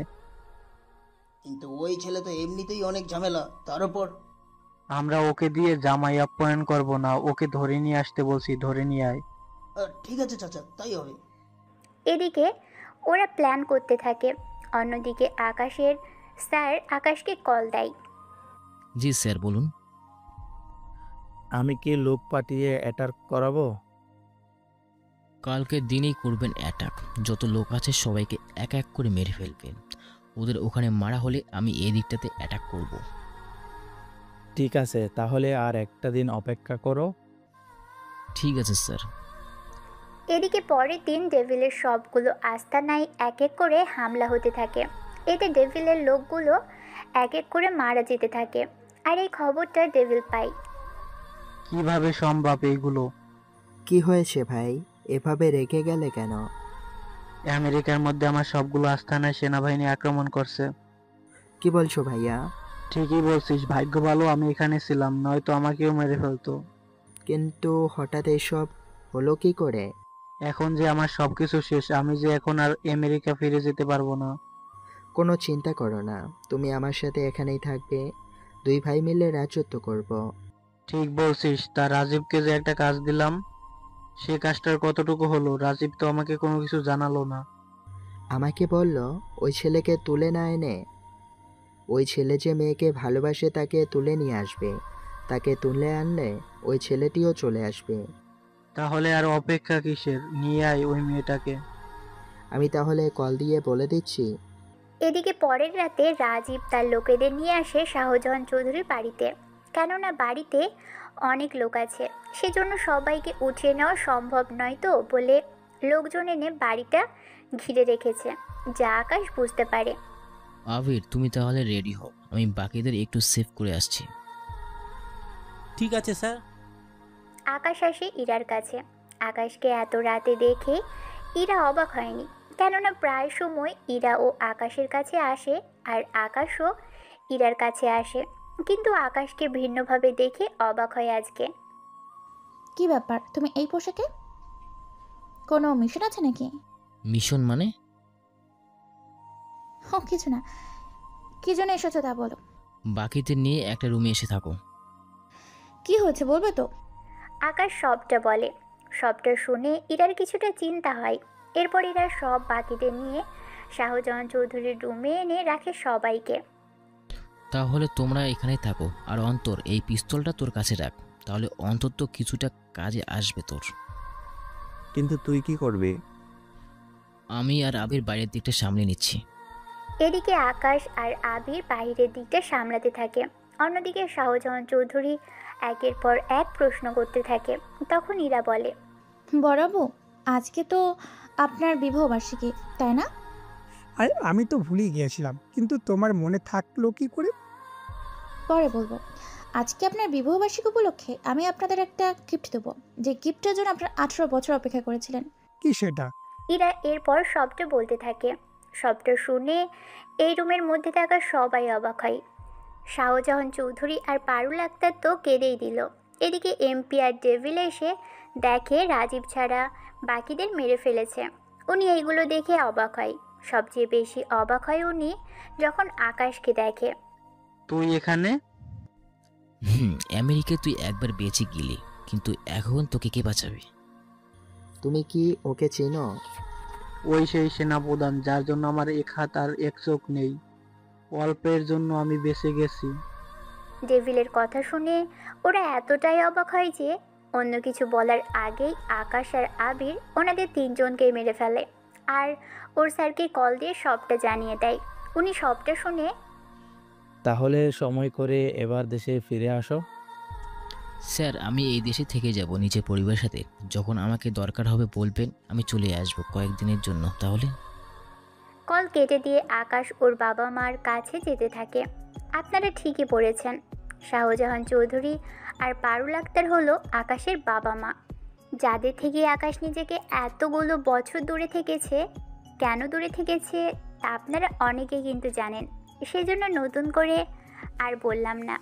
[SPEAKER 4] কিন্তু ওই ছেলে তো এমনিতেই অনেক ঝামেলা, তার উপর
[SPEAKER 17] আমরা ওকে দিয়ে জামাই আপ্যায়ন করব না, ওকে ধরে নিয়ে আসতে বলছি, ধরে নিয়ে আয়।
[SPEAKER 4] ঠিক আছে চাচা, তাই হবে।
[SPEAKER 1] এদিকে ওরা প্ল্যান করতে থাকে। অন্যদিকে আকাশের স্যার আকাশকে কল দেয়।
[SPEAKER 3] জি স্যার, বলুন।
[SPEAKER 14] আমি কি লোক পাঠিয়ে অ্যাটাক করাবো?
[SPEAKER 3] কালকে দিনেই করবেন অ্যাটাক। যত লোক আছে সবাইকে এক এক করে মেরে ফেলবেন। ওদের ওখানে মারা হলে আমি এই দিকটাতে অ্যাটাক করব।
[SPEAKER 14] ঠিক আছে, তাহলে আর একটা দিন অপেক্ষা করো।
[SPEAKER 3] ঠিক আছে স্যার।
[SPEAKER 1] এদিকে পরের দিন ডেভিলের সবগুলো আস্তানায় এক এক করে হামলা হতে থাকে। এতে ডেভিলের লোকগুলো এক এক করে মারা যেতে থাকে। আর এই খবরটা ডেভিল পায়।
[SPEAKER 17] কিভাবে সম্ভব এইগুলো?
[SPEAKER 12] কি হয়েছে ভাই, এভাবে রেগে গেলে কেন?
[SPEAKER 17] আমেরিকার মধ্যে আমার সবগুলো আস্তানায় সেনাবাহিনী আক্রমণ করছে।
[SPEAKER 12] কি বলছো ভাইয়া?
[SPEAKER 17] ঠিকই বলছিস, ভাগ্য ভালো আমি এখানে ছিলাম, নয়তো আমাকেও মেরে ফেলতো।
[SPEAKER 12] কিন্তু হঠাৎ এসব হলো কি করে?
[SPEAKER 17] এখন যে আমার সবকিছু শেষ, আমি যে এখন আর আমেরিকা ফিরে যেতে পারবো না।
[SPEAKER 12] কোনো চিন্তা করো না, তুমি আমার সাথে এখানেই থাকবে, 2 ভাই মিলে রাজত্ব করব।
[SPEAKER 17] ঠিক বলছিস। তা রাজীবকে যে একটা কাজ দিলাম, সে কাজটার কতটুকু হলো? রাজীব তো আমাকে কোনো কিছু জানালো না।
[SPEAKER 12] আমাকে বলল ওই ছেলেকে তুলে না এনে, ওই ছেলে যে মেয়েকে ভালোবাসে তাকে তুলে নিয়ে আসবে, তাকে তুলে আনলে ওই ছেলেটিও চলে আসবে।
[SPEAKER 17] তাহলে আর অপেক্ষা কিসের? নিয়ে আয় ওই মেয়েটাকে।
[SPEAKER 12] আমি তাহলে কল দিয়ে বলে দিচ্ছি।
[SPEAKER 1] এদিকে পরের রাতে রাজীব তার লোকেদের নিয়ে আসে শাহজাহান চৌধুরীর বাড়িতে। কেননা বাড়িতে অনেক লোক আছে, সেজন্য সবাইকে উঠিয়ে নেওয়া সম্ভব নয় তো বলে লোকজন এনে বাড়িটা ঘিরে রেখেছে, যা আকাশ বুঝতে পারে।
[SPEAKER 3] আবির, তুমি তাহলে রেডি হও, আমি বাকিদের একটু সেভ করে আসছি।
[SPEAKER 15] ঠিক আছে স্যার।
[SPEAKER 1] আকাশ আসে ইরার কাছে। আকাশকে এত রাতে দেখে ইরা অবাক হয়নি, কেননা প্রায় সময় ইরা ও আকাশের কাছে আসে আর আকাশও ইরার কাছে আসে, কিন্তু আকাশকে ভিন্নভাবে দেখে অবাক হয় আজকে।
[SPEAKER 2] কি ব্যাপার, তুমি এই পোশাকে? কোনো মিশন আছে নাকি?
[SPEAKER 3] মিশন মানে?
[SPEAKER 2] ও কিছু না, কি জন্য এসেছো তা বলো।
[SPEAKER 3] বাকিদের নিয়ে একটা রুমে এসে থাকো।
[SPEAKER 2] কি হয়েছে বলবে তো?
[SPEAKER 1] আকাশ সবটা বলে। সবটা শুনে ইরার কিছুটা চিন্তা হয়। এরপর ইরা সব বাকিদের নিয়ে শাহজাহান চৌধুরীর রুমে এনে রাখে সবাইকে।
[SPEAKER 3] তাহলে তোমরা এখানেই থাকো, আর অন্তর এই পিস্তলটা তোর কাছে রাখ, তাহলে অন্তত কিছুটা কাজে আসবে তোর।
[SPEAKER 7] কিন্তু তুই কি করবি?
[SPEAKER 3] আমি আর আবির বাইরের দিকটা সামলে নিচ্ছি।
[SPEAKER 1] এদিকে আকাশ আর আবির বাইরের দিকটা সামলাতে থাকে। অন্যদিকে শাহজাহান চৌধুরী একের পর এক প্রশ্ন করতে থাকে। তখন ইরা বলে,
[SPEAKER 2] বড়াবু, আজকে তো আপনার বিবাহবার্ষিকী, তাই না?
[SPEAKER 9] আর আমি তো ভুলেই গিয়েছিলাম, কিন্তু তোমার মনে থাকলো কি করে?
[SPEAKER 2] পরে বলবো। আজকে আপনার বিবাহবার্ষিকী উপলক্ষে আমি আপনাদের একটা গিফট দেবো, যে গিফটের জন্য আপনার 18 বছর অপেক্ষা করেছিলেন।
[SPEAKER 9] কি সেটা?
[SPEAKER 1] ইরা এরপর সবটা বলতে থাকে। সবটা শুনে এই রুমের মধ্যে থাকা সবাই অবাক হয়। শাহজাহান চৌধুরী আর পারুল আক্তার তো কেঁদেই দিল। এদিকে এমপি আর ডেভিল এসে দেখে রাজীব ছাড়া বাকিদের মেরে ফেলেছে। উনি এইগুলো দেখে অবাক হয়। সবচেয়ে বেশি অবাক হয় উনি যখন আকাশকে দেখে।
[SPEAKER 17] তুই এখানে?
[SPEAKER 3] আমেরিকায় তুই একবার বেঁচে গেলি, কিন্তু এখন তোকে কে বাঁচাবে?
[SPEAKER 12] তুমি কি ওকে চেনো?
[SPEAKER 17] ওই সেই সেনাপ্রধান যার জন্য আমার এক হাত আর এক চোখ নেই। অল্পের জন্য আমি বেঁচে গেছি।
[SPEAKER 1] ডেভিলের কথা শুনে ওরা এতটাই অবাক হয় যে অন্য কিছু বলার আগেই আকাশ আর আবির ওনাদের 3 জনকেই মেরে ফেলে আর ওর স্যারকে কল দিয়ে সবটা জানিয়ে দেয়। উনি সবটা শুনে,
[SPEAKER 14] তাহলে সময় করে এবার দেশে ফিরে আসো।
[SPEAKER 3] স্যার আমি এই দেশে থেকে যাব নিজের পরিবারের সাথে। যখন আমাকে দরকার হবে বলবেন, আমি চলে আসবো কয়েকদিনের জন্য। তাহলে
[SPEAKER 1] কল কেটে দিয়ে আকাশ ওর বাবা মার কাছে যেতে থাকে। আপনারা ঠিকই পড়েছেন, শাহজাহান চৌধুরী আর পারুল আক্তার হলো আকাশের বাবা মা, যাদের থেকে আকাশ নিজেকে এতগুলো বছর দূরে থেকেছে। কেন দূরে থেকেছে তা আপনারা অনেকেই কিন্তু জানেন, সেজন্য নতুন করে আর বললাম না।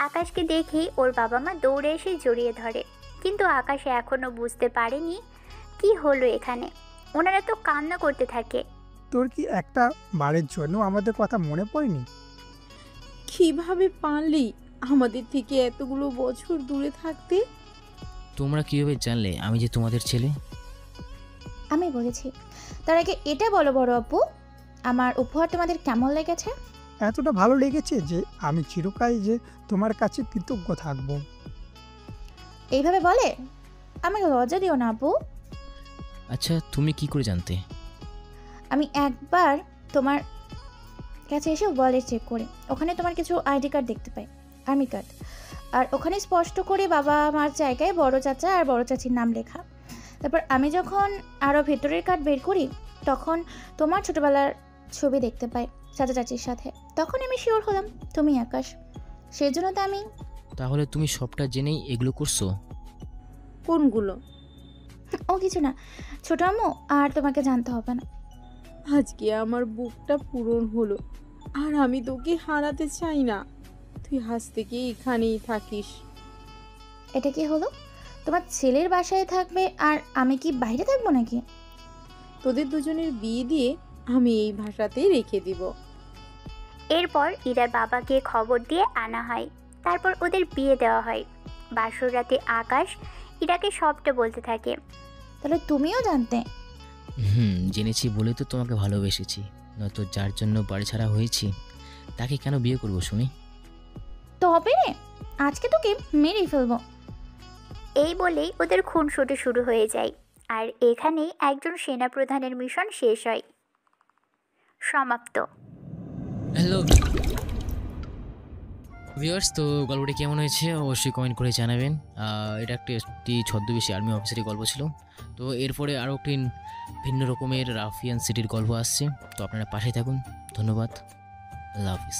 [SPEAKER 1] আকাশকে দেখেই ওর বাবা মা দৌড়ে এসে জড়িয়ে ধরে, কিন্তু আকাশ এখনও বুঝতে পারেনি কি হলো এখানে। ওনারা তো কান্না করতে থাকে।
[SPEAKER 9] তোর কি একটা বারের জন্য আমাদের কথা মনে পড়েনি?
[SPEAKER 10] কিভাবে পারলি আমাদের থেকে এতগুলো বছর দূরে থাকতে?
[SPEAKER 3] তোমরা কিভাবে জানলে আমি যে তোমাদের ছেলে?
[SPEAKER 2] আমি বলেছি। তার আগে এটা বলো বড় আপু, আমার উপহার তোমাদের কেমন লেগেছে?
[SPEAKER 9] এতটা ভালো লেগেছে যে আমি চিরকাল যে তোমার কাছে কৃতজ্ঞ থাকব।
[SPEAKER 2] এইভাবে বলে? আমাকে লজ্জা দিও না আপু।
[SPEAKER 3] আচ্ছা তুমি কি করে জানতে?
[SPEAKER 2] আমি একবার তোমার কাছে এসে ওয়ালেট চেক করে ওখানে তোমার কিছু আইডি কার্ড দেখতে পাই, আর্মি কার্ড, আর ওখানে স্পষ্ট করে বাবা মার জায়গায় বড় চাচা আর বড় চাচির নাম লেখা। তারপর আমি যখন আরও ভেতরের কার্ড বের করি তখন তোমার ছোটবেলার ছবি দেখতে পাই চাচা চাচির সাথে। তখন আমি শিওর হলাম তুমি আকাশ। সেই জন্য তো আমি।
[SPEAKER 3] তাহলে তুমি সবটা জেনেই এগুলো করছো?
[SPEAKER 10] কোনগুলো?
[SPEAKER 2] ও কিছু না ছোট আম্মু, আর তোমাকে জানতে হবে না।
[SPEAKER 10] আজকে আমার বুকটা পূরণ হলো, আর আমি তোকে হারাতে চাই না। তুই আজ থেকে এখানেই থাকিস।
[SPEAKER 2] এটা কি হলো? তোমার ছেলের বাসায় থাকবে আর আমি কি বাইরে থাকবো নাকি?
[SPEAKER 10] তোদের দুজনের বিয়ে দিয়ে আমি এই ভাষাতেই রেখে দিব।
[SPEAKER 1] এরপর ইরার বাবাকে খবর দিয়ে আনা হয়, তারপর ওদের বিয়ে দেওয়া হয়। বাসর রাতে আকাশ ইরাকে সবটা বলতে থাকে।
[SPEAKER 2] তাহলে তুমিও জানতে?
[SPEAKER 3] জেনেছি বলে তো তোমাকে ভালোবেসেছি, নয়তো যার জন্য বাড়ি ছাড়া হয়েছি তাকে কেন বিয়ে করবো শুনি?
[SPEAKER 2] তবে রে আজকে তোকে মেরেই ফেলবো।
[SPEAKER 1] এই বলেই ওদের খুনসুটি শুরু হয়ে যায়, আর এখানেই একজন সেনাপ্রধানের মিশন শেষ হয়। সমাপ্ত।
[SPEAKER 3] হ্যালো ভিউয়ার্স, তো গল্পটি কেমন হয়েছে অবশ্যই কমেন্ট করে জানাবেন। এটা একটি ছদ্মবেশী আর্মি অফিসারের গল্প ছিল। তো এরপরে আরও একটি ভিন্ন রকমের রাফিয়ান সিটির গল্প আসছে, তো আপনারা পাশে থাকুন। ধন্যবাদ, আল্লাহ হাফিজ।